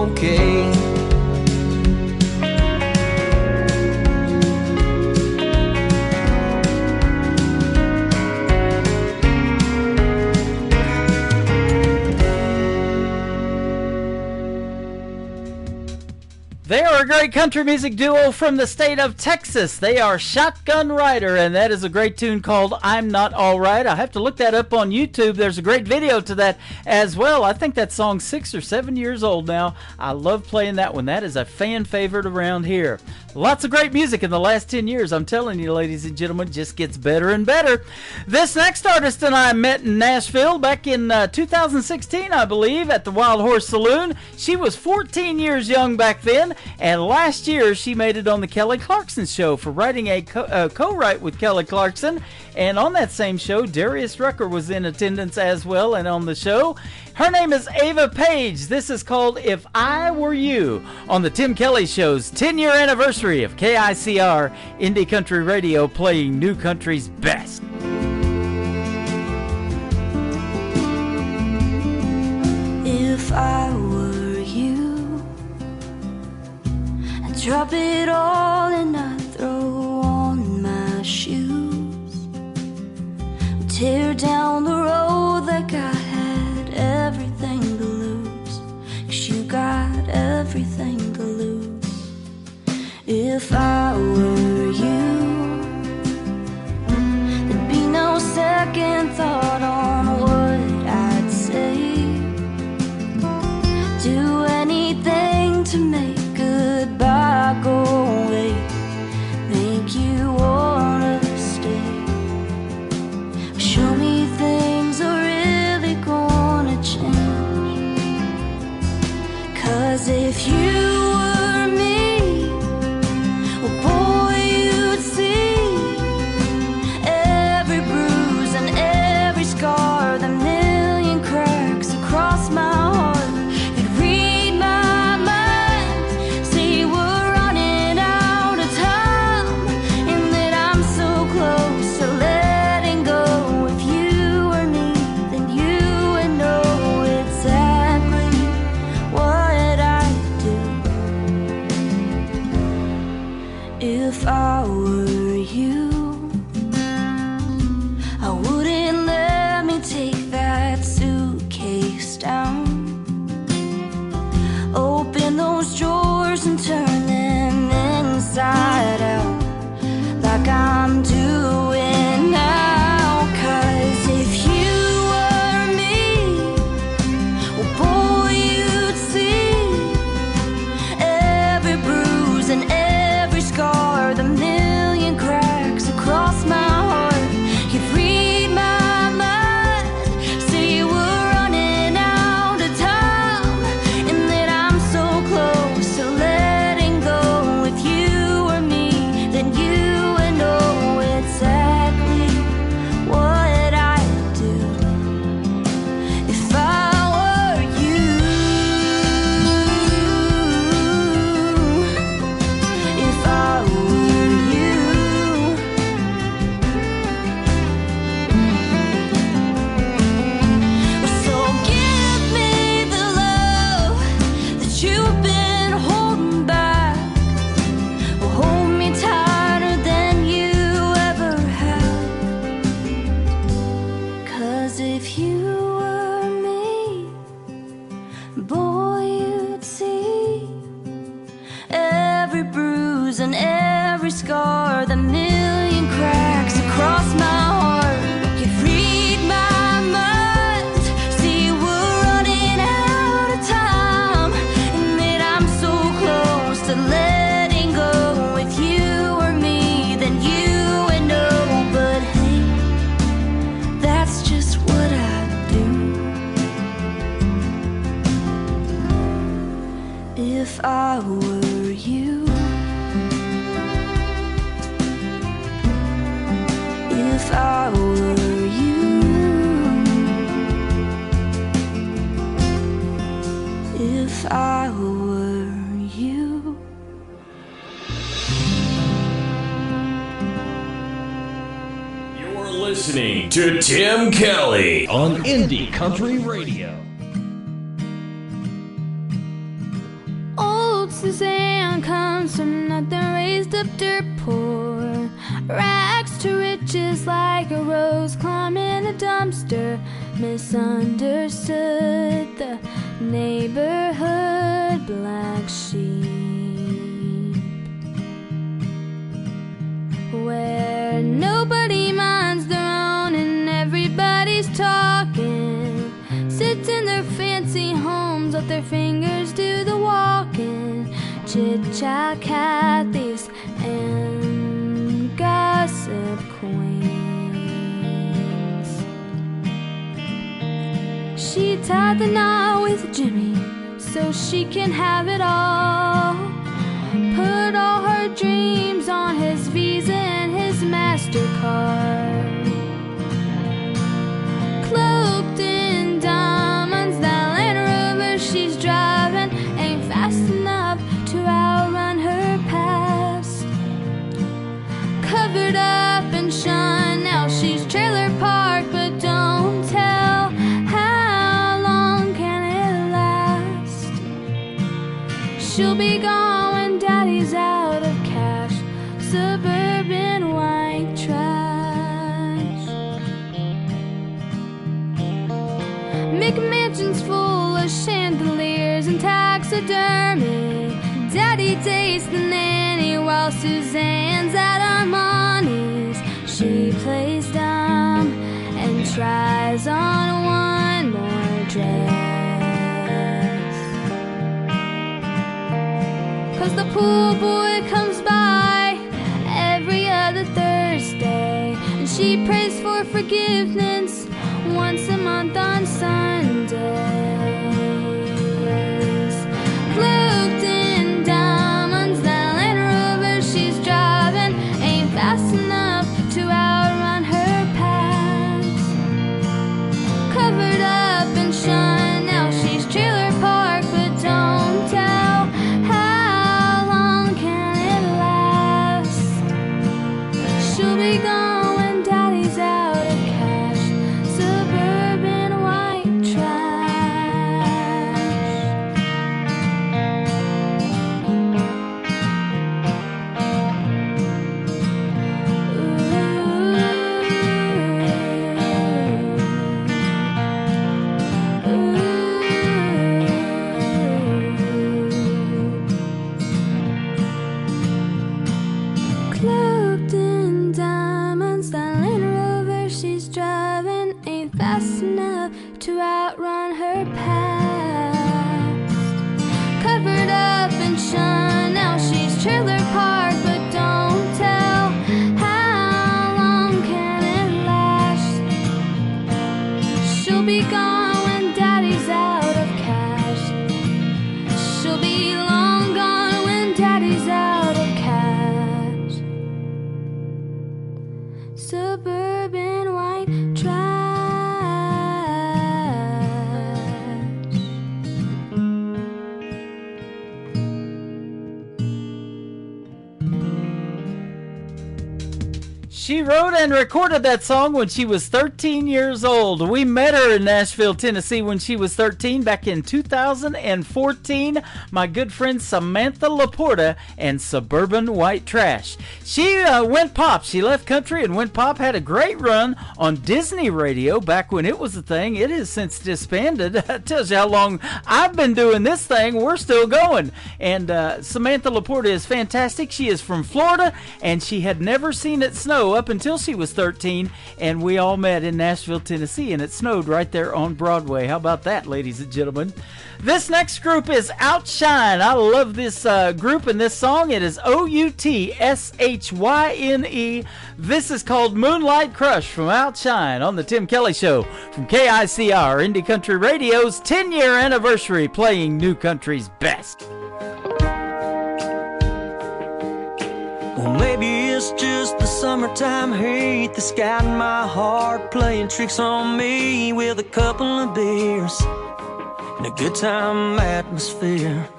okay. They are a great country music duo from the state of Texas. They are Shotgun Rider, and that is a great tune called I'm Not Alright. I have to look that up on YouTube. There's a great video to that as well. I think that song's 6 or 7 years old now. I love playing that one. That is a fan favorite around here. Lots of great music in the last 10 years. I'm telling you, ladies and gentlemen, just gets better and better. This next artist and I met in Nashville back in 2016, I believe, at the Wild Horse Saloon. She was 14 years young back then, and last year she made it on the Kelly Clarkson Show for writing a co-write with Kelly Clarkson. And on that same show, Darius Rucker was in attendance as well and on the show. Her name is Ava Page. This is called If I Were You on the Tim Kelly Show's 10-year anniversary of KICR Indie Country Radio, playing new country's best. If I were you, I'd drop it all and I'd throw on my shoes, tear down the road that God had everything to lose, 'cause you got everything to lose. If I were you, there'd be no second thought on what I'd say. Do anything to make goodbye go away, make you wanna stay. Show me things are really gonna change. 'Cause if you were me, well, boy, you'd see every bruise and every scar, the million cracks across my heart. You'd read my mind, see we're running out of time, and that I'm so close to letting go. If you were me, then you would know exactly what I'd do. If I were you, I wouldn't let me take that suitcase down. Open those drawers and turn them inside out, like I'm doing now. 'Cause if you were me, well, boy, you'd see every bruise and every scar, the million cracks across my heart. You'd read my mind, see we're running out of time, and that I'm so close to letting go. If you were me, then you would know exactly what I'd do. If I were you, if I were you. So give me the love that you've been holding back. Hold me tighter than you ever have. 'Cause if you were me, boy, you'd see every bruise and every scar, the million cracks across my heart. You'd read my mind, see we're running out of time, and that I'm so close to letting go. If you were me, then you would know. But hey, that's just what I do. If I were you, if I were you, if I were you. You're listening to Tim Kelly on Indie Country Radio. Suzanne comes from nothing, raised up dirt poor. Rags to riches like a rose climbing a dumpster. Misunderstood, the neighborhood black sheep. Where nobody minds their own and everybody's talking. Sit in their fancy homes, let their fingers do the walking. Chit-chat Cathys and gossip queens. She tied the knot with Jimmy so she can have it all. Put all her dreams on his Visa and his MasterCard. Cloaked in diamonds, that Land Rover she's driving ain't fast enough to outrun her past. Covered up and shine, now she's trailer parked, but don't tell how long can it last. She'll be gone when daddy's out of cash. Suburban white trash. McMansion's full of chandeliers and taxidermy. Daddy dates the nanny while Suzanne's at Armani's. She plays dumb and tries on one more dress. 'Cause the pool boy comes by every other Thursday, and she prays for forgiveness once a month on Sundays. Cloaked in diamonds, that Land Rover she's driving ain't fast enough to outrun her past. Covered up and shine, now she's trailer parked, but don't tell how long can it last. She'll be gone when daddy's out of cash. Suburban white trash. Cloaked in diamonds, that Land Rover she's driving ain't fast enough to outrun her past. Covered up and shine, now she's trailer parked, but don't tell how long can it last. She'll be gone when daddy's out of cash. She'll be long gone when daddy's out of cash. Suburban white trash. She wrote and recorded that song when she was 13 years old. We met her in Nashville, Tennessee when she was 13 back in 2014. My good friend Samantha Laporta and Suburban White Trash. She went pop. She left country and went pop. Had a great run on Disney Radio back when it was a thing. It has since disbanded. That tells you how long I've been doing this thing. We're still going. And Samantha Laporta is fantastic. She is from Florida, and she had never seen it snow up until she was 13, and we all met in Nashville, Tennessee, and it snowed right there on Broadway. How about that, ladies and gentlemen? This next group is Outshine. I love this group and this song. It is Outshine. This is called Moonlight Crush from Outshine on the Tim Kelly Show from KICR, Indie Country Radio's 10-year anniversary, playing new country's best. Well, maybe it's just the summertime heat that's got my heart playing tricks on me with a couple of beers and a good time atmosphere.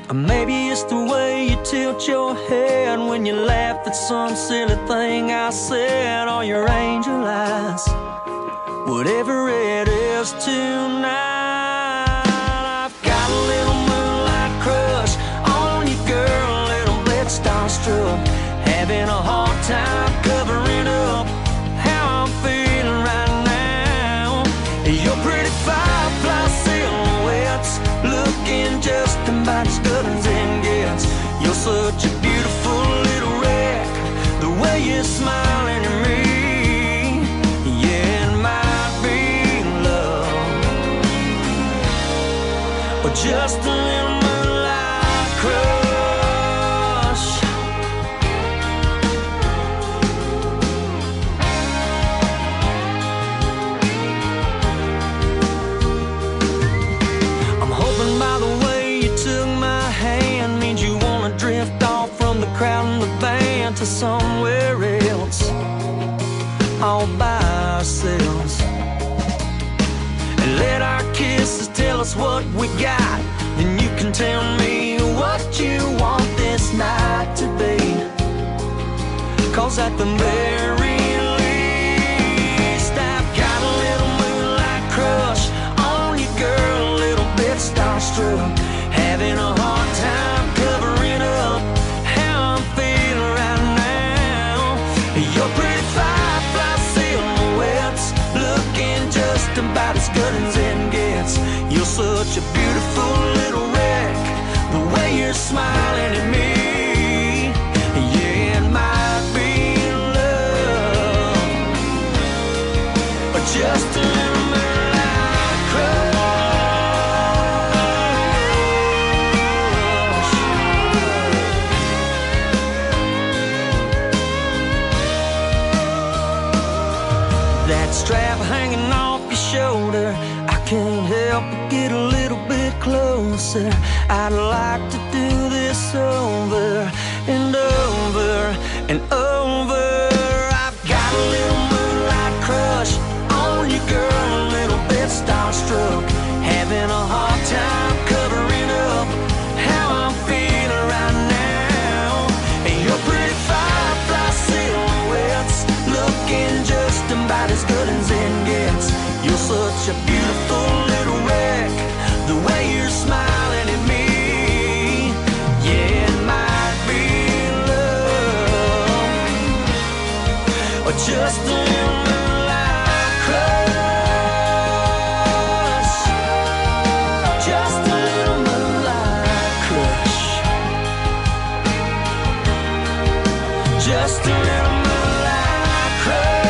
Or maybe it's the way you tilt your head when you laugh at some silly thing I said, or your angel eyes. Whatever it is tonight, I've got a little moonlight crush just a little moonlight crush. I'm hoping by the way you took my hand means you wanna drift off from the crowd and the band to somewhere else, all by ourselves, and let our kisses tell us what we got. Then you can tell me what you want this night to be. 'Cause at the very least I've got a little moonlight crush on you, girl, a little bit starstruck, having a hard time covering up how I'm feeling right now. Your pretty firefly silhouettes looking just about as good as it gets. You're such a beautiful little wreck, the way you're smiling at me. Yeah, it might be love, or just a little moonlight crush. That strap hanging off your shoulder, I can't help but get a little bit closer. I'd like to do this over and over and over. I've got a little moonlight crush on you, girl, a little bit starstruck, having a hard time covering up how I'm feeling right now. And your pretty firefly silhouettes looking just about as good as it gets. You're such a beautiful little wreck, the way you're smiling at me. Yeah, it might be love, or just a little moonlight crush. Just a little moonlight crush. Just a little moonlight crush.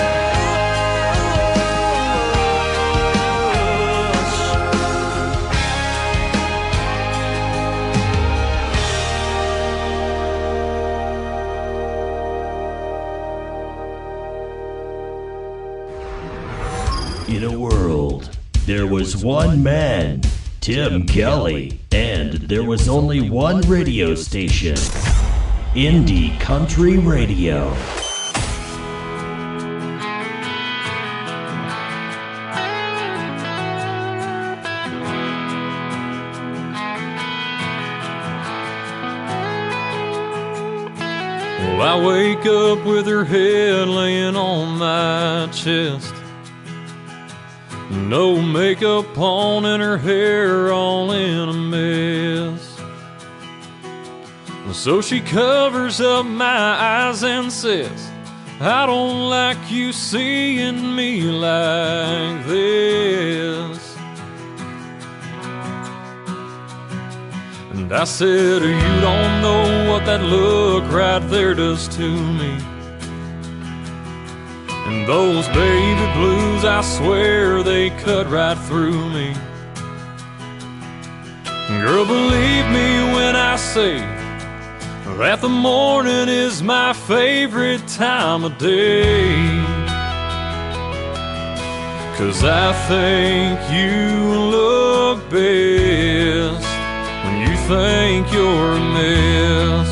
In a world, there was one man, Tim Kelly, and there was only one radio station, Indie Country Radio. Well, I wake up with her head laying on my chest, no makeup on and her hair all in a mess. So she covers up my eyes and says, I don't like you seeing me like this. And I said, you don't know what that look right there does to me. And those baby blues, I swear they cut right through me. Girl, believe me when I say that the morning is my favorite time of day. 'Cause I think you look best when you think you're a mess.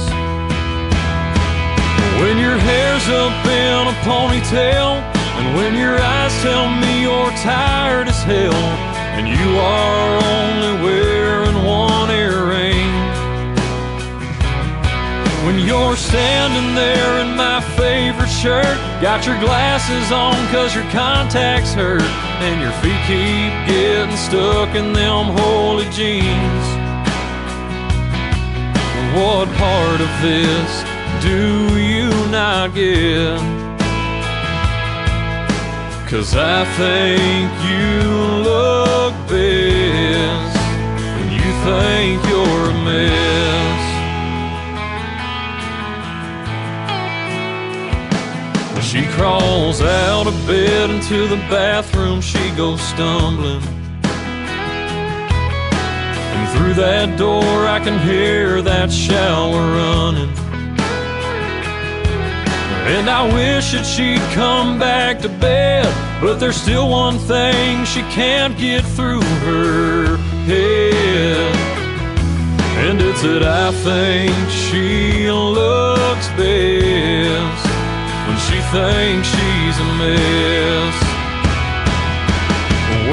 When your hair's up in a ponytail, and when your eyes tell me you're tired as hell, and you are only wearing one earring. When you're standing there in my favorite shirt, got your glasses on 'cause your contacts hurt, and your feet keep getting stuck in them holy jeans. What part of this do you not get? 'Cause I think you look best when you think you're a mess. She crawls out of bed into the bathroom, she goes stumbling, and through that door I can hear that shower running. And I wish that she'd come back to bed, but there's still one thing she can't get through her head. And it's that I think she looks best when she thinks she's a mess.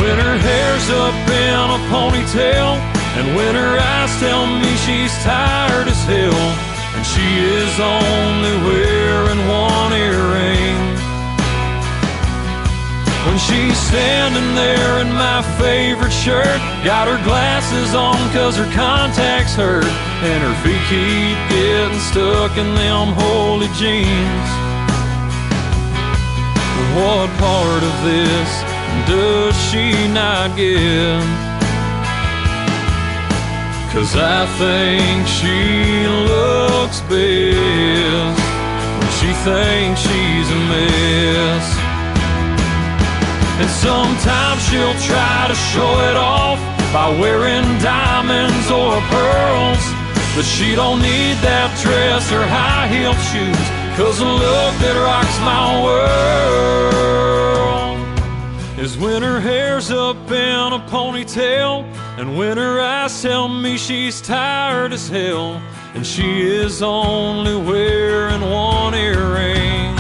When her hair's up in a ponytail, and when her eyes tell me she's tired as hell, and she is only wearing one earring. When she's standing there in my favorite shirt, got her glasses on 'cause her contacts hurt, and her feet keep getting stuck in them holy jeans. What part of this does she not get? 'Cause I think she looks best when she thinks she's a mess. And sometimes she'll try to show it off by wearing diamonds or pearls, but she don't need that dress or high-heeled shoes, 'cause the look that rocks my world is when her hair's up in a ponytail, and when her eyes tell me she's tired as hell, and she is only wearing one earring.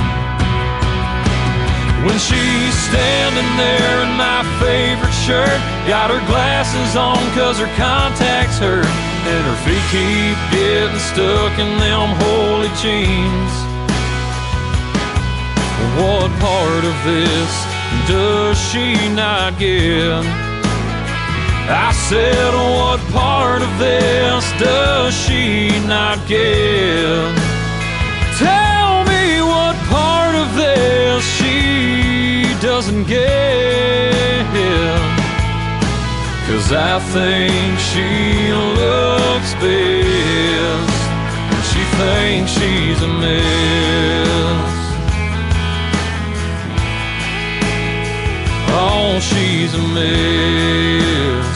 When she's standing there in my favorite shirt, got her glasses on 'cause her contacts hurt, and her feet keep getting stuck in them holy jeans. What part of this does she not get? I said, what part of this does she not get? Tell me what part of this she doesn't get. 'Cause I think she looks best when she thinks she's a mess. Oh, she's a mess.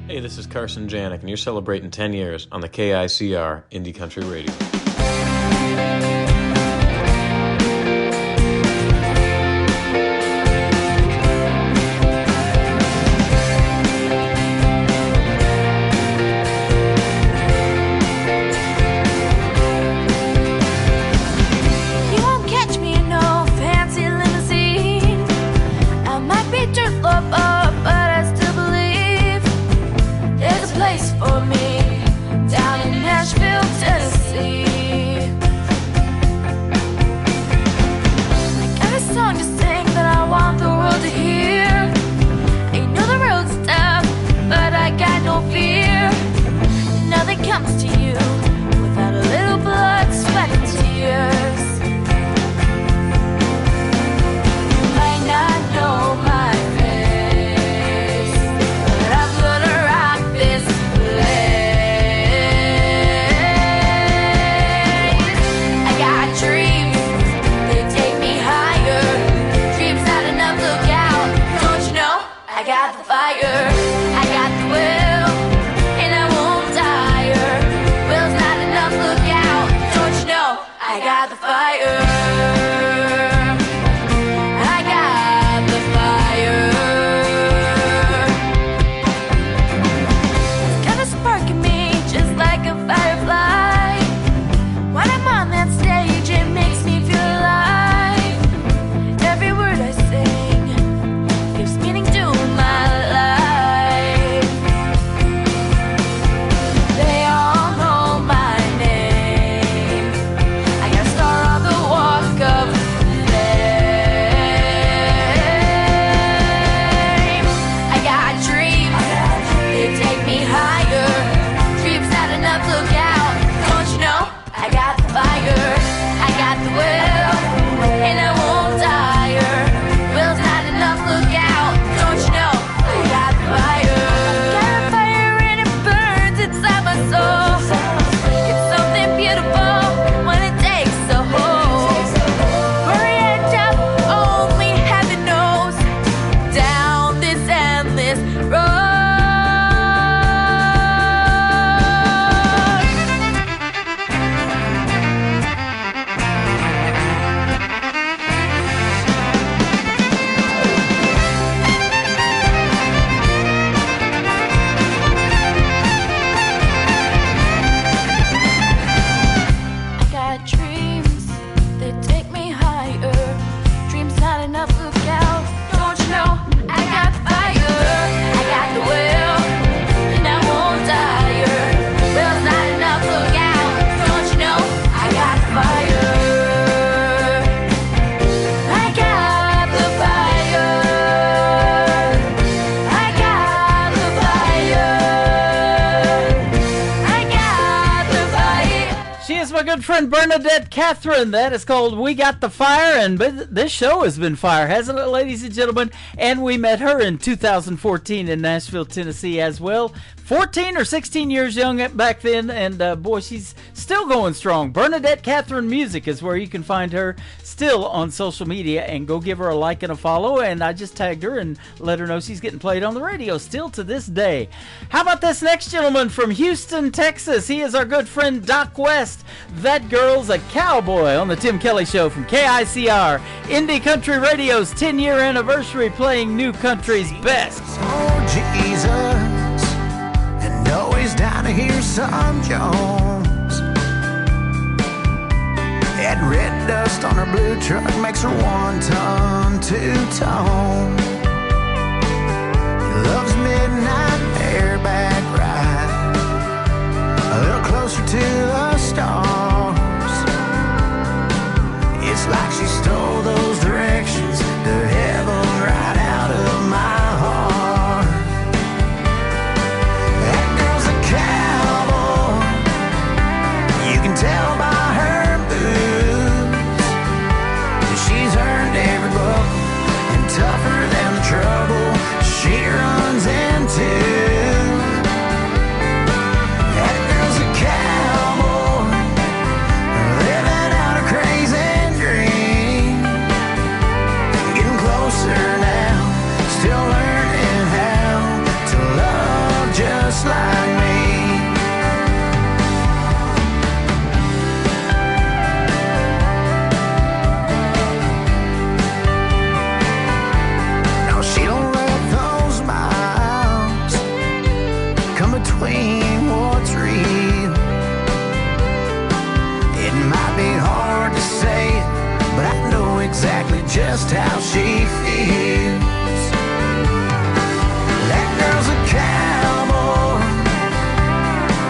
Hey, this is Carson Janik, and you're celebrating 10 years on the KICR Indie Country Radio. You won't catch me in no fancy limousine. I might be dirt low, but I still believe there's a place for me down in Nashville, Tennessee. good friend Bernadette Catherine. That is called We Got the Fire, and this show has been fire, hasn't it, ladies and gentlemen? And we met her in 2014 in Nashville, Tennessee as well. 14 or 16 years young back then, and boy, she's still going strong. Bernadette Catherine Music is where you can find her still on social media, and go give her a like and a follow. And I just tagged her and let her know she's getting played on the radio still to this day. How about this next gentleman from Houston, Texas? He is our good friend Doc West. That girl's a cowboy on the Tim Kelly Show from KICR, Indie Country Radio's 10-year anniversary, playing new country's best. Oh, Jesus, and always down to hear some Jones. That red dust on her blue truck makes her 1-ton, 2-tone. He loves midnight bareback ride, a little closer to the stars. It's like she stole those directions to heaven right out of my heart. That girl's a cowboy, you can tell by her boots. She's earned every buck and tougher than the trouble she runs into. That girl's a cowboy, living out a crazy dream. Getting closer now, still learning how to love just like me. No, she don't let those miles come between what's real. It might be hard to say it, but I know exactly just how she feels. That girl's a cowboy,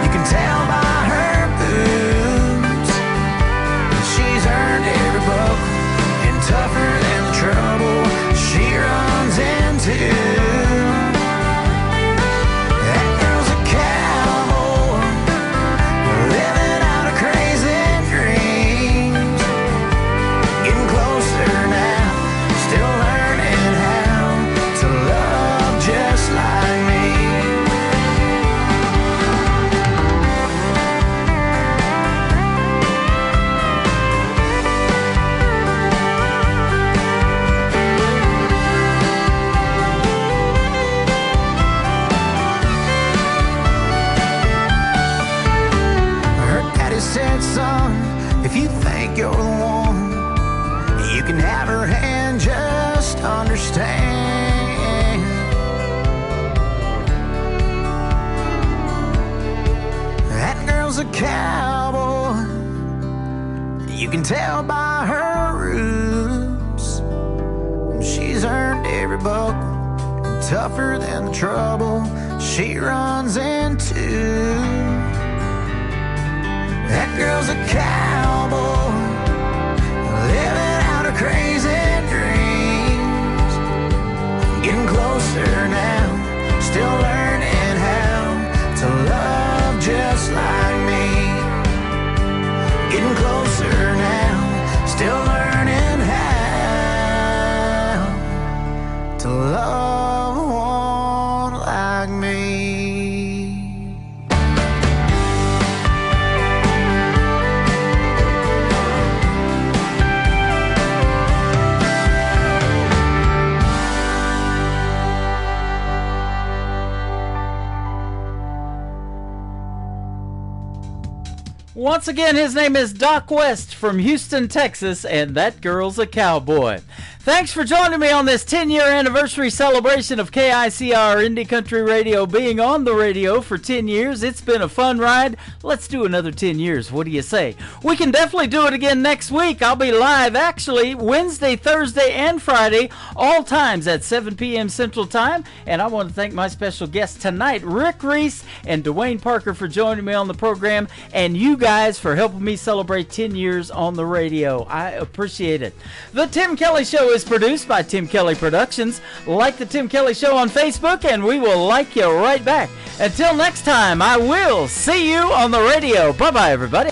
you can tell by her boots. She's earned every buck and tougher than the trouble she runs into. That girl's a cowboy, living out a crazy dreams. Getting closer now, still learning how to love just like me. Her daddy said, son, if you think you're the one, you can have her hand, just understand. That girl's a cowboy, you can tell by her roots. She's earned every buck and tougher than the trouble she runs into. That girl's a cowboy, living out her crazy dreams. Getting closer now, still learning how to love just like me. Getting closer now, still learning how to love one like me. Once again, his name is Doc West from Houston, Texas, and that girl's a cowboy. Thanks for joining me on this 10-year anniversary celebration of KICR Indie Country Radio being on the radio for 10 years. It's been a fun ride. Let's do another 10 years. What do you say? We can definitely do it again next week. I'll be live, actually, Wednesday, Thursday, and Friday, all times at 7 p.m. Central Time. And I want to thank my special guests tonight, Rick Reese and Dwayne Parker, for joining me on the program, and you guys for helping me celebrate 10 years on the radio. I appreciate it. The Tim Kelly Show is produced by Tim Kelly Productions. Like the Tim Kelly Show on Facebook, and we will like you right back. Until next time, I will see you on the radio. Bye-bye, everybody.